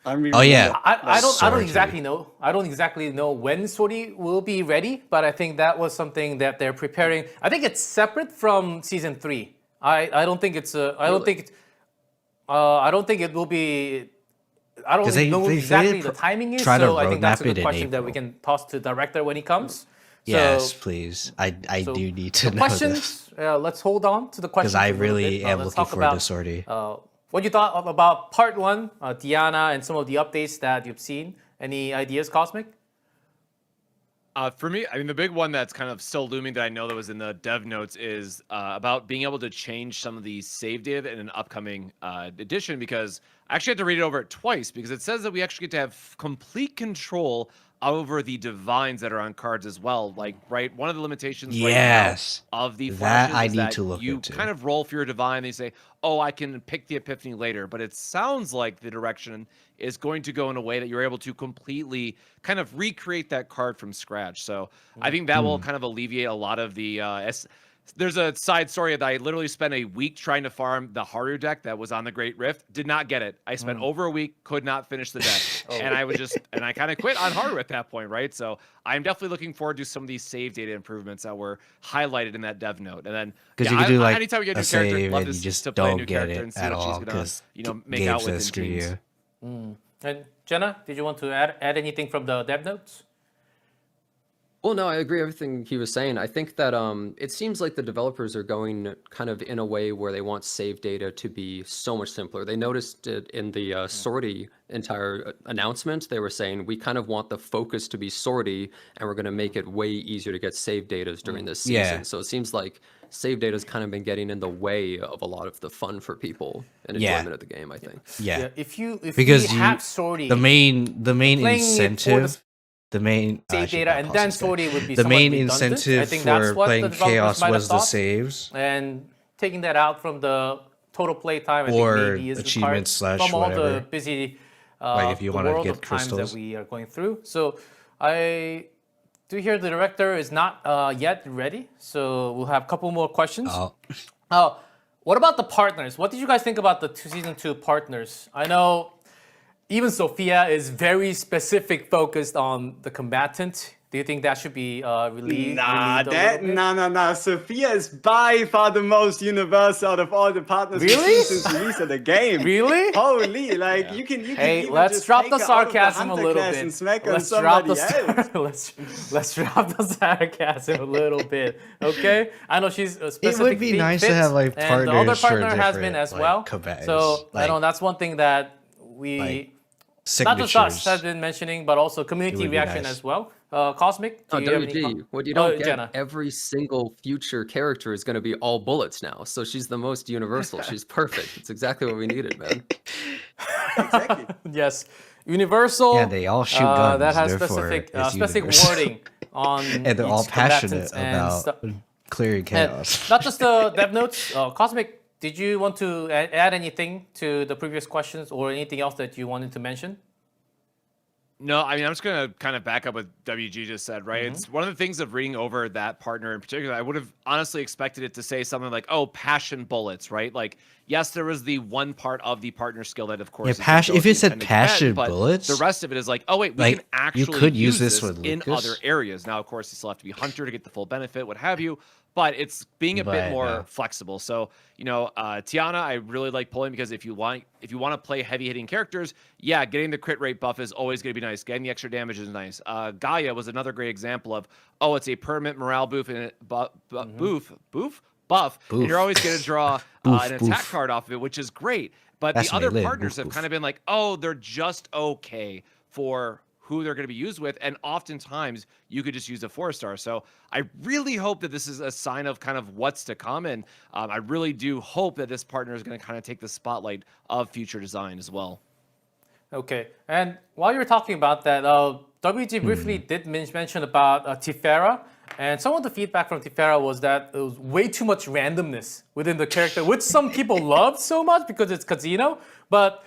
I don't really Oh yeah, remember. I don't Sortie. exactly know. I don't exactly know when Sortie will be ready, but I think that was something that they're preparing. I think it's separate from season 3. I don't think it's a. I don't think it will be. I don't 'Cause know they exactly the timing is, try to so I think that's a roadmap good it in question that we April. can toss to director when he comes. Yes, So, please. I so do need to the know this questions. Let's hold on to the questions because I a little really bit. am Let's looking talk forward to about Sortie. what you thought about part one, Diana, and some of the updates that you've seen. Any ideas, Cosmic? For me, I mean, the big one that's kind of still looming that I know that was in the dev notes is about being able to change some of the save data in an upcoming edition, because I actually had to read it over twice because it says that we actually get to have complete control over the divines that are on cards as well. Like, right, one of the limitations Yes, right now of the that flashes I is need that to look you into. kind of roll for your divine and you say, oh, I can pick the epiphany later, but it sounds like the direction is going to go in a way that you're able to completely kind of recreate that card from scratch. So I think that will kind of alleviate a lot of the there's a side story that I literally spent a week trying to farm the Haru deck that was on the Great Rift. Did not get it. I spent over a week, could not finish the deck. And I kind of quit on Haru at that point, right? So I'm definitely looking forward to some of these save data improvements that were highlighted in that dev note. And then Because you can do like anytime we get a a new character, save love and you this just to play a don't new get character it and see at what she's all gonna, because make out games with that in screw teams. you. And Jenna, did you want to add anything from the dev notes? Well, no, I agree everything he was saying. I think that it seems like the developers are going kind of in a way where they want save data to be so much simpler. They noticed it in the Sortie entire announcement. They were saying we kind of want the focus to be Sortie, and we're going to make it way easier to get save data during this season. Yeah. So it seems like save data has kind of been getting in the way of a lot of the fun for people and Yeah. enjoyment of the game, I think. Yeah. If Because we have Sortie, the main playing it for incentive, the main I save should data not and pause then this guy. Sortie would be the somewhat main redundant. incentive I think that's for what playing the developers Chaos might have was the thought. saves And taking that out from the total play time, I think or maybe is achievements required / from all the whatever. busy Like if you the want to world get of times that crystals. we are going through. So I do hear the director is not yet ready. So we'll have a couple more questions. What about the partners? What did you guys think about the season 2 partners? I know even Sophia is very specific focused on the combatant. Do you think that should be relieved? Nah. Sophia is by far the most universal out of all the partners Really? since release of the game. Really? Holy, like you can Hey, even let's just drop take the her out of the sarcasm a hunter little class bit. and smack on Let's drop somebody the else. let's drop the sarcasm a little bit, okay? I know she's a specific. It would be nice to have like and the partners other partner for has been different, as like, well. combatants. So I know Like, that's one thing that we not just us signatures. has been mentioning, but also community would be reaction nice. as well. Cosmic, do Oh, you have any WG, what you don't get, Jenna. every single future character is going to be all bullets now. So she's the most universal. She's perfect. It's exactly what we needed, man. Exactly. Yes, universal. Yeah, they all shoot guns. That has therefore it's specific universal. wording on And they're all each passionate combatant and about clearing and chaos. not just the dev notes. Cosmic, did you want to add anything to the previous questions or anything else that you wanted to mention? No, I mean, I'm just going to kind of back up what WG just said, right? It's one of the things of reading over that partner in particular. I would have honestly expected it to say something like, oh, passion bullets, right? Like, yes, there was the one part of the partner skill that, of course, Yeah, is the passion. If ability it said intended to passion end, but bullets, the rest of it is like, oh, wait, we like, can you actually could use this this with in Lucas. other areas. Now, of course, you still have to be hunter to get the full benefit, what have you. But it's being a bit But, more flexible. So, you know, Tiana, I really like pulling because if you want to play heavy hitting characters, yeah, getting the crit rate buff is always going to be nice. Getting the extra damage is nice. Gaia was another great example of, oh, it's a permanent morale buff and buff, and you're always going to draw an attack card off of it, which is great. But That's the other melee, partners boof, have boof. kind of been like, oh, they're just okay for who they're going to be used with, and oftentimes you could just use a 4-star. So I really hope that this is a sign of kind of what's to come, and I really do hope that this partner is going to kind of take the spotlight of future design as well. Okay, and while you were talking about that, WG briefly did mention about Tifera, and some of the feedback from Tifera was that it was way too much randomness within the character, which some people love so much because it's Casino, but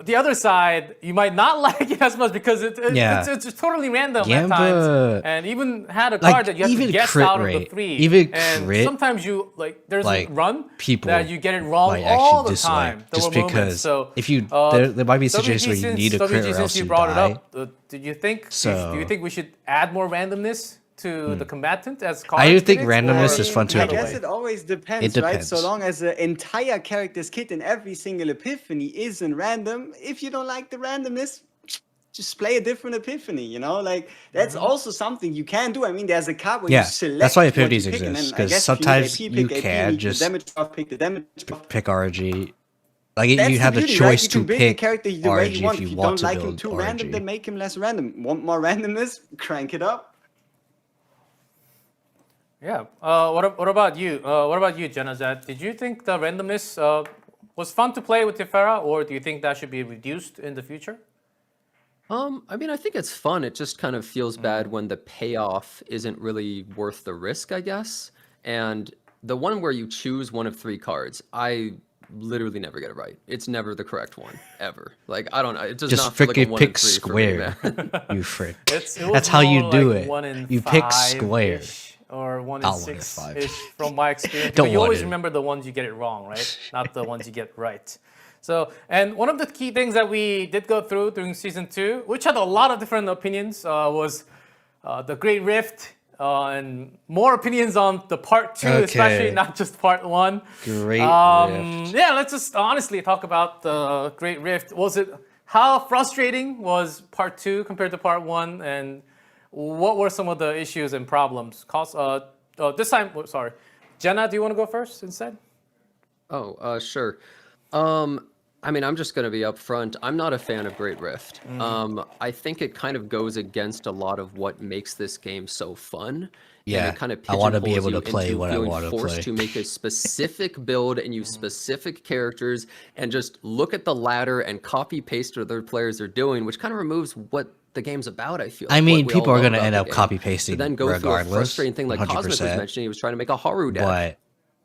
the other side, you might not like it as much because it's totally random at times, and even had a card that you have to guess out of the three. Even and crit, sometimes you there's a run people that you get it wrong might all actually the time. dislike There just were moments. because So if you there might be a situation where you need a crit WG, or since else you you brought die. it up, do you think So- we should add more randomness to the combatant as cards? I do think critics, randomness or is fun to the I other guess way? it always depends, It right? depends. So long as the entire character's kit in every single epiphany isn't random, if you don't like the randomness, just play a different epiphany, you know? Like, that's also something you can do. I mean, there's a card where you select that's why what you epiphanies pick, and exist, then I 'cause guess sometimes if you you need AP, can pick just the damage buff, pick the damage buff. pick RG. Like That's you have the beauty, right? choice You to can build the pick character the way you RG want. if If you you want don't to like him build too random, then RG. make him less random. Want more randomness? Crank it up. Yeah. What about you? What about you, Janazad? Did you think the randomness was fun to play with Tifera, or do you think that should be reduced in the future? I mean, I think it's fun. It just kind of feels bad when the payoff isn't really worth the risk, I guess. And the one where you choose one of 3 cards, I literally never get it right. It's never the correct one, ever. Like, I don't know. It does Just not feel like a freaking 1 in pick 3 for me, square. man. You frick. It was That's how you more do like it. 1 in You pick 5 square. -ish, or 1 in Not 1 in 6 5. ish from my experience. Don't But you want always it. remember the ones you get it wrong, right? Not the ones you get right. So, and one of the key things that we did go through during season 2, which had a lot of different opinions, was the Great Rift, and more opinions on the part 2, especially Okay. not just part 1. Great Rift. Yeah, let's just honestly talk about the Great Rift. How frustrating was part 2 compared to part 1, and what were some of the issues and problems? This time, sorry, Jenna, do you want to go first instead? Sure. I mean, I'm just going to be upfront. I'm not a fan of Great Rift. I think it kind of goes against a lot of what makes this game so fun. Yeah, and it kind of I wanna be pigeonholes able to you play into what I feeling wanna forced play. to make a specific build and use specific characters and just look at the ladder and copy paste what other players are doing, which kind of removes what the game's about, I feel. I like, mean, what we all people are love gonna about end the up game. copy pasting To then go through a regardless, frustrating thing like Cosmic was 100%. mentioning, he was trying to make a Haru deck. But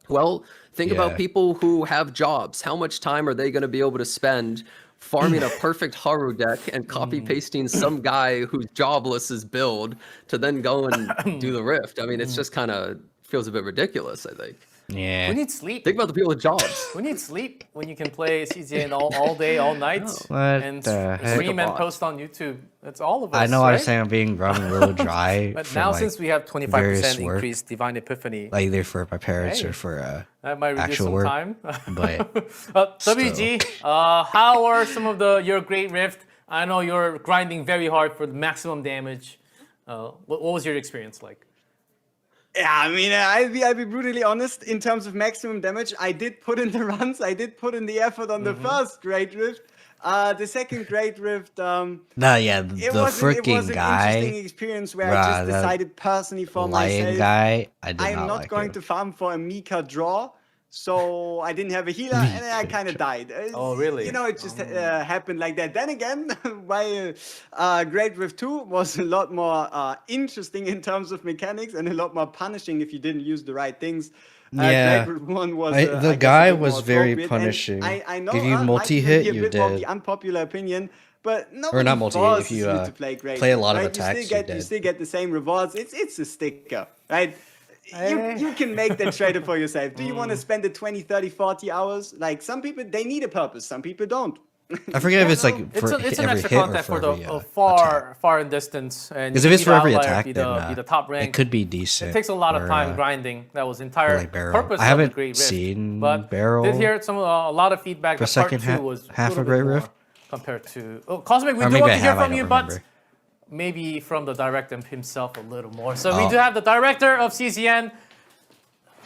Well, think Yeah. about people who have jobs. How much time are they going to be able to spend farming a perfect Haru deck and copy pasting some guy who's jobless' build to then go and do the Rift? I mean, it's just kind of feels a bit ridiculous, I think. yeah, We need sleep. Think about the people with jobs. We need sleep when you can play CZN all day, all night, What and the heck? stream Like a and bot. post on YouTube. That's all of us. I know right? I'm saying I'm being run a little dry. But from, now like, since we have 25% various work, increased Divine Epiphany, like either for my parents Hey. or for that might reduce actual some work, time. but WG, how are some of your Great Rift? I know you're grinding very hard for the maximum damage. What was your experience like? Yeah, I mean, I'll be brutally honest. In terms of maximum damage, I did put in the runs. I did put in the effort on the first Great Rift. The second Great Rift, yeah, the it was an freaking interesting guy, experience where I Bruh, just that decided personally for lion myself, guy. I did I am not not like going him. to farm for a Mika draw. So I didn't have a healer, and then I kind of died. Oh, really? You know, it just happened like that. Then again, while Great Rift 2 was a lot more interesting in terms of mechanics and a lot more punishing if you didn't use the right things. Yeah. Great Rift 1 was. The I guess, a guy bit was more very appropriate, and punishing. I know If you might multi-hit, be a you bit more of did. the unpopular opinion. But Or not nobody multi-hit, if forces you, you to play Great play a Rift, lot of right? attacks, you you're dead. still get the same rewards. It's a sticker, right? You can make that trade for yourself. Do you want to spend the 20, 30, 40 hours? Like some people, they need a purpose. Some people don't. I forget if it's like It's, for it's an every extra hit or content for every, the attack. far in distance. And Because you if it's can for be every the outlier, attack, be then the top rank. it could be decent. It takes a lot of or, time grinding. That was or entire like barrel. purpose I of haven't the Great Rift. seen But barrel did hear a lot of feedback for that part second 2 was half a little of Great bit more Rift. compared to Cosmic. We Or do maybe want I to hear have, I from don't you, but remember. maybe from the director himself a little more. So we Oh. do have the director of CZN,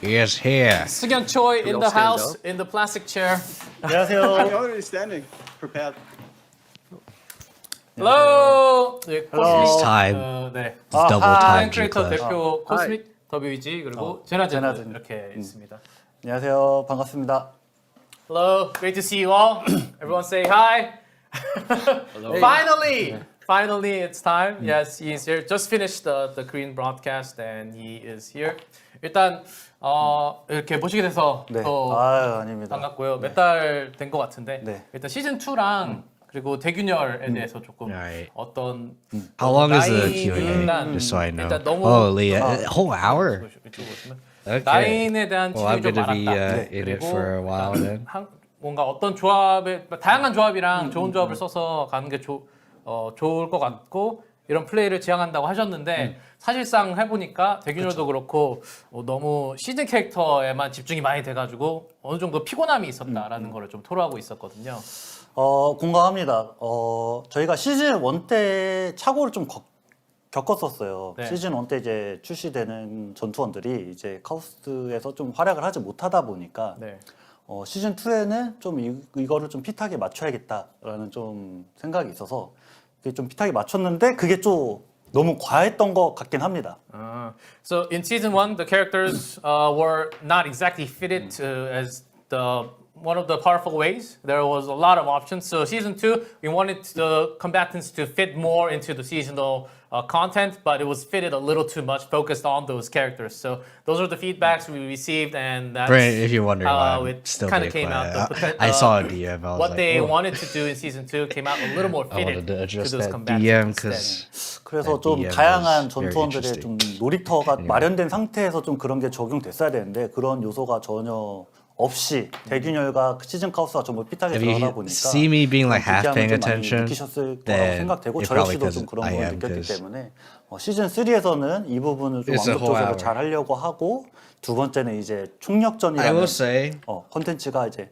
He is here. Seung Choi, in all the stand house, up? in the plastic chair. I'm already standing, prepared. Hello. 네, It's time. 네. It's double time. G 크리에이터 class. 대표 코스믹 WG 그리고 제나젠 이렇게 있습니다. 안녕하세요. 반갑습니다. Hello, great to see you all. Everyone say hi. Finally, it's time. Yes, he's here. Just finished the Korean broadcast, and he is here. 일단 이렇게 모시게 돼서 네. 더 아유, 아닙니다. 반갑고요. 몇 달 된 것 같은데 네. 일단 시즌 2랑 그리고 대균열에 대해서 조금 Alright. 어떤 How long is the 나이 Q&A? 일단 Just so I know. 일단 너무 Oh, Leah, a whole hour. 이쪽으로 보시면 Okay. 나인에 대한 Well, I'm 질이 좀 gonna be 많았다. in it for a while then. 뭔가 어떤 조합에 다양한 조합이랑 좋은 조합을 써서 가는 게 좋을 것 같고 이런 플레이를 지향한다고 하셨는데 사실상 해보니까 대균열도 그렇고 너무 시즌 캐릭터에만 집중이 많이 돼가지고 어느 정도 피곤함이 있었다라는 거를 좀 토로하고 있었거든요. 공감합니다. 저희가 시즌 1 때 착오를 좀 겪었었어요. 네. 시즌 1 때 이제 출시되는 전투원들이 이제 카오스에서 좀 활약을 하지 못하다 보니까 네. 시즌 2에는 좀 이거를 좀 핏하게 맞춰야겠다라는 좀 생각이 있어서 좀 핏하게 맞췄는데 그게 좀 너무 과했던 것 같긴 합니다. So in season 1, the characters were not exactly fitted as one of the powerful ways. There was a lot of options. So season 2, we wanted the combatants to fit more into the seasonal content, but it was fitted a little too much, focused on those characters. So those are the feedbacks we received, and that's Brandon, if you're wondering how why I'm it still kind being of came out. quiet, I saw a DM. I was What like, they "Oh." wanted to do in season 2 came out a little more I wanted fitted to to address those that combatants DM instead. because 그래서 that 좀 DM 다양한 was very 전투원들의 좀 interesting. 놀이터가 마련된 상태에서 좀 그런 게 적용됐어야 되는데 그런 요소가 전혀 없이 대균열과 시즌 카오스가 전부 핏하게 If 들어가다 you 보니까 see me being like half 불쾌함을 paying 좀 많이 attention, 느끼셨을 거라고 then 생각되고 it 저 probably 역시도 좀 because 그런 I 걸 am, 느꼈기 because 때문에 시즌 3에서는 이 부분을 좀 It's a 완급 whole 조절을 hour. 잘 하려고 하고 두 번째는 이제 I 총력전이라는 will say 콘텐츠가 이제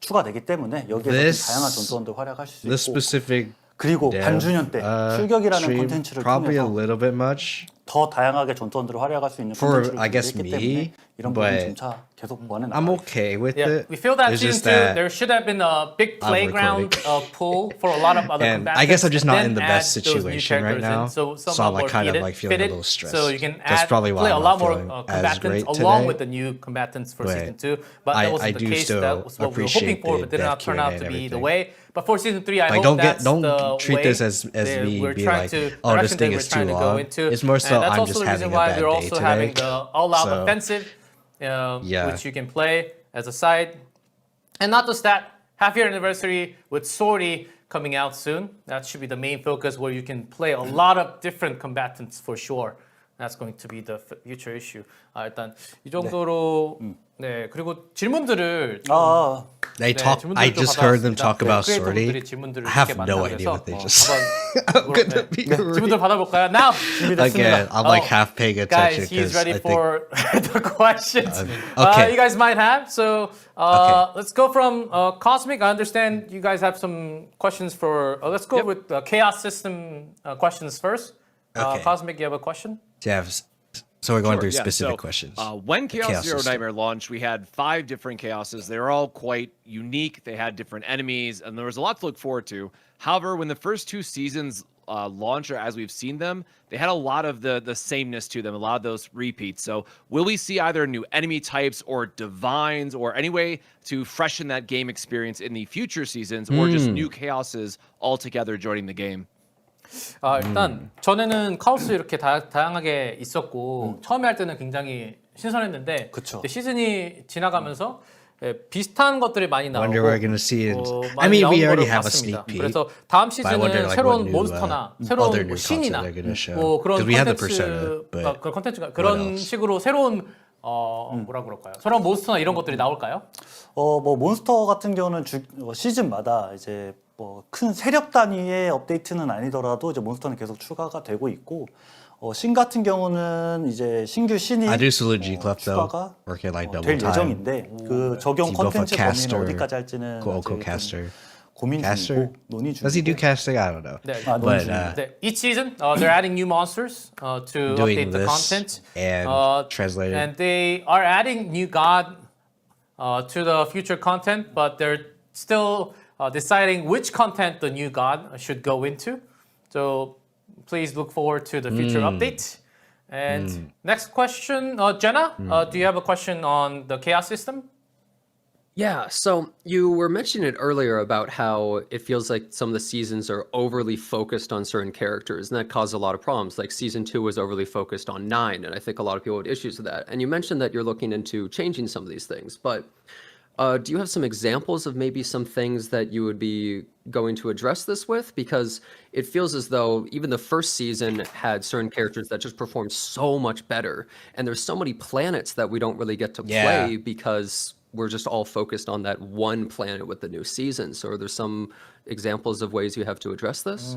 추가되기 때문에 여기에서 this- 좀 다양한 전투원들 활약할 수 this 있고 specific 그리고 dev, 반주년 때 출격이라는 stream 콘텐츠를 probably a 통해서 little bit much 더 다양하게 전투원들을 활약할 수 있는 for 콘텐츠를 I guess 준비했기 me, 때문에 이런 부분 but 점차 계속 보완해 I'm 나가요. okay with Yeah, it. we feel that It's season just 2, that there should have been a big I'm playground recording. pool for a lot of other And combatants. I guess I'm just not then in the add best those new situation right characters now, in. So so I'm like kind of like feeling a little stressed. So you can That's probably why play a I'm lot not more feeling as combatants great along today. with the new combatants for But season 2. But that I wasn't the do case. still That was what we were hoping appreciate for, the but did not depth turn Q&A out to and be the everything. way. But for season 3, I Like, hope don't that's the treat way this as that me we're being trying like, to oh, this direction thing that is we're trying too to go long. into. It's more so And that's I'm also just the reason having a why bad we're day also today. having the all-out So- offensive, Yeah. which you can play as a side. And not just that, half-year anniversary with Sorty coming out soon. That should be the main focus where you can play a lot of different combatants for sure. That's going to be the future issue. 일단 이 정도로 네 그리고 질문들을 좀 They 네, talk. 질문들을 I 좀 just heard them 받아왔습니다. talk about 크리에이터분들이 sortie. 질문들을 I have 이렇게 no 많다 idea what they 그래서 just said. 한번 I'm gonna be 질문들 받아볼까요? Now, Again, I'm like half paying attention guys, he's because ready I think for the questions okay. you guys might have. So Okay. let's go from Cosmic. I understand you guys have some questions for. Let's go with Chaos System questions first. Okay. Cosmic, you have a question? So we're going Sure, through yeah. specific So, questions. When The Chaos Zero system. Nightmare launched, we had 5 different Chaoses. They were all quite unique. They had different enemies, and there was a lot to look forward to. However, when the first 2 seasons launched, or as we've seen them, they had a lot of the sameness to them, a lot of those repeats. So will we see either new enemy types or divines or any way to freshen that game experience in the future seasons, or just new Chaoses altogether joining the game? 일단 전에는 카오스 이렇게 다양하게 있었고 처음에 할 때는 굉장히 신선했는데 그쵸. 이제 시즌이 지나가면서 비슷한 것들이 많이 나오고 Wonder we're gonna see it. I 많이 mean, we 나온 already 거를 have a 봤습니다. sneak peek. 그래서 다음 But I wonder 시즌은 like 새로운 what new, 몬스터나 other 새로운 new 뭐 content 신이나 they're gonna show. 뭐 그런 'Cause we had the 콘텐츠, Persona, but 그 콘텐츠가 what 그런 else? 식으로 새로운 뭐라 그럴까요? 새로운 몬스터나 이런 것들이 나올까요? 뭐 몬스터 같은 경우는 시즌마다 이제 뭐 큰 세력 단위의 업데이트는 아니더라도 이제 몬스터는 계속 추가가 되고 있고 신 같은 경우는 이제 신규 신이 I do salute G-Club though. 추가가 Working like double 될 time. 예정인데 그 적용 G-Club for 컨텐츠 caster, 범위는 어디까지 할지는 Cool 아직 좀 caster. 고민 Caster? 중이고 논의 중이고 Does he do casting? I don't know. 네. 아, 논의 But 중이고 네, each season they're adding new monsters to doing update the this content and translating. and they are adding new god to the future content, but they're still deciding which content the new god should go into. So please look forward to the future update. And next question, Jenna, do you have a question on the chaos system? Yeah, so you were mentioning it earlier about how it feels like some of the seasons are overly focused on certain characters, and that caused a lot of problems. Like season 2 was overly focused on 9, and I think a lot of people had issues with that. And you mentioned that you're looking into changing some of these things, but do you have some examples of maybe some things that you would be going to address this with? Because it feels as though even the first season had certain characters that just performed so much better, and there's so many planets that we don't really get to play because we're just all focused on that one planet with the new season. So are there some examples of ways you have to address this?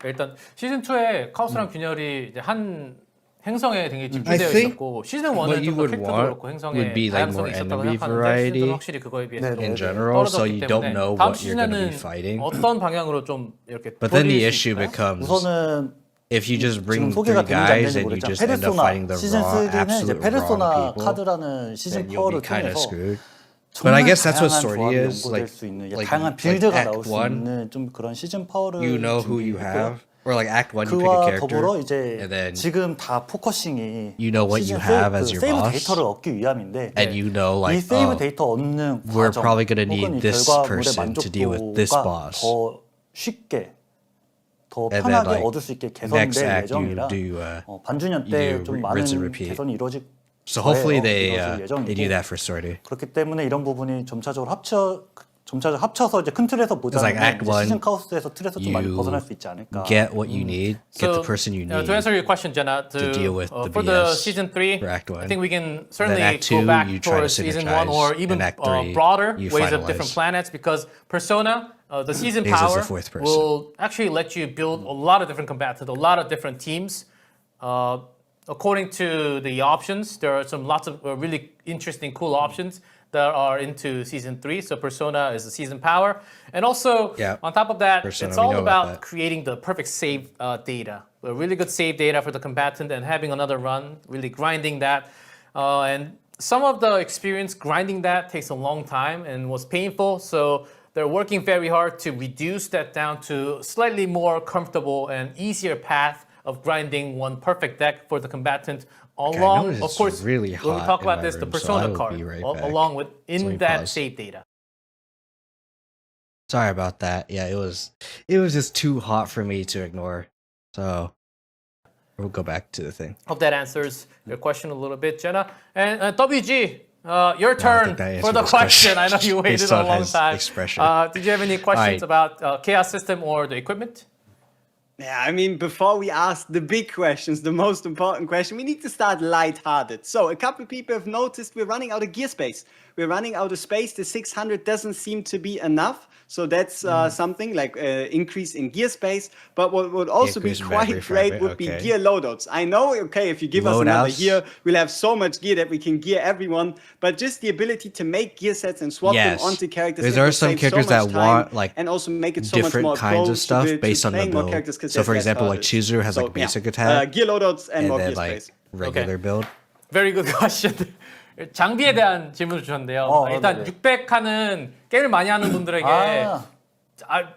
일단 시즌 2에 카오스랑 균열이 이제 한 행성에 되게 I 집중되어 think 있었고 시즌 what 1은 you 좀더 would 캐릭터도 want 그렇고 행성에 would be like more 다양성이 있었다고 enemy 생각하는데 variety 시즌 2는 확실히 그거에 비해서 좀 in general, so 떨어졌기 you 때문에 don't know 다음 what you're going to be 시즌에는 fighting. 어떤 방향으로 좀 이렇게 But then the 돌릴 수 issue 있을까요? becomes 우선은 if you just bring 지금 three 소개가 되는지 안 guys 되는지 and you 모르겠지만 just end up fighting 페르소나 the 시즌 raw, 3는 이제 absolute wrong 페르소나 people, 카드라는 시즌 then you'll be 파워를 kind of 통해서 screwed. But I 정말 guess that's what 다양한 story 조합이 is. 연구될 Like, 수 있는 like, 다양한 like 빌드가 Act 나올 수 1, 있는 좀 그런 시즌 파워를 you know who you 준비했고요. have. Or like Act 1, you pick a 그와 character, 더불어 이제 and then 지금 다 포커싱이 you know what you have as your 세이브 boss, 데이터를 얻기 위함인데 and you know 이 like, 세이브 oh, 데이터 얻는 we're 과정 probably gonna 혹은 need 이 this 결과물의 person to deal with this 만족도가 boss. 더 쉽게 더 And then, 편하게 like, 얻을 수 있게 next 개선될 act you 예정이라 do, 반주년 you 때 do 좀 rinse and 많은 repeat. 개선이 이루어질 So hopefully 거예요. 이루어질 they do 예정이고 that for story. 그렇기 때문에 이런 부분이 점차적으로 합쳐서 이제 큰 틀에서 보자면 like Act 이제 one, 시즌 카오스에서 틀에서 좀 많이 you 벗어날 수 있지 않을까. Get what you need, get the person you need to answer your question, Jenna, to deal with the for the BS season 3, for Act 1. I think we can certainly Then Act 2, go back you try to towards season 1 synergize, or even and Act 3, broader you ways of different finalize. planets because Persona, the season Because it's power, the fourth person. will actually let you build a lot of different combatants, a lot of different teams. According to the options, there are lots of really interesting, cool options that are into season 3. So Persona is the season power, and also on top of that, Persona, it's we all know about that. creating the perfect save data, a really good save data for the combatant, and having another run, really grinding that, and some of the experience grinding that takes a long time and was painful. So they're working very hard to reduce that down to slightly more comfortable and easier path of grinding one perfect deck for the combatant. Along, noticed of it's course, really when we hot talk in about my this, the room, so I Persona will card, be right back. along with Let me in that pause. save data. Sorry about that. Yeah, it was just too hot for me to ignore. So we'll go back to the thing. Hope that answers your question a little bit, Jenna. And WG, your turn that for the answered his question. I know you waited based a on long his time. expression. Did you have any questions about Chaos System or the equipment? Yeah, I mean, before we ask the big questions, the most important question, we need to start lighthearted. So a couple of people have noticed we're running out of gear space. We're running out of space. The 600 doesn't seem to be enough. So that's something like increase in gear space. But what would also be Increase in quite battery great fragment, would be okay. gear loadouts. I know, okay, if you give us another Loadouts? year, we'll have so much gear that we can gear everyone. But just the ability to make gear sets and swap Yes. them onto characters. Because that there are would some save characters so much that time want, like, and also make it so much different more kinds of approach stuff to based on the playing more build. characters 'cause So for there's less example, like hurdles. Chizuru has like So, basic yeah. attack, Gear loadouts and more and then gear like space. regular build. Very good question. 장비에 대한 질문을 주셨는데요. 일단 네네. 600칸은 게임을 많이 하는 분들에게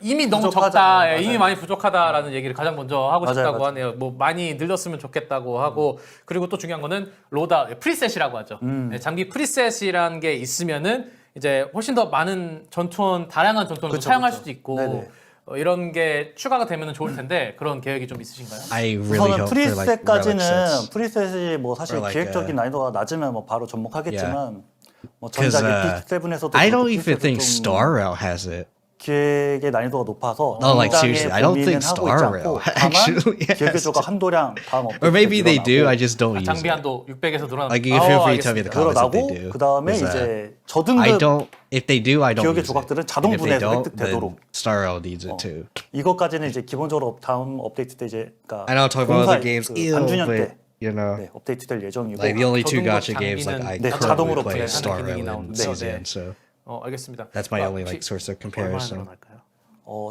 이미 너무 부족하다. 적다, 네, 이미 맞아요. 많이 부족하다라는 얘기를 가장 먼저 하고 맞아요, 싶다고 맞아요. 하네요. 뭐 많이 늘렸으면 좋겠다고 하고 그리고 또 중요한 거는 로다 프리셋이라고 하죠. 네, 장비 프리셋이라는 게 있으면은 이제 훨씬 더 많은 전투원 다양한 전투원을 그쵸, 사용할 그쵸. 수도 있고 네네. 이런 게 추가가 되면 좋을 텐데 그런 계획이 좀 있으신가요? I really 우선은 hope for like relic 프리셋까지는 sets. 프리셋이 뭐 사실 Or like, 기획적인 난이도가 낮으면 뭐 바로 접목하겠지만 뭐 Because 전작 에픽 7에서도 I don't even think Star Rail has it. 기획의 난이도가 높아서 No, like, 당장에 seriously, I don't 고민은 think 하고 Star 있지 Rail 않고 다만 actually 기획의 has 조각 한도량 다음 업데이트 Or maybe they do, I just don't use 장비 it. 한도 600에서 늘어나. Like, you can feel free to tell me in the comments if they 늘어나고 do. 그 다음에 'Cause, 이제 I 저등급 don't, if they do, I don't 기억의 use 조각들은 it. 자동 And if they 분해해서 don't, 획득되도록. then Star Rail needs it too. 이것까지는 이제 기본적으로 다음 업데이트 때 이제 그러니까 I know I'm talking about other 공사의 games, 그 ew, 반주년 but, 때 you know, 네, 업데이트될 예정이고 like the only two 저등급 gacha games like I 장비는 네, currently 자동으로 play 분해하는 is Star 기능이 Rail and 나오는데, CZN, 네. so 알겠습니다. that's my only like 혹시 source of 얼마나 comparison. 늘어날까요?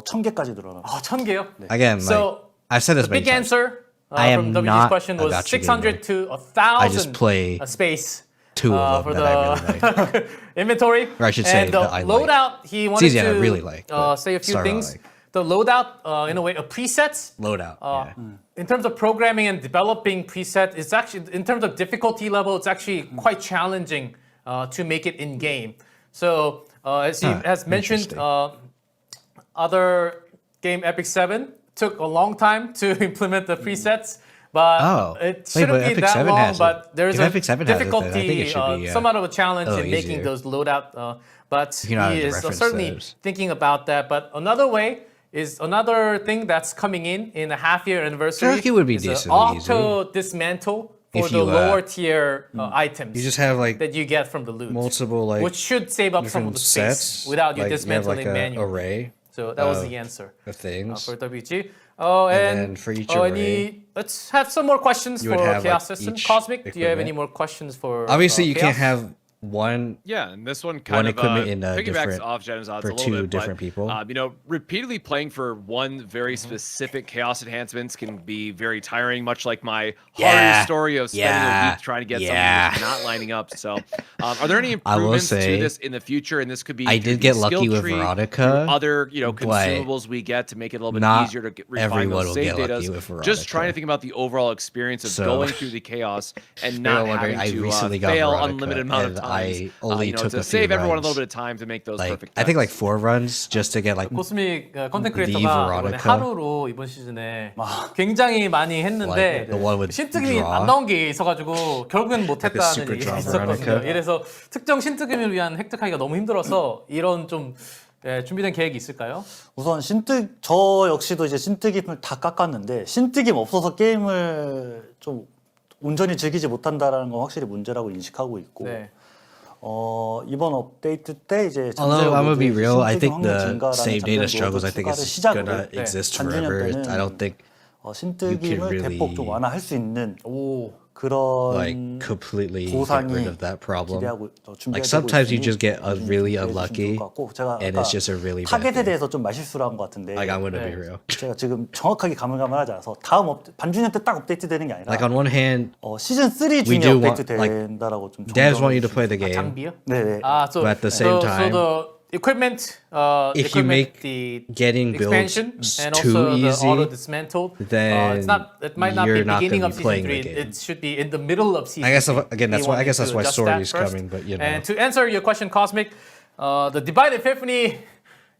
1000개까지 늘어나. 1000개요? Again, like So I've said this the many big times. answer I am from WG's not question a was gacha 600 to I just 1000 play space two of for them that I really like. the inventory. Or I should say and the that I like. loadout, he wanted CZN I to really like, but say a few Star Rail I things. like. The loadout, in a way, a preset. Loadout. Yeah. In terms of programming and developing preset, it's actually, in terms of difficulty level, it's actually quite challenging to make it in game. So as he has mentioned, other game Epic 7 took a long time to implement the presets. But it shouldn't be that long, but there's a difficulty, somewhat of a challenge in making those loadout. But he is certainly thinking about that. But another thing that's coming in a half-year anniversary. I feel like it would be decently easy. Auto dismantle for the lower tier items. You just have like that you get from the loot, multiple like which should save up some of the space sets, without you like, dismantling you have, like, manually. array. So that was the answer of things for WG. And then for each array, let's have some more questions for have, Chaos like, System. each Cosmic, do you have equipment. any more questions for obviously you Chaos? can't have one and this one kind of equipment in piggybacks different off Jen's odds for a little two bit, different but, people. You know, repeatedly playing for one very specific chaos enhancements can be very tiring, much like my Haru story of spending a week trying to get something that's not lining up. So, are there any improvements to this in the future? And this could be I did get lucky with Veronica. Other consumables we get to make it a little bit easier to refine those save data. Just trying to think about the overall experience of going through the chaos and not having to fail unlimited amount of times. I only took to a save few everyone a runs. little bit of time to make those perfect. I think like 4 runs just to get like 코스믹 컨텐츠 크리에이터가 이번에 하루로 이번 시즌에 굉장히 많이 했는데 the one with 신특임이 draw. 안 나온 게 있어가지고 결국엔 못했다는 super 얘기가 draw 있었거든요. Veronica. 이래서 특정 신특임을 위한 획득하기가 너무 힘들어서 이런 좀 준비된 계획이 있을까요? 우선 저 역시도 이제 신뜨김을 다 깎았는데 신뜨김 없어서 게임을 좀 온전히 즐기지 못한다라는 건 확실히 문제라고 인식하고 있고 이번 업데이트 때 이제 although I'm gonna be real, I think the 증가라는 save data struggles, I think it's 시작으로 gonna exist 단전년 forever. 때는 I don't think 신뜨김을 대폭 좀 완화할 수 있는 그런 like completely get 보상이 rid of that problem. 기대하고 Like 준비되고 sometimes you 있으니 just get really 기대해 주시면 unlucky, 좋을 것 같고 제가 and 아까 it's just a really bad 타겟에 thing. 대해서 좀 말실수를 한 것 같은데 Like I'm gonna be real. 제가 지금 정확하게 가물가물하지 않아서 반주년 때 딱 업데이트 되는 게 아니라 Like on one hand, 시즌 3 we 중에 do 업데이트 want like 된다라고 좀 devs want you to play the game, 장비요? 네네. So, but at the same time, so the equipment, if you make the getting builds expansion and too also the easy, auto dismantled, then it might not be you're not beginning gonna of be season playing 3. the game. It should be in the middle of season. I guess 3. again that's They why I want guess you that's to why adjust story that is first. coming. But you know, And to answer your question, Cosmic, the Divine Epiphany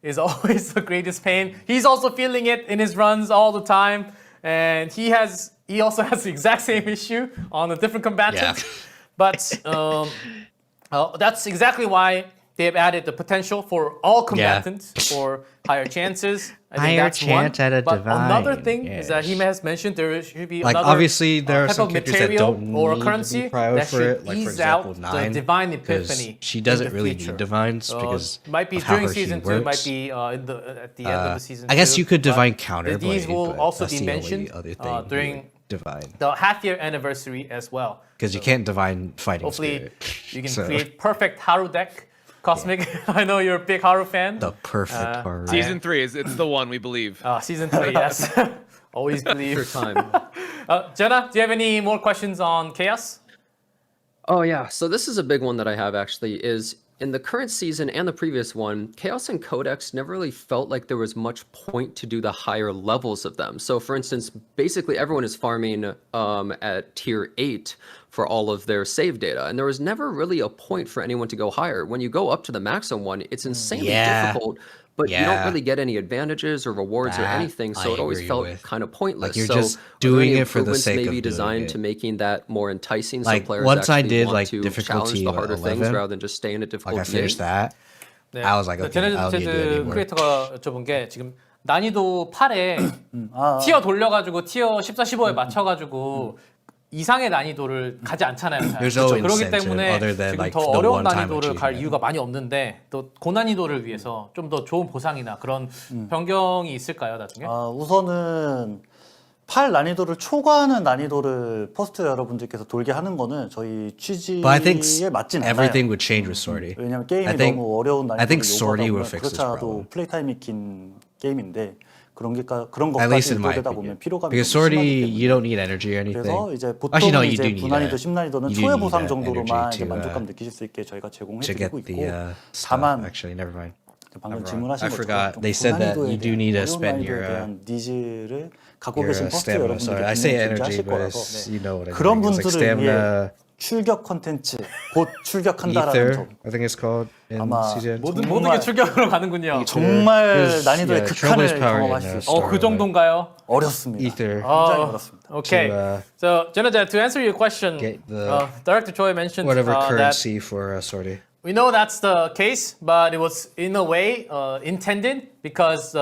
is always the greatest pain. He's also feeling it in his runs all the time, and he also has the exact same issue on a different combatant. Yeah. But that's exactly why they've added the potential for all combatants for higher chances. I think Higher that's chance one. at a but another divine, thing is that he has mentioned there should be like another obviously there are type some of characters that material don't or need currency to be prioed that for should it. Like for ease example, out 9, the divine 'cause epiphany. she in doesn't the really future. need divines because might be of how during her season she 2, might works. be at the end of the season. I guess 2, you could but divine counter these will but also that's be the only mentioned other thing during divine the half-year anniversary as well. because you can't divine fighting Hopefully, spirit. you can So, create perfect Haru deck. Cosmic, I know you're a big Haru fan. the perfect Haru. Season 3 it's the one we believe. Season 3, yes. Always believe. Your time. Jenna, do you have any more questions on Chaos? Oh yeah, so this is a big one that I have actually, is in the current season and the previous one, Chaos and Codex never really felt like there was much point to do the higher levels of them. So for instance, basically everyone is farming at tier 8 for all of their save data, and there was never really a point for anyone to go higher. When you go up to the maximum one, it's insanely difficult, but you don't really get any advantages or rewards or anything, so it always felt kind of pointless. Like you're so just are there any doing it for the improvements sake of maybe doing designed it? to making that more enticing, Like, so players once I actually did, want like, to difficulty challenge the harder things 11, rather than just stay in a like difficult I finished game. that. 네. I was like, okay, I don't need to do it 제네시스 anymore. 크리에이터가 여쭤본 게 지금 난이도 8에 티어 돌려가지고 티어 14, 15에 맞춰가지고 이상의 난이도를 가지 않잖아요. 잘. There's no 그렇기 incentive 때문에 other than, 지금 like, 더 the 어려운 one-time 난이도를 갈 achievement. 이유가 많이 없는데 또 고난이도를 위해서 좀 더 좋은 보상이나 그런 변경이 있을까요, 나중에? 우선은 8 난이도를 초과하는 난이도를 퍼스트 여러분들께서 돌게 하는 거는 저희 But I think 취지에 맞진 않아요. everything would change with Sortie. 왜냐면 게임이 I think- 너무 어려운 I think 난이도를 Sortie 요구하다 will 보면 fix this 그렇지 않아도 problem. 플레이 타임이 긴 게임인데 그런 At least 것까지 in my 돌리다 opinion. 보면 피로감이 Because 너무 심하기 Sortie, 때문에. you don't need energy or anything. 그래서 이제 보통 Actually, no, you 이제 do need 분난이도, that. 10난이도는 You do 초회 need 보상 that 정도로만 energy 이제 to, 만족감 느끼실 수 있게 저희가 to 제공해드리고 get 있고 the stuff. 다만 Actually, never mind. 방금 I 질문하신 forgot. 것처럼 They said that 고난이도에 you do 대한 need to 어려운 spend 난이도에 your 대한 니즈를 갖고 your 계신 퍼스트 stamina. Sorry, 여러분들이 I say 분명히 energy, 존재하실 but 거라서 it's, you know what I mean. 그런 It's like 분들을 stamina, 위해 출격 콘텐츠 곧 출격한다라는 Ether, 점. I think it's called in 아마 CZN. 모든 정말- 게 출격으로 가는군요. 정말 Because, 난이도의 yeah, 극한을 Trailblazed Power 경험할 in, 수 Star 있어요. 그 정도인가요? 어렵습니다. Ether. 굉장히 어렵습니다. Okay. To, So, Jenna, to answer your question, get the- Director Choi mentioned whatever that currency for Sortie. we know that's the case, but it was in a way intended because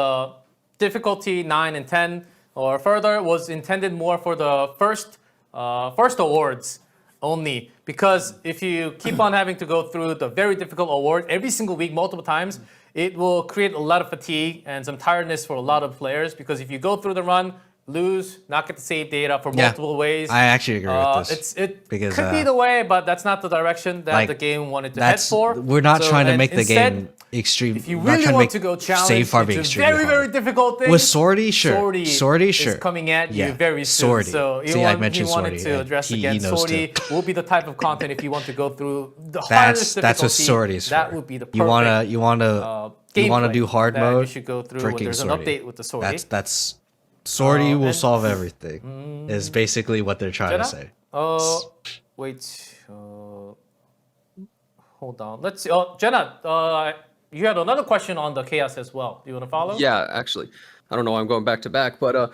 difficulty 9 and 10 or further was intended more for the first awards only. Because if you keep on having to go through the very difficult award every single week, multiple times, it will create a lot of fatigue and some tiredness for a lot of players. Because if you go through the run, lose, not get the save data for multiple ways. I actually agree with this. It because, could be the way, but that's not the direction that like, the game wanted to head for. We're not So, trying to and make the instead, game extreme. if you we're not really trying want to to go make challenge save farming into extremely very, hard. very difficult things, With Sortie, sure. Sortie, sure. is coming at you Yeah, very soon. Sortie. So See, I mentioned he wanted Sortie, to and address he again. knows Sortie too. will be the type of content if you want to go through the hardest difficulty. That's what Sortie is for. That would be the perfect you wanna gameplay do hard that mode. you should go through. Freaking There's an Sortie. update with the Sortie. That's Sortie will and- solve everything. Is basically what they're trying Jenna? to say. Wait. Hold on. Let's see. Jenna, you had another question on the chaos as well. Do you want to follow? Yeah, actually. I don't know why I'm going back to back, but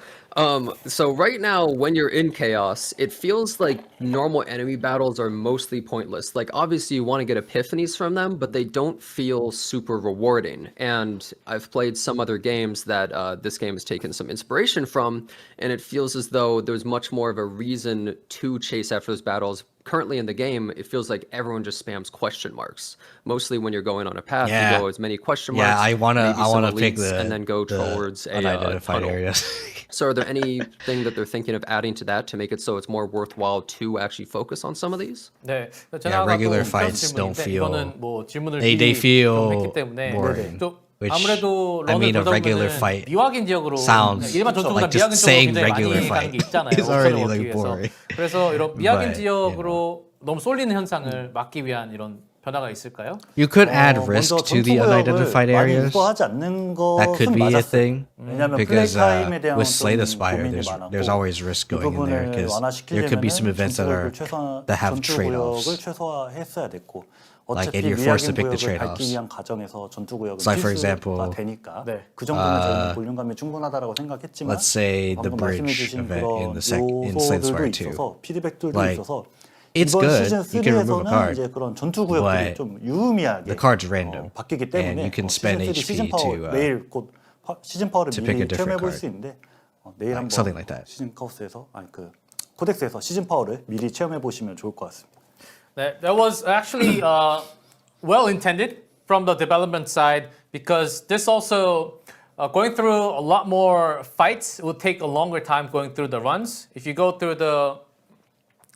so right now when you're in chaos, it feels like normal enemy battles are mostly pointless. Like obviously you want to get epiphanies from them, but they don't feel super rewarding. And I've played some other games that this game has taken some inspiration from, and it feels as though there's much more of a reason to chase after those battles. Currently in the game, it feels like everyone just spams question marks. Mostly when you're going on a path, Yeah. you go as many question marks. Yeah, I wanna pick elites, the and then go the towards a unidentified tunnel. areas. So are there anything that they're thinking of adding to that to make it so it's more worthwhile to actually focus on some of these? 네. Yeah, regular fights don't feel- they feel boring. Which, 아무래도 I mean, a 런을 돌다 regular 보면은 fight 미확인 지역으로 sounds 일반 전투보다 like just 미확인 saying 지역으로 굉장히 regular 많이 가는 게 fight 있잖아요. is already, 옵션을 like, 얻기 위해서. boring. 그래서 이런 미확인 But, 지역으로 너무 쏠리는 현상을 막기 위한 이런 변화가 있을까요? You could add 먼저 risk to the 전투구역을 unidentified 많이 areas. 유도하지 않는 That could 것은 be a 맞았어요. thing. 왜냐하면 Because 플레이 타임에 대한 with Slay the 좀 Spire, 고민이 there's 많았고 always risk 이 going in there 부분을 because there could be some events that have trade-offs. 전투구역을 최소화했어야 됐고 Like, 어차피 and you're forced to 미확인 pick the 구역을 trade-offs. 밟기 위한 과정에서 전투구역은 So, like, for 필수가 example, 되니까 네. 그 정도면 저희는 볼륨감이 충분하다고 생각했지만 Let's say the 방금 bridge 말씀해주신 event in 그런 in Slay the 요소들도 Spire 2. 있어서 피드백들도 Like, 있어서 it's 이번 good. 시즌 You can remove a 3에서는 card, 이제 그런 전투구역들이 but 좀 유의미하게 the card's random, 바뀌기 and 때문에 you can spend 시즌 3 HP 시즌 파워 to, 내일 곧 시즌 파워를 to pick a 미리 different 체험해볼 card. 수 있는데 내일 한번 something like that. 시즌 카우스에서 아니 그 코덱스에서 시즌 파워를 미리 체험해 보시면 좋을 것 같습니다. That was actually well intended from the development side because this also going through a lot more fights will take a longer time going through the runs. If you go through the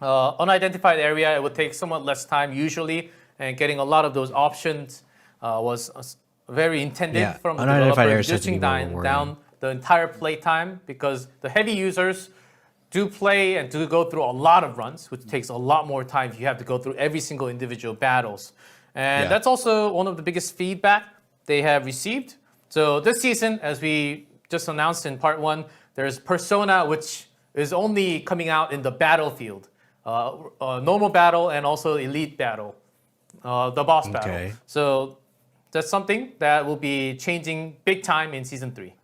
unidentified area, it would take somewhat less time usually, and getting a lot of those options was very intended Yeah, from the unidentified developer, areas tend to be reducing more down the entire play time because the heavy users do play and do go through a lot of runs, which takes a lot more time if you have to go through every single individual battles. And Yeah. that's also one of the biggest feedback they have received. So this season, as we just announced in part 1, there's Persona, which is only coming out in the battlefield. Normal battle and also elite battle, the boss battle. Okay. So that's something that will be changing big time in season 3.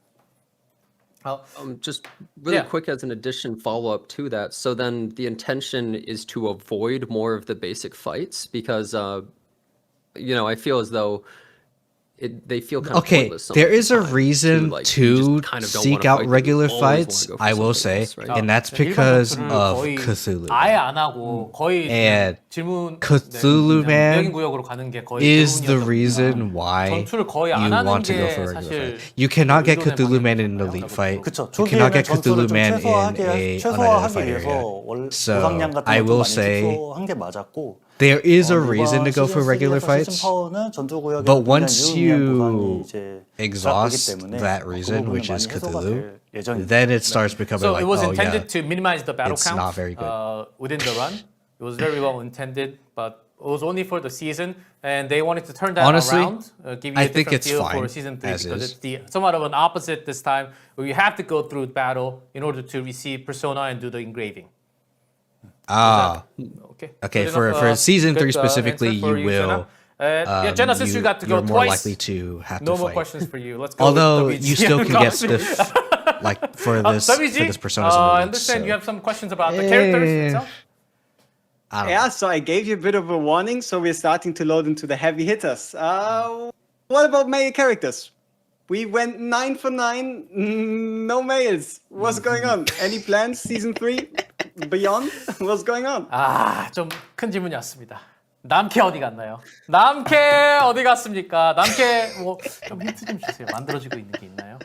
Just really Yeah. quick as an addition follow-up to that. So then the intention is to avoid more of the basic fights because, I feel as though they feel kind of Okay, pointless there is a sometimes, too, reason like, to you just kind of don't seek wanna out fight them, you regular always wanna fights, go for I will something say, else, right? and that's 일반 because 전투를 of 거의 Cthulhu. 아예 안 하고 거의 And 질문 Cthulhu 그냥 Man 미확인 구역으로 가는 게 거의 is the 대부분이었던 reason why 전투를 거의 you 안 하는 want to go 게 for a regular 사실 fight. You cannot get 의도된 Cthulhu Man in an 방향이잖아요. elite fight. 그렇죠. You cannot 초기에는 get 전투를 Cthulhu 좀 Man in a 최소화하기 unidentified 위해서 area. So 보상량 같은 I 것도 will 많이 say 축소한 게 맞았고 there is a 이번 reason to go for 시즌 regular 3에서 fights. 시즌 파워는 전투구역에 But 굉장히 once 유의미한 you 보상이 이제 exhaust 부착되기 때문에 that 그 reason, 부분은 which is 많이 해소가 Cthulhu, 될 예정입니다. then it starts becoming So like, it was oh intended yeah, to minimize the battle it's count not very good. Within the run. It was very well intended, but it was only for the season, and they wanted to turn that Honestly, around, give you I a think different it's feel fine for season 3 as because is. it's somewhat of an opposite this time, where you have to go through battle in order to receive persona and do the engraving. Okay. For season 3 specifically, answer you will. yeah, Jenna, since you got to go you're more twice, likely to have no to more fight. questions for you. Let's go. Although with WG. you still can get stuff like for this Persona. I understand you have some questions about the characters itself. Yeah, so I gave you a bit of a warning, so we're starting to load into the heavy hitters. What about male characters? We went 9 for 9, no males. What's going on? Any plans, season 3? Beyond? What's going on? 좀 큰 질문이었습니다. 남캐 어디 갔나요? 남캐 어디 갔습니까? 남캐 뭐 좀 힌트 좀 주세요. 만들어지고 있는 게 있나요?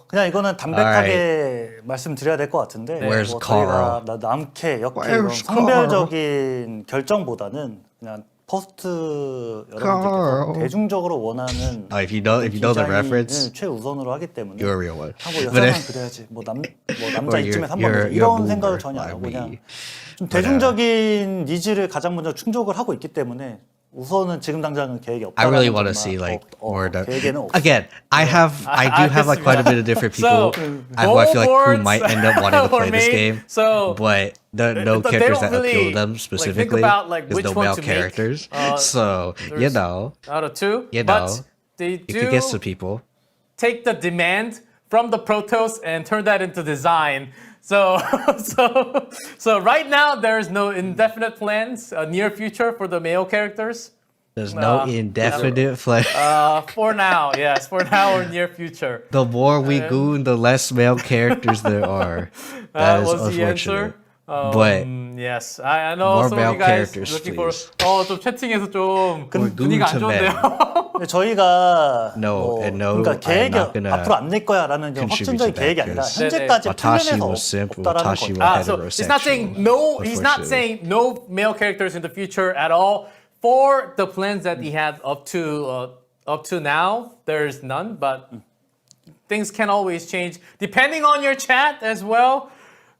그냥 이거는 담백하게 말씀드려야 될 것 같은데 Where's 저희가 남캐, 역캐 이런 성별적인 결정보다는 그냥 퍼스트 여러분들께서 대중적으로 원하는 if you know the reference, 최우선으로 하기 때문에 you're a real one. 여자만 그래야지 뭐 남자 이쯤에 한 번 you're 이런 a 생각을 boomer 전혀 안 하고 like 그냥 me. 좀 대중적인 니즈를 가장 먼저 충족을 하고 있기 때문에 우선은 지금 당장은 계획이 없다. I really want to see like more. Again, I do have like quite a bit of different people who I feel like who might end up wanting to play this game. But no characters that appeal to them specifically is no male characters. So you know, out of 2, but they you could get some people. Take the demand from the Protoss and turn that into design. So right now there is no indefinite plans, near future for the male characters. There's no indefinite plan. For now, yes, for now or near future. The more we goon, the less male characters there are. That is was the answer. unfortunate. But yes, I know more some male of you guys characters, looking please. for 좀 채팅에서 좀 분위기가 안 goon to men. 좋은데요. 근데 저희가 No, and no, 그러니까 I'm 계획이 not gonna 앞으로 안 낼 거야라는 contribute 확정적인 to 계획이 that, 아니라 because 현재까지 Watashi 플랜에서 was simp, 없다라는 Watashi 거죠. was So he's not saying no. He's not unfortunately. saying no male characters in the future at all. For the plans that he had up to now, there's none. But things can always change depending on your chat as well.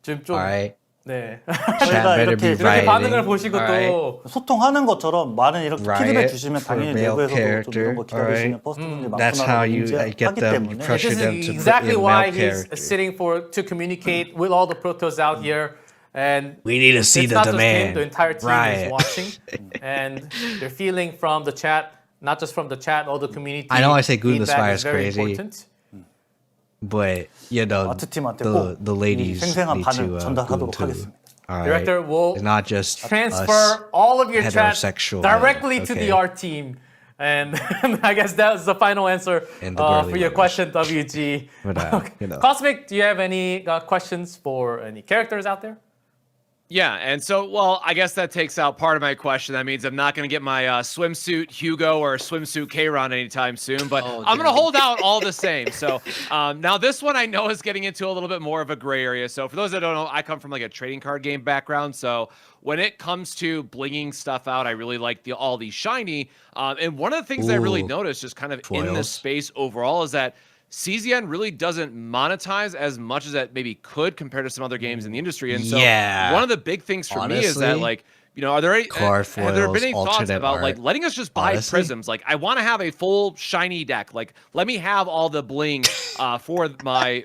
좀 Alright. 네. Chat better be 이렇게 반응을 rioting. 보시고 또 소통하는 것처럼 많은 이렇게 Riot 피드백 주시면 for 당연히 male 내부에서도 좀 character, 이런 거 기다리시는 alright. 퍼스트분들이 That's how 많구나라고 you get 인지하기 them. You 때문에 pressure this them is to exactly put in why male he's characters. sitting to communicate with all the Protoss out here. And We need to see it's the not just him, demand. the entire team Riot. is watching, and they're feeling from the chat, not just from the chat, all the community. I know I say Goon the feedback Spy is is very crazy. important. But you know, 아트팀한테 꼭 the ladies 생생한 need 반응 to goon 전달하도록 too. 하겠습니다. Alright. Director will It's not just transfer us. all of your chat heterosexual directly men, to okay? the art team. And I guess that's the final answer And the girly for your ones. question, WG. But, you know. Cosmic, do you have any questions for any characters out there? Yeah, and so, well, I guess that takes out part of my question. That means I'm not going to get my swimsuit Hugo or swimsuit K-Ron anytime soon, but I'm going to hold out all the same. So now this one I know is getting into a little bit more of a gray area. So for those that don't know, I come from like a trading card game background. So when it comes to blinging stuff out, I really like all the shiny. And one of the things I really noticed just kind of in this space overall is that CZN really doesn't monetize as much as it maybe could compared to some other games in the industry. And so one of the big things for me is that, like, you know, have there been any thoughts about like letting us just buy prisms? Like, I want to have a full shiny deck. Like, let me have all the bling for my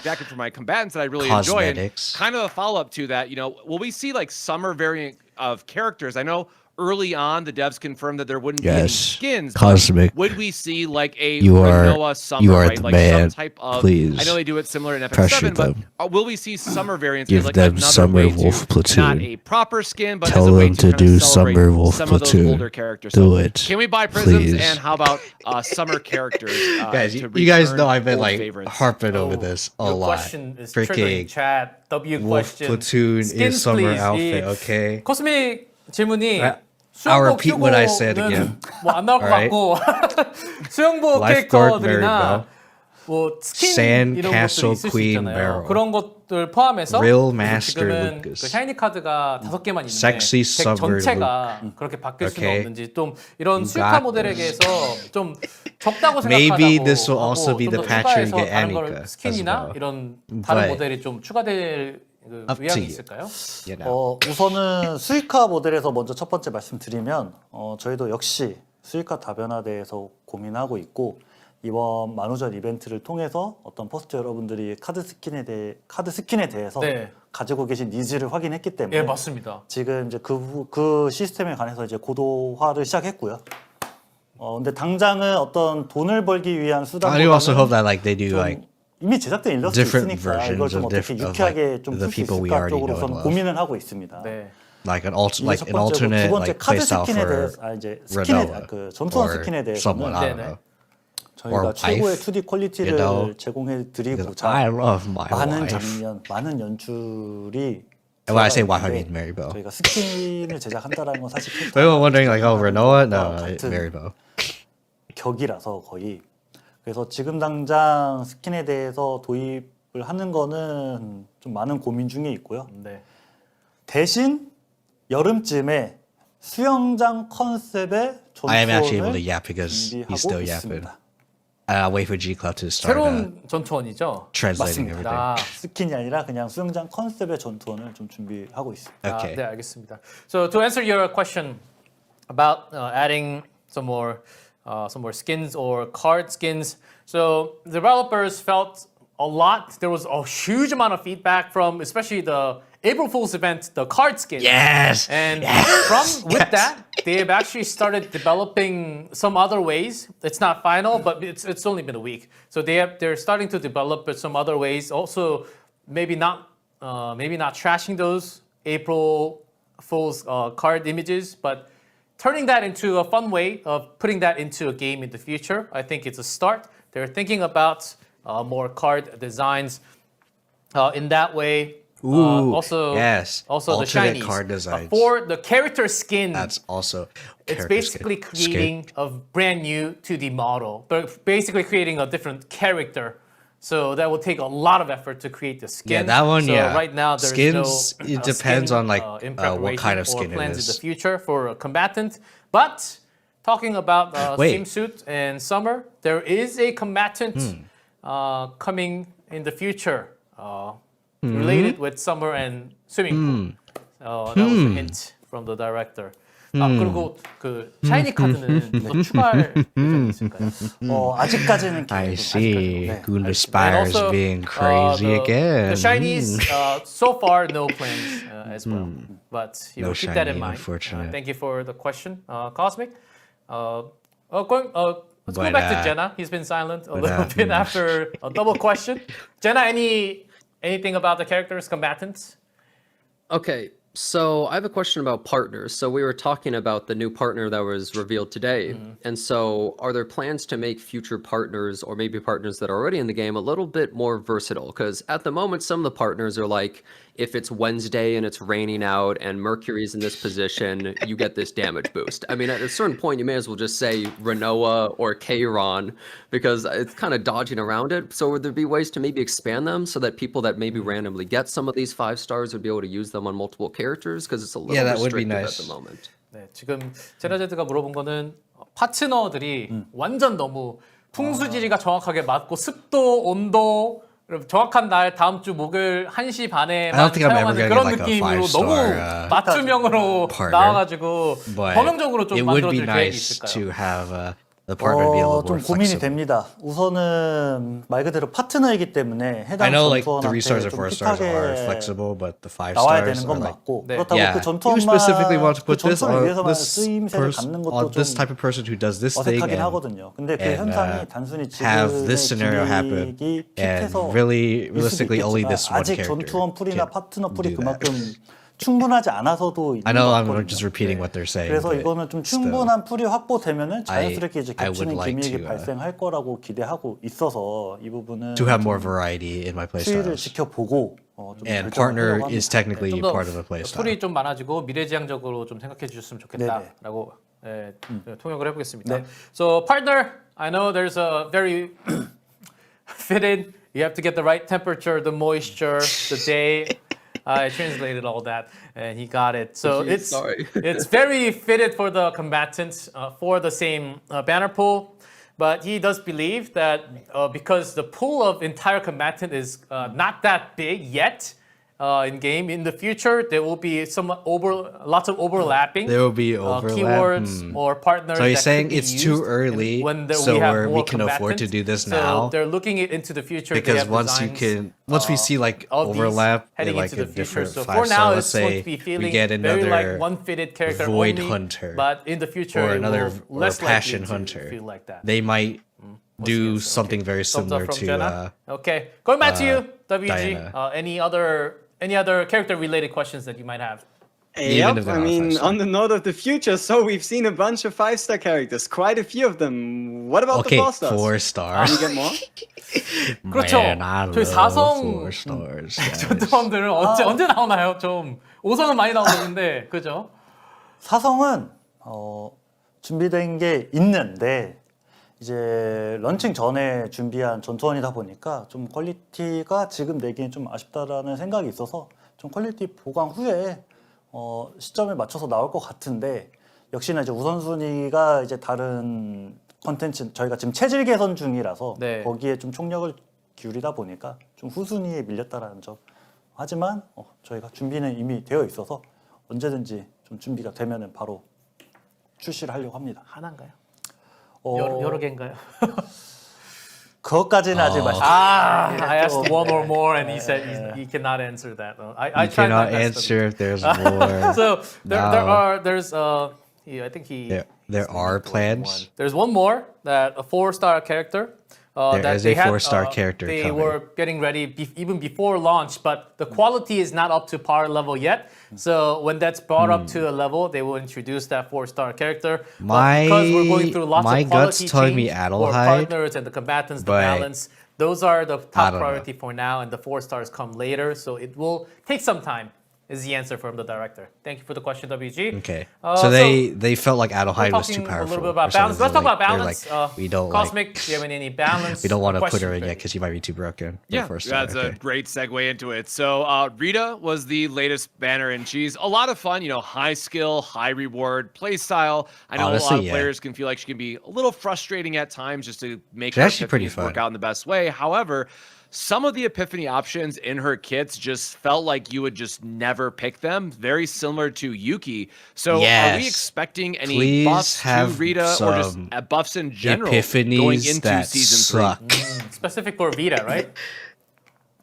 deck and for my combatants that I really enjoy. And kind of a follow up to that, you know, will we see like summer variant of characters? I know early on the devs confirmed that there wouldn't be any skins. Cosmic. Would we see like a Noah summer, you are right? the Like man. some type of Please I know they do it similar in pressure FF7, but them. will we see summer variants? Give like them another Summer way Wolf to, Platoon. not a proper skin, but Tell as a way them to to do celebrate Summer Wolf some of those Platoon. older characters. Do So it. Can we buy prisms? Please. And how about summer characters? Guys, to you guys return know I've been old like favorites? harping over this a Your lot. question is triggering Freaking chat. W Wolf question. Platoon Skins, is summer please. outfit, 이 okay? 코스믹 질문이 I'll repeat what I said again. 뭐안 나올 것 Alright. 같고 수영복 Lifeguard 캐릭터들이나 뭐 스킨 Sand 이런 것들이 Castle 있을 수 Queen 있잖아요. Barrel. 그런 것들 포함해서 Real 그래서 Master 지금은 Lucas. 그 샤이니 카드가 5개만 있는데 Sexy 덱 Summer 전체가 그렇게 바뀔 수는 Okay. 없는지 좀 이런 You 수익화 got 모델에게서 좀 적다고 Maybe 생각하다고 this will 하고 also be 좀 the 더 patch we 추가해서 get 다른 걸 Annika as 스킨이나 well. 이런 다른 But 모델이 좀 추가될 그 up to 의향이 you. 있을까요? You know. 우선은 수익화 모델에서 먼저 첫 번째 말씀드리면 저희도 역시 수익화 다변화에 대해서 고민하고 있고 이번 만우절 이벤트를 통해서 어떤 포스트 여러분들이 카드 스킨에 대해서 네. 가지고 계신 니즈를 확인했기 때문에 예, 맞습니다. 지금 이제 그 시스템에 관해서 이제 고도화를 시작했고요. 근데 당장은 어떤 돈을 벌기 위한 I do also hope 수단보다는 that like they do like 이미 제작된 일러스트 different 있으니까 이걸 versions 좀 of 어떻게 of 유쾌하게 like 좀 the 풀 수 people we 있을까 already know and 쪽으로서는 love. 고민을 하고 있습니다. 네. like an 이게 첫 an 번째고 alternate 두 번째 like 카드 playstyle 스킨에 for 대해서 이제 스킨에 Renova 그 전투원 or 스킨에 someone, 대해서는 I don't 네네. know. 저희가 or 최고의 wife, 2D 퀄리티를 you know, 제공해 Because 드리고자 I love my 많은 wife. 장면, 많은 연출이 And when I say wife, 들어가 I mean 있는데 Mary Bo. 저희가 스킨을 제작한다는 건 사실 We were wondering like, oh, Renoa? No, 같은 Mary Bo. 격이라서 거의. 그래서 지금 당장 스킨에 대해서 도입을 하는 거는 좀 많은 고민 중에 있고요. 네. 대신 여름쯤에 수영장 컨셉의 I am actually able to 전투원을 yap because he's still 준비하고 yapping. 있습니다. I'll wait for G Club to start 새로운 전투원이죠. translating 맞습니다. everything. 아, 스킨이 아니라 그냥 수영장 컨셉의 전투원을 좀 준비하고 있습니다. Okay. 네, 알겠습니다. So to answer your question about adding some more skins or card skins, so developers felt a lot. There was a huge amount of feedback from, especially the April Fool's event, the card skins. Yes. And Yes! with that, they've actually started developing some other ways. It's not final, but it's only been a week. So they're starting to develop some other ways. Also, maybe not trashing those April Fool's card images, but turning that into a fun way of putting that into a game in the future. I think it's a start. They're thinking about more card designs in that way. Ooh, also, yes. Also the Alternate shinies. card designs. For the character skin, That's also it's character basically skin. creating a brand new 2D model. They're basically creating a different character. So that will take a lot of effort to create the skin. Yeah, that one, so yeah. Right now, there's Skins, no it depends skin, on, like, in what kind of preparation or skin it plans is. in the future for a combatant. But talking about Wait. swimsuit and summer, there is a combatant Hmm. coming in the future related with summer and swimming pool. That was a hint from the director. 아 그리고 그 샤이니 카드는 또 추가할 예정이 있을까요? 아직까지는 I 계획은 see. 아직까지는, Goon And Aspires also, being crazy again. The shinies, so far, no plans as well. But you No will keep that in shiny, mind. unfortunate. Thank you for the question, Cosmic. Let's go But, back to Jenna. He's been silent a little bit mm. after a double question. Jenna, anything about the characters, combatants? Okay, so I have a question about partners. So we were talking about the new partner that was revealed today. And so are there plans to make future partners or maybe partners that are already in the game a little bit more versatile? Because at the moment, some of the partners are like, if it's Wednesday and it's raining out and Mercury's in this position, you get this damage boost. I mean, at a certain point, you may as well just say Renoa or Kairon because it's kind of dodging around it. So would there be ways to maybe expand them so that people that maybe randomly get some of these 5 stars would be able to use them on multiple characters? Because it's a little that would be restrictive nice. at the moment. 네, 지금 제나제드가 물어본 거는 파트너들이 완전 너무 풍수지리가 정확하게 맞고 습도, 온도, 정확한 날 다음 주 목요일 1시 반에만 I don't think I'm ever 사용하는 gonna 그런 get, like, a 느낌으로 너무 five-star, 맞춤형으로 partner. 나와가지고 But 범용적으로 좀 it would be 만들어줄 계획이 nice 있을까요? to have the partner be a little 좀 more 고민이 flexible. 됩니다. 우선은 말 그대로 파트너이기 때문에 I 해당 know like 전투원한테 3 stars or 좀 4 stars are 핏하게 flexible, but the 5 나와야 stars 되는 are 건 like 맞고 네. 그렇다고 yeah, 그 전투원만 you specifically want to 그 put this 전투를 on 위해서만 this 쓰임새를 갖는 것도 on this 좀 type of person who does this thing 어색하긴 and 하거든요. 근데 그 and, 현상이 단순히 have 지금의 this scenario happen 기믹이 and 핏해서 really 일 수도 realistically only this 있겠지만 one 아직 character 전투원 풀이나 can 파트너 풀이 do that. 그만큼 충분하지 않아서도 있는 I know 것 I'm 같거든요. just repeating what they're saying. 그래서 but 이거는 좀 still. 충분한 풀이 확보되면은 자연스럽게 이제 I would 겹치는 like 기믹이 to, 발생할 거라고 기대하고 있어서 이 부분은 to have more 좀 variety in my 추이를 playstyles. 지켜보고 좀 And 결정을 partner 하려고 is 합니다. technically 좀 더 part of the playstyle. 풀이 좀 많아지고 미래지향적으로 좀 생각해 주셨으면 좋겠다라고 예, 통역을 해보겠습니다. 네. So partner, I know there's a very fitted. You have to get the right temperature, the moisture, the day. I translated all that, and he got it. So Jeez, it's sorry. it's very fitted for the combatants for the same banner pool. But he does believe that because the pool of entire combatant is not that big yet, in game. In the future, there will be lots of overlapping. There will be overlap. Keywords or partners. So you're that saying could be it's used too early, we have we more can afford to combatants. do this so now. they're looking into the future. Because they have once we see like of these overlap in heading like into a the future. different So 5 for star, now, let's it's going say to be we feeling get very like another one fitted character Void only, Hunter but in the future, or it another will or less Passion likely Hunter. to feel like that. They might What's the do answer? something Okay. very Thumbs up similar from to Jenna. Okay, going back to you, WG. Diana. Any other character related questions that you might have? Even if Yep, they're I not mean, 5-star. on the note of the future, so we've seen a bunch of 5-star characters, quite a few of them. What about Okay, the 4 stars? 4 Can stars. we get more? 그렇죠. Man, I 저희 love 4성 4 stars. 전투함들은 언제 나오나요? 좀 5성은 많이 나오는데 그죠? 4성은 준비된 게 있는데 이제 런칭 전에 준비한 전투원이다 보니까 좀 퀄리티가 지금 내기엔 좀 아쉽다라는 생각이 있어서 좀 퀄리티 보강 후에 시점에 맞춰서 나올 것 같은데 역시나 이제 우선순위가 이제 다른 컨텐츠 저희가 지금 체질 개선 중이라서 네. 거기에 좀 총력을 기울이다 보니까 좀 후순위에 밀렸다라는 점. 하지만 저희가 준비는 이미 되어 있어서 언제든지 좀 준비가 되면은 바로 출시를 하려고 합니다. 하나인가요? 어, 여러 개인가요? 그것까지는 아직 말씀. I asked one or more, and he said he cannot answer that. I You tried my cannot best. answer if there's more. So No. there's I think he There are plans. There's one more that a 4-star character. There that is they a 4-star character They coming. were getting ready even before launch, but the quality is not up to par level yet. So when that's brought up to a level, they will introduce that 4-star character. But because we're going through lots My of gut's quality telling me change Adelheid, for partners and the combatants, the but balance, those are the I top don't priority for now, and the 4 stars come later. So it will take some time. Is the answer from the director. Thank you for the question, WG. Okay. So So they felt like Adelheid we're was too talking powerful. a little bit about or something. balance. Let's talk about They're balance. like, we don't Cosmic, do you have any balance? we don't want to put her question in for yet you? because she might be too broken. Yeah, First that's a great segue into it. So Rita was the latest banner in Cheese. A lot of fun, high skill, high reward, play style. I know Honestly, a lot of yeah. players can feel like she can be a little frustrating at times just to make She's her actually pretty epiphanies work fun. out in the best way. However, some of the epiphany options in her kits just felt like you would just never pick them. Very similar to Yuki. So are we Yes. expecting any Please buffs to have Rita or just some buffs in general going epiphanies into that season 3? suck. Specific for Vita, right?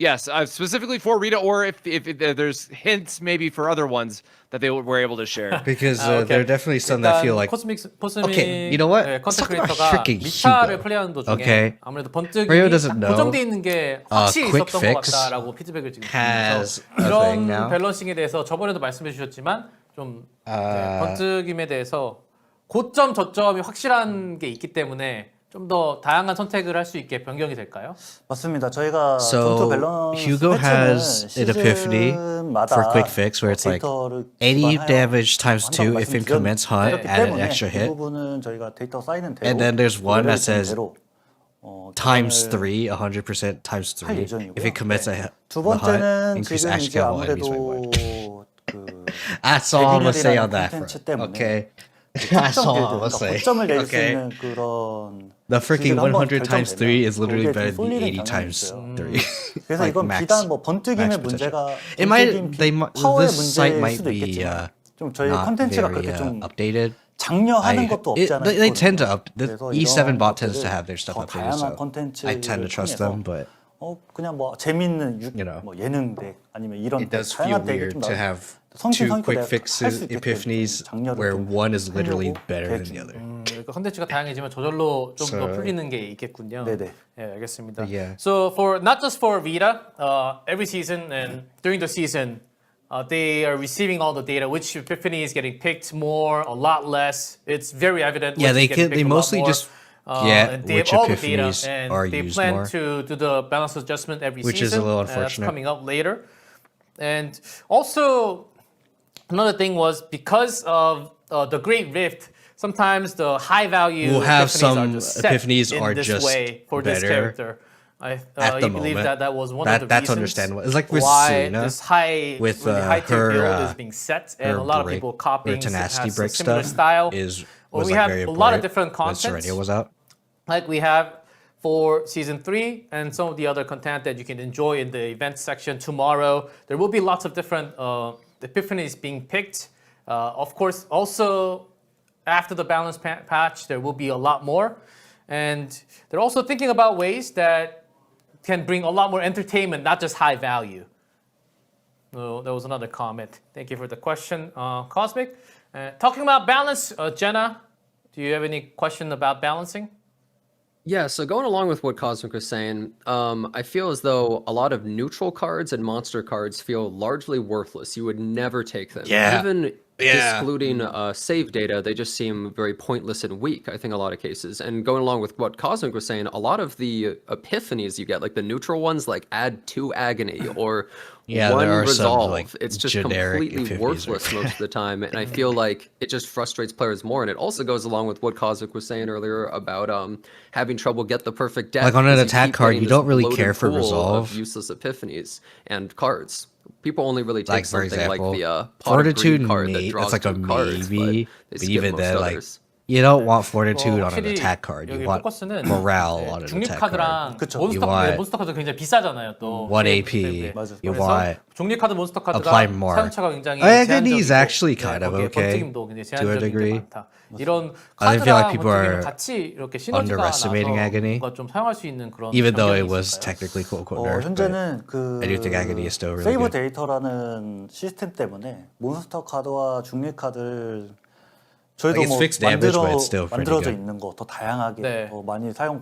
Yes, specifically for Rita, or if there's hints maybe for other ones that they were able to share. Because Okay. there are definitely some that feel like 코스믹 Okay, you know what? 네, Let's talk 컨텐츠 about 크리에이터가 freaking 미타를 Hugo. 플레이하는 도중에 Okay. 아무래도 번뜩이 Rio doesn't know. 고정돼 있는 게 확실히 Quick 있었던 것 Fix 같다라고 피드백을 지금 has 주면서 a 이런 thing now. 밸런싱에 대해서 저번에도 말씀해 주셨지만 좀 번뜩임에 대해서 고점 저점이 확실한 게 있기 때문에 좀 더 다양한 선택을 할 수 있게 변경이 될까요? 맞습니다. 저희가 So, 전투 밸런스 Hugo has an epiphany 시즌마다 for quick fix where it's like 데이터를 80 기반하여 damage times 한번 2 if in 말씀드렸- commence hunt, 드렸기 add an 때문에 extra 이 hit. 부분은 저희가 데이터 쌓이는 대로 And then there's one that says 대로, times 계산을 3, 100% times 할 3. 예정이고요. If it commits 두 the hunt, 번째는 increase 지금 action 이제 count by enemies by 1. 아무래도 그 That's all I'm gonna say on 대기렬이라는 that. 콘텐츠 bro. 때문에 Okay. That's 특정 all 빌드, I'm gonna 그러니까 say. 고점을 낼 수 Okay. 있는 그런 The freaking 빌드가 한번 100 times 3 is literally 거기에 better 좀 than 쏠리는 80 경향이 times 있어요. 3. 그래서 Like 이건 max- 비단 뭐 번뜩임의 max 문제가 It might, 번뜩임 파워의 this site 문제일 might 수도 be 있겠지만 좀 저희 not 컨텐츠가 very 그렇게 좀 updated. 장려하는 것도 없지 않아 They tend to up. The 그래서 E7 이런 bot tends to 것들을 have their stuff 더 updated, 다양한 so 컨텐츠를 I tend to trust 통해서 them. But 그냥 뭐 재밌는 You know, 뭐 예능덱 아니면 이런 it does feel 다양한 덱이 weird 좀 to 나오고 have 성취 two 성취도 quick 내가 할수 fixes, 있게끔 epiphanies, 장려를 where 좀 one is literally 하려고 better than 계획 the other. 그러니까 컨텐츠가 다양해지면 저절로 좀 더 So- 풀리는 게 있겠군요. 네네. 예, 알겠습니다. Yeah. So for not just for Vita, every season and during the season, they are receiving all the data. Which epiphany is getting picked more, a lot less. It's very evident. Yeah, which is they getting can. They picked a lot mostly more. just get And they which have all the data, epiphanies and are they used plan more. to do the balance adjustment every Which season. is a little That's unfortunate. coming up later. And also, another thing was because of the Great Rift, sometimes the high value We'll have epiphanies some are just set epiphanies in are this just way for this better character. at the you believe moment. that was one of the That's reasons understandable. It's like with why Selena, this high, with, really high tier her, build is being set, and her a lot of break- people her copying tenacity has a break similar stuff style. was we like have very a lot of important different when content. Serenia was out. Like we have for Season 3 and some of the other content that you can enjoy in the events section tomorrow. There will be lots of different epiphanies being picked. Of course, also after the balance patch, there will be a lot more. And they're also thinking about ways that can bring a lot more entertainment, not just high value. So that was another comment. Thank you for the question, Cosmic. Talking about balance, Jenna, do you have any question about balancing? Yeah, so going along with what Cosmic was saying, I feel as though a lot of neutral cards and monster cards feel largely worthless. You would never take them. Yeah. Even excluding save data, they just seem very pointless and weak, I think, a lot of cases. And going along with what Cosmic was saying, a lot of the epiphanies you get, like the neutral ones, like add 2 agony or one there are resolve. some, like, it's just generic completely epiphanies worthless most of the time. And I feel like it just frustrates players more. And it also goes along with what Cosmic was saying earlier about having trouble get the perfect deck. Like on an because attack keep card, getting you this don't really loaded care for pool of resolve. useless epiphanies and cards. People only really take Like, for something example, like the Pot of Fortitude Greed card that Nate, draws that's like a 2 cards, maybe, but but even then, like, others. you don't want Fortitude on an 확실히 attack card. You 여기 want 포커스는 morale on an 중립 attack card. 카드랑 그쵸. You want 몬스터 카드 굉장히 비싸잖아요 또. 1 AP. 맞아. You 그래서 want 중립 카드 몬스터 카드가 apply more. 사용처가 굉장히 Agony is 제한적이고, actually kind of 거기에 okay, 번뜩임도 굉장히 to a 제한적인 게 degree. 많다. 이런 I feel like 카드랑 people 번뜩임이 are 같이 이렇게 시너지가 나서 underestimating agony, 뭔가 좀 사용할 수 있는 그런 even though 장점이 it was 있을까요? technically quote unquote nerfed. But 현재는 그 I do think agony is still really 세이브 good. 데이터라는 시스템 때문에 몬스터 카드와 중립 카드를 저희도 Like, it's 뭐 fixed damage, but it's still pretty 만들어져 good. 있는 거 더 다양하게 네. 많이 사용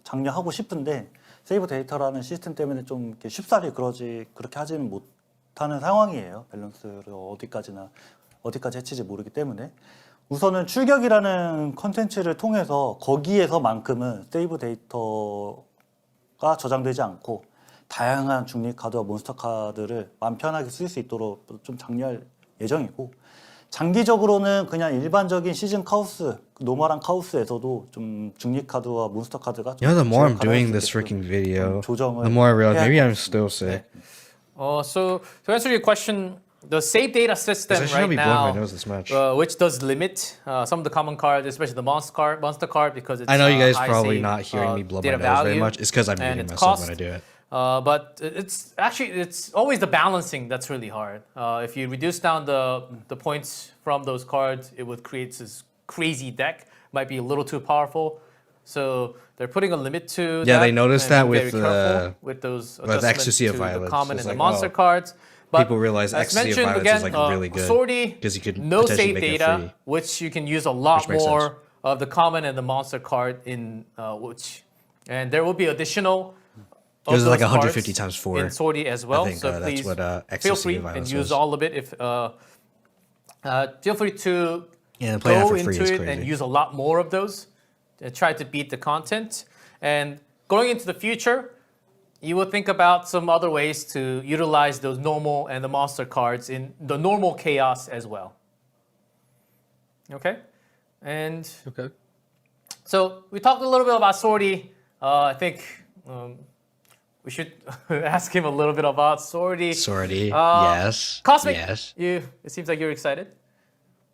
장려하고 싶은데 세이브 데이터라는 시스템 때문에 좀 이렇게 쉽사리 그렇게 하지는 못하는 상황이에요. 밸런스를 어디까지 해칠지 모르기 때문에 우선은 출격이라는 컨텐츠를 통해서 거기에서만큼은 세이브 데이터가 저장되지 않고 다양한 중립 카드와 몬스터 카드를 마음 편하게 쓸 수 있도록 좀 장려할 예정이고, 장기적으로는 그냥 일반적인 시즌 카오스, 노멀한 카오스에서도 좀 중립 카드와 몬스터 카드가 You know, the more I'm 제어가 doing 가능할 this 수 freaking 있게끔 video, 조정을 the more I realize 해야 maybe I'm 되겠습니다. still sick. So to answer your question, the save data system I right shouldn't be blowing my now, nose this much. which does limit some of the common cards, especially the monster card, because it's I know you guys high probably save, not hearing me blow my data nose very value much. It's because I'm and muting its myself cost. when I do it. But it's always the balancing that's really hard. If you reduce down the points from those cards, it would create this crazy deck. Might be a little too powerful. So they're putting a limit to Yeah, that they noticed and that being with, very careful with those with adjustments Ecstasy of to the Violence. common It's and the like, monster oh, cards. But people realize as Ecstasy of mentioned Violence again, is, like, really good, Swordy, 'cause you could no potentially save make it data, free. which you can use a lot Which makes more sense. of the common and the monster card and there will be additional. It was of like those 150 cards times 4. in Swordy as well. think, So that's please what, feel Ecstasy free of and Violence use is. all of it. If feel free to Yeah, and playing that go for free into is it crazy. and use a lot more of those. Try to beat the content. And going into the future, you will think about some other ways to utilize those normal and the monster cards in the normal chaos as well. Okay? And Okay. so we talked a little bit about Swordy. I think we should ask him a little bit about Swordy. Swordy, yes. Cosmic, Yes. it seems like you're excited.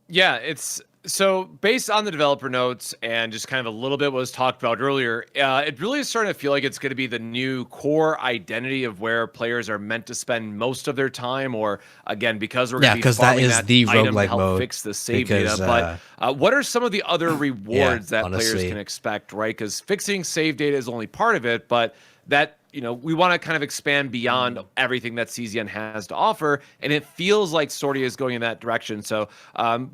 Yeah, it's so based on the developer notes and just kind of a little bit what was talked about earlier, it really is starting to feel like it's going to be the new core identity of where players are meant to spend most of their time, or again, because we're going to be because that farming is that the item to roguelike help mode, fix the save because, data. But what are some of the other rewards that players honestly. can expect, right? Because fixing save data is only part of it, but that, you know, we want to kind of expand beyond everything that CZN has to offer, and it feels like Swordy is going in that direction. So,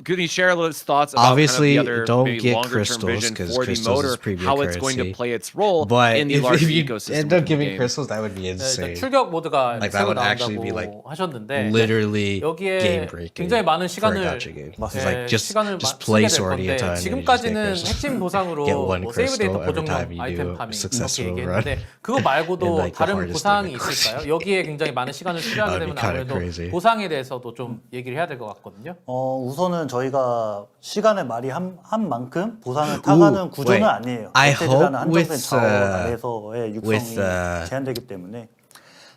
could you share his thoughts about Obviously, kind of the other don't maybe get longer-term crystals, vision 'cause for the crystals mode, is or premium how it's going to currency. play its role But in the if larger you ecosystem? end up within the giving game? crystals, that would be insane. 출격 모드가 Like, that 새로 would actually be, 나온다고 like, 하셨는데 literally 여기에 game-breaking 굉장히 많은 for a 시간을 gacha game. It's 예, like, just 시간을 play 쓰게 될 Swordy a 건데 time and you just get 지금까지는 crystals. 핵심 보상으로 Get one 뭐 세이브 데이터 crystal every 보정용 time you 아이템 do a 파밍 이렇게 successful 얘기했는데 run. 그거 말고도 in, like, the 다른 hardest 보상이 difficult 있을까요? 여기에 굉장히 많은 시간을 투자하게 That would 되면 be kinda 아무래도 crazy. 보상에 대해서도 좀 얘기를 해야 될 것 같거든요. 우선은 저희가 시간을 많이 한 만큼 보상을 타가는 구조는 wait. 아니에요. I 엑셀이라는 hope 한정된 with, 자원 안에서의 육성이 with, 제한되기 때문에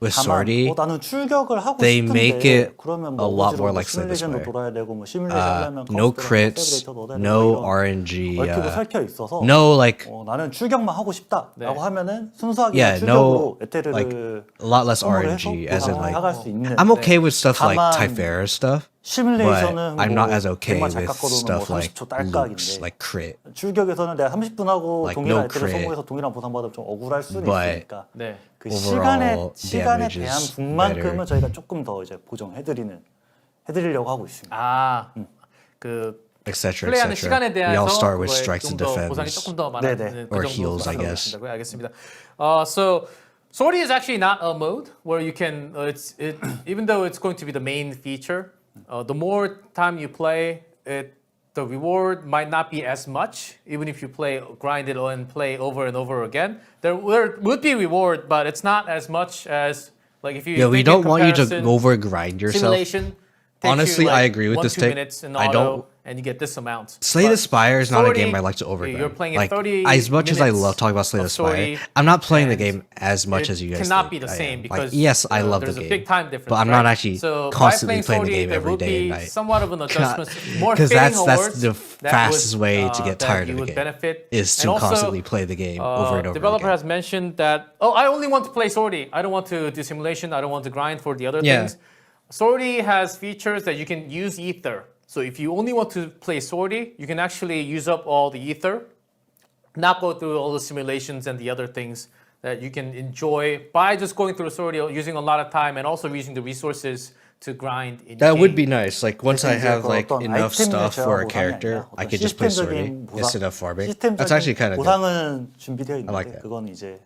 with 다만 Sortie, 나는 출격을 하고 they 싶은데 make it 그러면 a lot more 어거지로 like Slay the 시뮬레이션도 Spire. 돌아야 되고 뭐 시뮬레이션 하려면 No 카우스랑 crits, 세브레이터도 얻어야 되고 no 이런 RNG, 얽히고 설켜 있어서 no like 나는 출격만 하고 싶다라고 네. 하면은 순수하게 yeah, 출격으로 no 에테르를 like a lot less 소모를 해서 RNG as in 보상을 like 나갈 수 있는 I'm okay with stuff like 다만 Typhera stuff, but 시뮬레이션은 I'm not as 뭐 okay 100만 잘 with 깎아도는 뭐 stuff like 30초 loops, 딸깍인데 like crit. 출격에서는 내가 30분 하고 Like 동일한 no 에테르 crit. 소모해서 동일한 보상 받으면 좀 억울할 수는 But 있으니까 네. 그 overall 시간에 damage 대한 is 분만큼은 better. 저희가 조금 더 이제 해드리려고 하고 있습니다. 아, 그 etc. 플레이하는 etc. 시간에 We all 대해서 start with 그거에 strikes and 좀더 보상이 defends. 조금 더 많은 네네. 그 Or 정도 heals, I 보상을 guess. 받는다고요? 알겠습니다. So Sortie is actually not a mode where you can. Even though it's going to be the main feature, the more time you play it, the reward might not be as much. Even if you grind it and play over and over again, there would be reward, but it's not as much as like if you. Yeah, we think in don't want you to comparison, over grind yourself. Simulation. takes Honestly, you, I like, agree with 1-2 this take. minutes in I auto, don't- and you get this amount. Slay the But Spire is not a game Sortie, I like to overgrind. You're playing like, 30 as much as I minutes love talking about Slay the of Spire, Sortie, I'm not playing the and game as much as you guys cannot think be the I same am. because like, yes, I love the there's game, a big time difference. but I'm not right? actually so constantly by playing the Sortie, game there every would day and be night. somewhat of an adjustment, more Because fitting that's awards the that fastest would, way to get that tired you of the would game benefit. is And to also, constantly play the game over and over developer again. has mentioned that I only want to play Sortie. I don't want to do simulation. I don't want to grind for the other Yeah. things. Sortie has features that you can use ether. So if you only want to play Sortie, you can actually use up all the ether, not go through all the simulations and the other things that you can enjoy by just going through Sortie, using a lot of time and also using the resources to grind in That would game. be nice. Like once I 이제 have 그 like 어떤 enough 아이템의 stuff for a 제어보상이 character, 아니라 I 어떤 could just play Sortie 시스템적인 instead of farming. That's 시스템적인 actually kind of good. 보상은 준비되어 있는데 like that. 그건 이제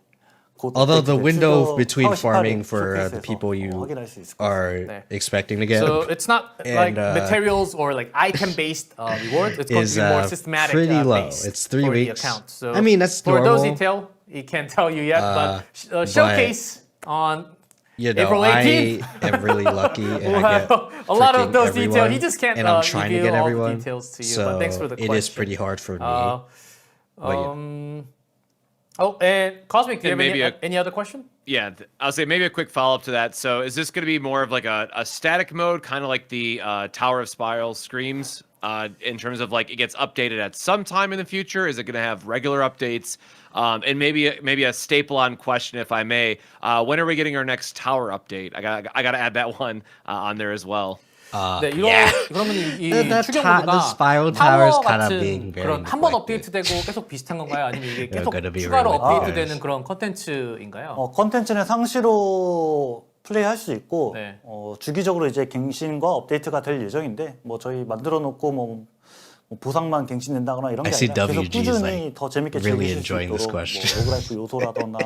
곧 Although the 업데이트 window 출격 between 파워 farming 18을 for the 쇼케이스에서 people you 확인할 수 있을 것 같습니다. are 네. expecting to get So it's not like And, materials or like item-based rewards. It's going to is be more systematic pretty low. based It's 3 for weeks. the account. So I mean, that's for those normal. detail, he can't tell you yet, but but, showcase on you know, April 18th. I am really lucky and We'll I have get a lot of freaking those details. everyone, He just can't and I'm trying to reveal get all the everyone. details to you, So but thanks for the it question. is pretty hard for me. But yeah. And Cosmic, do you And have maybe any other question? Yeah, I'll say maybe a quick follow-up to that. So is this going to be more of like a static mode, kind of like the Tower of Spiral Screams, in terms of like it gets updated at some time in the future? Is it going to have regular updates? And maybe a staple-on question, if I may. When are we getting our next Tower update? I got to add that one on there as well. 네, 그러면 이 The 추경 Spiral 모드가 Tower is 타워 kind of 같은 being very 그런 한 번 neglected. 업데이트되고 계속 비슷한 건가요? 아니면 이게 계속 gonna be 추가로 really 업데이트되는 그런 컨텐츠인가요? 컨텐츠는 상시로 플레이할 수 있고 네. 주기적으로 이제 갱신과 업데이트가 될 예정인데 뭐 저희 만들어 놓고 뭐 보상만 갱신된다거나 이런 게 I see 아니라 계속 WG is, 꾸준히 like, 더 재밌게 really 즐기실 수 enjoying this 있도록 뭐 question. 로그라이크 요소라거나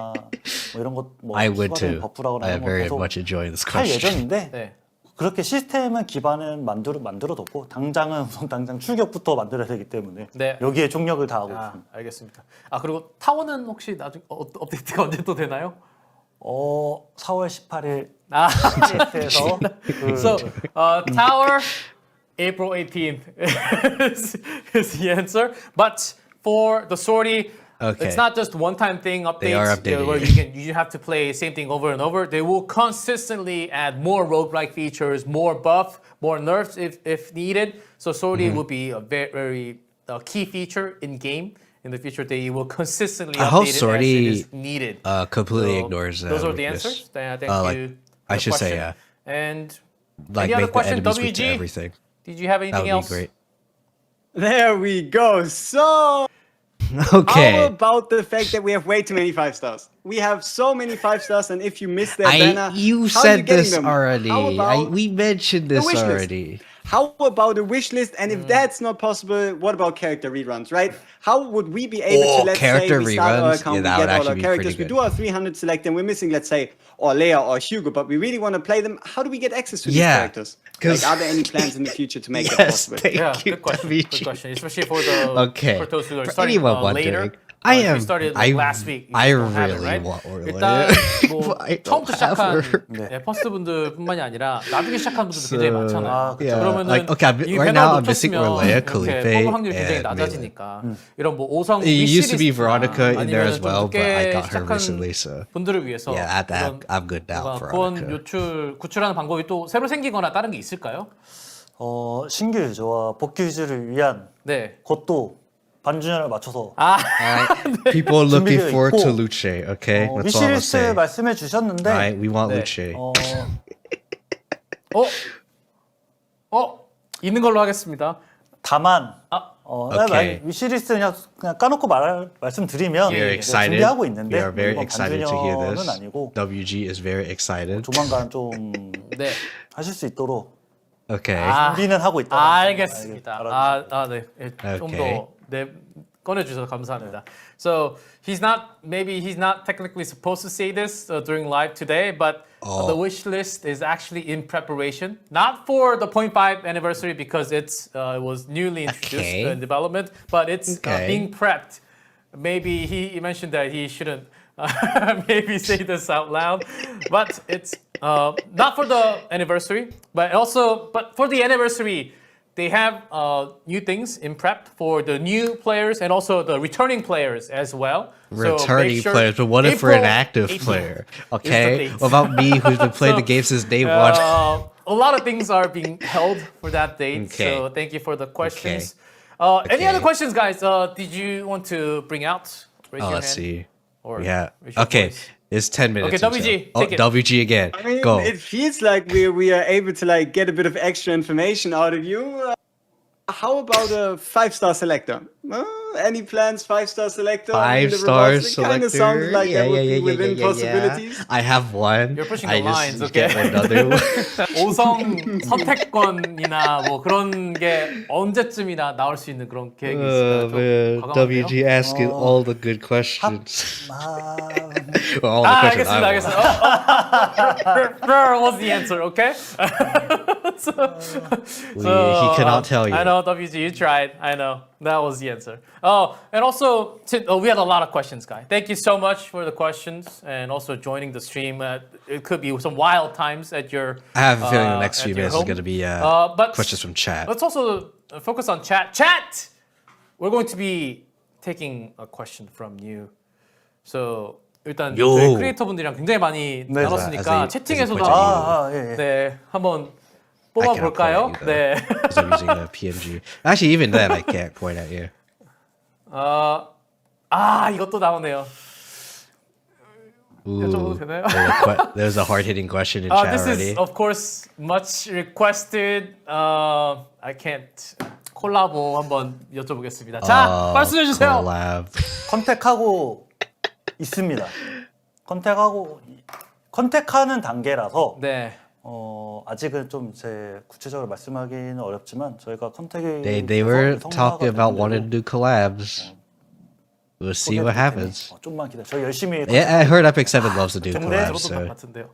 뭐 이런 것뭐 I would 추가된 too. 버프라거나 I 이런 거 very 계속 much enjoy this 할 question. 예정인데 네. 그렇게 시스템은 기반은 만들어뒀고 당장은 우선 당장 출격부터 만들어야 되기 때문에 네. 여기에 총력을 다하고 있습니다. 알겠습니다. 그리고 타워는 혹시 나중에 업데이트가 언제 또 되나요? 4월 18일 에서 So Tower April 18th is the answer. But for the Sortie, Okay. it's not just one-time thing updates. They are updating where it. you have to play same thing over and over. They will consistently add more roguelike features, more buff, more nerfs if needed. So Sortie will be a very key feature in game. In the future, they will consistently I hope update it as it Sortie is needed. completely So ignores those are the weakness. answers. Thank like, you. I for the should say, question. And Like any other make the question? enemies weak to WG? everything. Did you have That anything would else? be great. There we go. So, Okay. how about the fact that we have way too many 5 stars? We have so many 5 stars, and if you miss their banner, You how are said you getting this them? already. How about We mentioned this wish list? already. How about a wish list? And if that's not possible, what about character reruns, right? How would we be able to, let's say, character we start our reruns? account, Yeah, we that would get all our actually be pretty characters, we good. do our 300 select, and we're missing, let's say, or Leia or Hugo, but we really want to play them. How do we get access to these Yeah, characters? 'cause- Like, are there any plans in the future to make that Yes, possible? thank Yeah, you, good question. WG. Good question, especially for the Okay. for those who are For starting anyone wondering, later. I We am. started like last week. You I just don't have it, really right? want Orla. 일단 뭐 I don't 처음부터 have 시작한 her. 네, 퍼스트 분들뿐만이 아니라 나중에 시작한 분들도 굉장히 많잖아요. 아, 그쵸. Yeah, 그러면은 like, okay, 이 right 배너를 now I'm missing 놓쳤으면 Orlea, 이렇게 Kalife, 뽑을 확률이 굉장히 and Melee. 낮아지니까 이런 뭐 5성 It used to be 위시리스트나 Veronica in there as 아니면은 좀 well, but I 늦게 got her 시작한 recently, so 분들을 위해서 yeah, 이런 I'm good now. 뭔가 구원 Veronica. 구출하는 방법이 또 새로 생기거나 다른 게 있을까요? 신규 유저와 복귀 유저를 위한 네. 것도 반주년을 맞춰서 아, People are looking 준비되어 forward to 있고, Luce. Okay, that's all I'll 위시리스트 say. 말씀해 주셨는데 Alright, we want 네. Luce. 있는 걸로 하겠습니다. 다만 오케이. 위시리스트 그냥 까놓고 말씀드리면 We are 이제 excited. 준비하고 있는데 We are very 이번 excited to hear 반주년은 this. 아니고 WG is very excited. 조만간 좀 네. 하실 수 있도록 Okay. 준비는 하고 있다. 알겠습니다. 네. 좀 Okay. 더 네, 꺼내주셔서 감사합니다. So he's not technically supposed to say this during live today, but the wish list is actually in preparation, not for the 0.5 anniversary because it was newly introduced in development, but it's being prepped. Maybe he mentioned that he shouldn't maybe say this out loud, but it's not for the anniversary, but for the anniversary, they have new things in prep for the new players and also the returning players as well. Returning So make sure players, but what if we're an April active 18th player? is the Okay, date. what about me who's been playing the game since day one? A lot of things are being held for that date. Okay. So thank you for the questions. Any other questions, guys? Did you want to bring out? Raise your Let's hand. see. Or Yeah. raise your Okay. voice. It's 10 minutes. Okay, or so. WG, Oh, take it. WG again. I mean, Go. it feels like we are able to like get a bit of extra information out of you. How about a 5-star selector? Any plans? 5-star selector? I mean, the 5-star rewards, it kind of sounds like that would be within possibilities. I have one. You're pushing I the just lines, get okay? another one. 5성 선택권이나 뭐 그런 게 언제쯤이나 나올 수 있는 그런 계획이 있을까요? Oh, man. 좀 과감한데요? WG asking all the good questions. Well, all the 아, questions I 알겠습니다. want. There was the answer, okay? He cannot tell you. I know, WG, you tried. I know. That was the answer. Oh, and also, we had a lot of questions, guys. Thank you so much for the questions and also joining the stream. It could be some wild times at your I have a feeling the next at few your minutes is home. going to be But questions from chat. let's also focus on chat. Chat! We're going to be taking a question from you. So, 일단 Yo. 저희 크리에이터 분들이랑 굉장히 많이 네. 나눴으니까 as a 채팅에서도 point of 한번 예. 네, 한번 I cannot 뽑아볼까요? point at you, 네. though, because I'm using the PNG. Actually, even then, I can't point at you. 이것도 나오네요. 여쭤봐도 Ooh, 되나요? there's a hard-hitting question in chat This already. is of course much requested. I can't. 콜라보 한번 여쭤보겠습니다. 자, 말씀해 주세요. Collab. 컨택하고 있습니다. 컨택하는 단계라서 네. 아직은 좀 제 구체적으로 말씀하기는 어렵지만 저희가 컨택이 They were talking about wanting to do collabs. We'll see what happens. 좀만 기다려. 저희 열심히 Yeah, I heard Epic 7 loves to do 근데 collabs. 저도 So. 같은데요.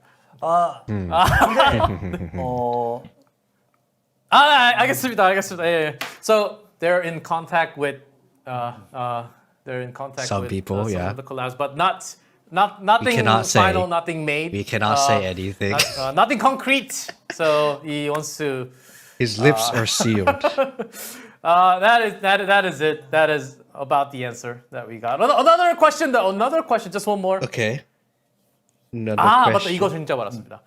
알겠습니다. 예. So they're in contact with Some people, some yeah. of the collabs, but nothing cannot say. final, nothing made. We cannot say anything. Nothing concrete. So he wants to. His lips are sealed. That is it. That is about the answer that we got. Another question. Just one more. Okay. Another 맞다. question. 이거 진짜 많았습니다.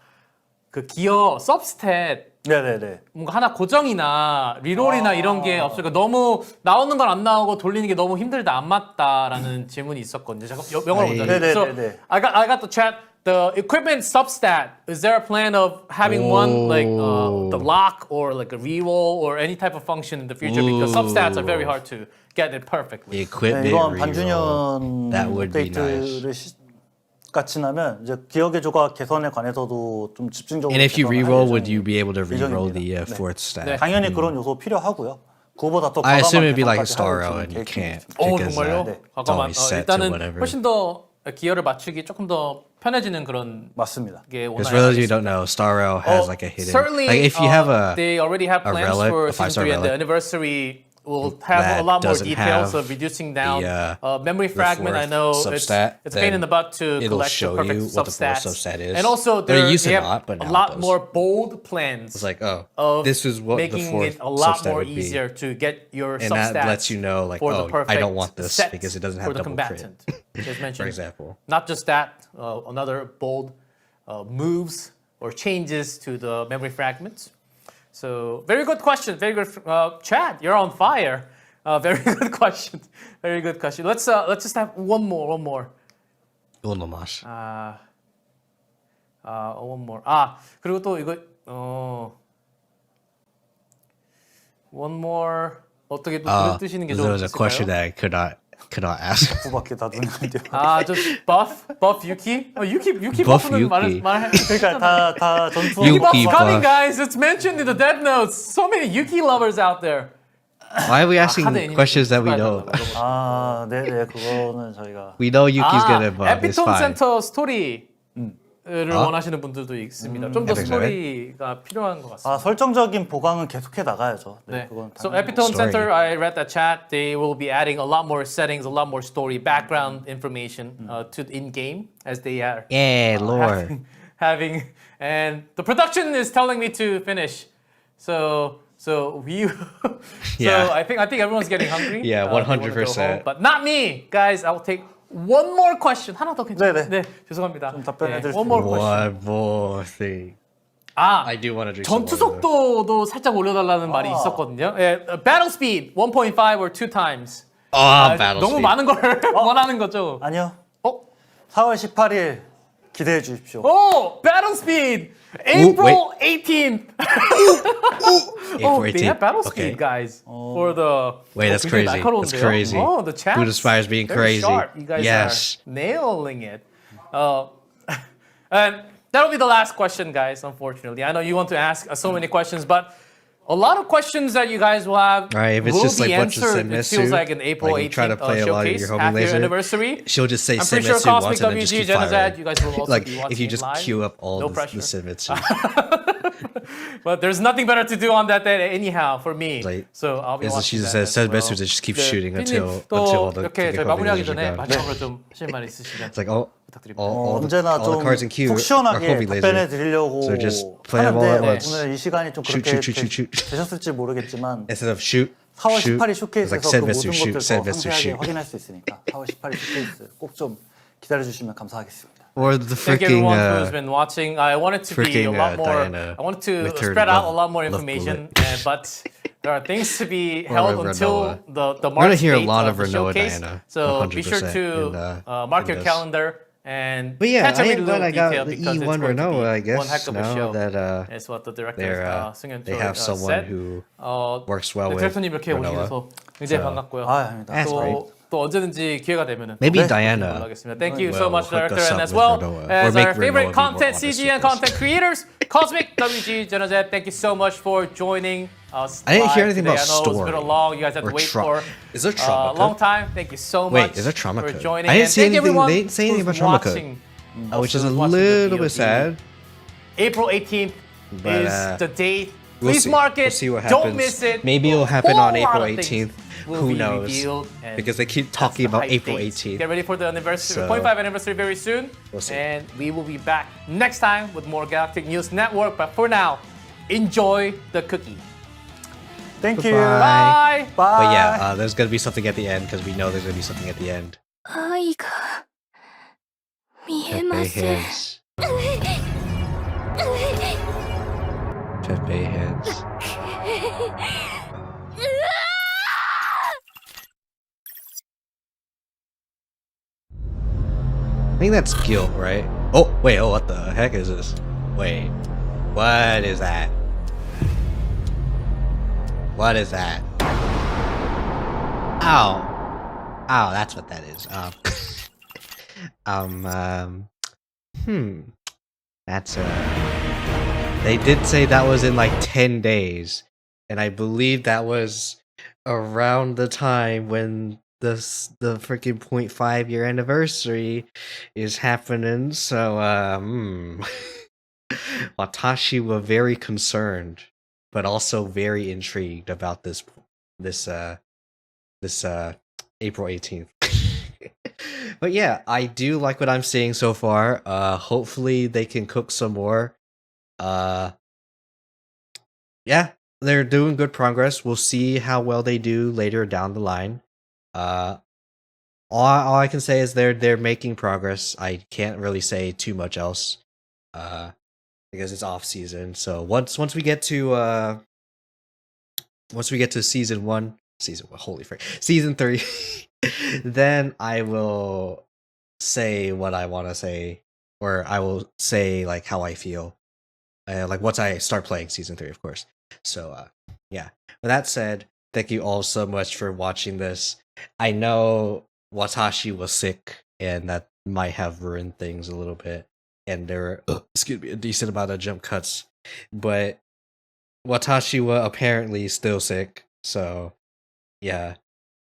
그 기어 서브스탯 네네네. 뭔가 하나 고정이나 리롤이나 이런 게 없으니까 너무 나오는 건 안 나오고 돌리는 게 너무 힘들다 안 맞다라는 질문이 있었거든요. 잠깐 영어로 먼저. So 네네네네. I got the chat. The equipment substat. Is there a plan of having one like the lock or like a reroll or any type of function in the future? Because substats are very hard to get it perfectly. Equipment 이번 reroll. 반주년 That would be 업데이트를 같이 나면 이제 기억의 조각 개선에 관해서도 좀 집중적으로 And if you 개선을 reroll, 할 would you be able to reroll 예정입니다. the 네. fourth stat? 네. 당연히 그런 요소 필요하고요. 그거보다 더 I assume it'd be 과감한 like a 개선까지 star 할 and you 계획입니다. can't 오 because 정말요? 네. it's 잠깐만. always set to 일단은 whatever. 훨씬 더 기어를 맞추기 조금 더 편해지는 그런 맞습니다. 게 Because for those of you who don't know, Star Rail has like a hidden. Certainly, Like if you have a they already have a plans relic, for a season 5-star 3 and the relic. anniversary will have that a lot more doesn't details have of reducing down the, memory fragment. I fourth know substat, it's a pain in the butt to it'll collect the show perfect you what the fourth substats. substat is. And also, But it used they to have not, but a now it lot does. more bold plans. It's like, oh, of this is what the making fourth it a lot substat more would be. easier to get your And substats that lets you know, like, for the oh, I perfect don't want this set because it doesn't for have the double crit, combatant. As mentioned, for example. not just that, another bold moves or changes to the memory fragments. So very good question. Very good, Chad. You're on fire. Very good question. Very good question. Let's just have one more. Uno más. One more. 그리고 또 이거 one more 어떻게 또 뜨시는 게 there was a question 좋을까요? that I could not ask. 밖에 다 눈이 안 띄어. just buff Yuki. Yuki Buff buff는 Yuki. 그러니까 다 전투. Yuki buff's Yuki coming, buff. guys. It's mentioned in the dev notes. So many Yuki lovers out there. Why are we asking 카드 애니메이션 questions that we know? 추가해달라고. 네네 그거는 저희가. We know Yuki's gonna buff. It's 에피톤 fine. 센터 스토리를 원하시는 분들도 있습니다. 좀 더 에픽 스토리가 필요한 것 같습니다. 설정적인 보강은 계속해 나가야죠. 네. 그건 So 당연히. Epitone Story. Center, I read that chat. They will be adding a lot more settings, a lot more story, background information to in game as they are Yeah, Lord. having. And the production is telling me to finish. So we. Yeah. So I think everyone's getting hungry. Yeah, They wanna go 100%. home. But not me, guys. I'll take one more question. 하나 더 괜찮아요. 네네. 네, 죄송합니다. 좀 답변해드릴 수 one more question. One more thing. I do want to drink some 전투 water, though. 속도도 살짝 올려달라는 말이 있었거든요. 예, battle speed 1.5 or 2 times. Battle 너무 speed. 많은 걸 원하는 거죠. 아니요. 4월 4월 18일 기대해 주십시오. 오, battle speed. April 18th. Oh, they have battle speed, guys. For the Wait, that's 굉장히 crazy. That's 날카로운데요? crazy. Oh, the chat. Who Aspires being very crazy. Sharp. You guys Yes. are nailing it. And that'll be the last question, guys. Unfortunately, I know you want to ask so many questions, but a lot of questions that you guys will have Right, if it's will just be like bunch of answered. It senmetsu, feels like an April like you try to 18th play a lot of showcase, your homing half-year laser, anniversary. She'll just say I'm pretty sure senmetsu Cosmic once and then just WG keep Genozad, firing. you guys will also Like be watching if you it just live. queue up all No the pressure. senmetsu. But there's nothing better to do on that day anyhow for me. Like, so I'll be is that watching she that says as well. senmetsu that just keeps 네, shooting 피디님, until 또 all the 이렇게 저희 homing 마무리하기 lasers are 전에 gone. 마지막으로 좀 하실 말 있으시면 It's like all 언제나 all the 좀 cards in queue 속 are 시원하게 homing 답변해 laser. 드리려고 So just play them all at 하는데 once. 오늘 이 시간이 좀 Shoot, 그렇게 shoot, shoot, shoot, shoot. 되셨을지 모르겠지만 Instead of shoot, 4월 shoot, 18일 it's like 쇼케이스에서 그 senmetsu, 모든 shoot, 것들 더 senmetsu, 상세하게 shoot. 확인할 수 있으니까 4월 18일 쇼케이스 꼭 좀 기다려 주시면 감사하겠습니다. Or the Thank freaking everyone who's been watching. I wanted to be a freaking, lot more. Diana I wanted to with her spread out a love- lot more love information, bullet. but there are things to be Or held with until Renoa. the We're gonna March hear a date lot of of the Renoa showcase. Diana, So be sure 100% to in mark in your this. calendar and But yeah, catch I every am glad little I got detail the because it's E1 going to be Renoa, I one guess, heck of a now show. that That's what the director they're, 승현 they have someone said. who works well 네, with 디렉터님 이렇게 Renoa. 오셔서 굉장히 So, 반갑고요. 아닙니다. That's great. 또 언제든지 기회가 되면은 Maybe 네. Diana 연락하겠습니다. Thank you so will much, hook director, us and up as with well Renoa, or as make our favorite Renoa be more content honest with CGN us. content creators, Cosmic WG Genozad. Thank you so much for joining us. I didn't hear live anything today. about I know it's been a story long. You guys had to or wait trauma. for Is there trauma a long code? time. Thank you so Wait, much is there trauma for code? joining. I didn't And see thank anything- everyone they didn't say anything who's about trauma code. watching, Which is a who's watching the little VOD. bit sad. April 18th But, is the date. We'll Please see. mark it. We'll see what Don't happens. miss it. Maybe it'll happen Whole on lot April of things 18th. will Who be knows? revealed, and Because they keep that's talking the about hype April date. 18th. Get ready for the anniversary, So- 0.5 anniversary very soon. We'll see. And we will be back next time with more Galactic News Network. But for now, enjoy the cookie. Thank you. Goodbye. Bye. Bye. But yeah, there's gonna be something at the end because we know there's gonna be something at the end. 愛が見え Pepe ません hands. Pepe hands. I think that's guilt, right? Oh, wait, oh, what the heck is this? Wait, what is that? What is that? Ow. Ow, that's what that is. That's they did say that was in like 10 days. And I believe that was around the time when the freaking 0.5 year anniversary is happening. So Watashi were very concerned, but also very intrigued about this this April 18th. But yeah, I do like what I'm seeing so far. Hopefully they can cook some more. Yeah, they're doing good progress. We'll see how well they do later down the line. All I can say is they're making progress. I can't really say too much else. Because it's off season. So once we get to season 1, holy frick, season 3, then I will say what I want to say, or I will say like how I feel, like once I start playing season 3, of course. So yeah. With that said, thank you all so much for watching this. I know Watashi was sick, and that might have ruined things a little bit, and there were a decent amount of jump cuts, but Watashi was apparently still sick, so yeah.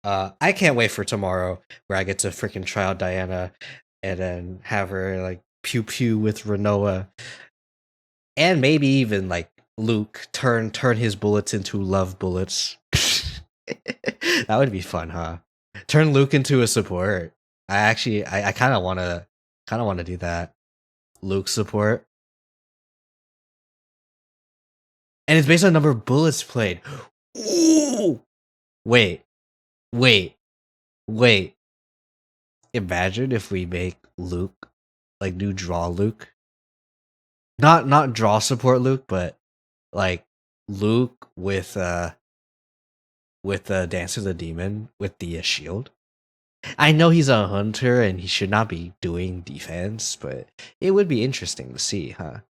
I can't wait for tomorrow where I get to freaking try out Diana and then have her like pew pew with Renoa, and maybe even like Luke turn his bullets into love bullets. That would be fun, huh? Turn Luke into a support. I kind of want to do that. Luke support. And it's based on the number of bullets played. Ooh! Wait. Imagine if we make Luke like new draw Luke. Not draw support Luke, but like Luke with Dance of the Demon with the shield. I know he's a hunter and he should not be doing defense, but it would be interesting to see, huh?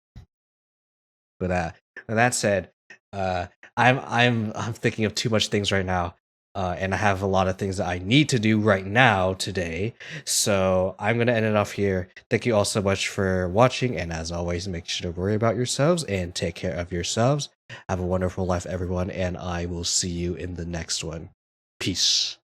But with that said, I'm thinking of too much things right now, and I have a lot of things that I need to do right now today. So I'm gonna end it off here. Thank you all so much for watching, and as always, make sure to worry about yourselves and take care of yourselves. Have a wonderful life, everyone, and I will see you in the next one. Peace.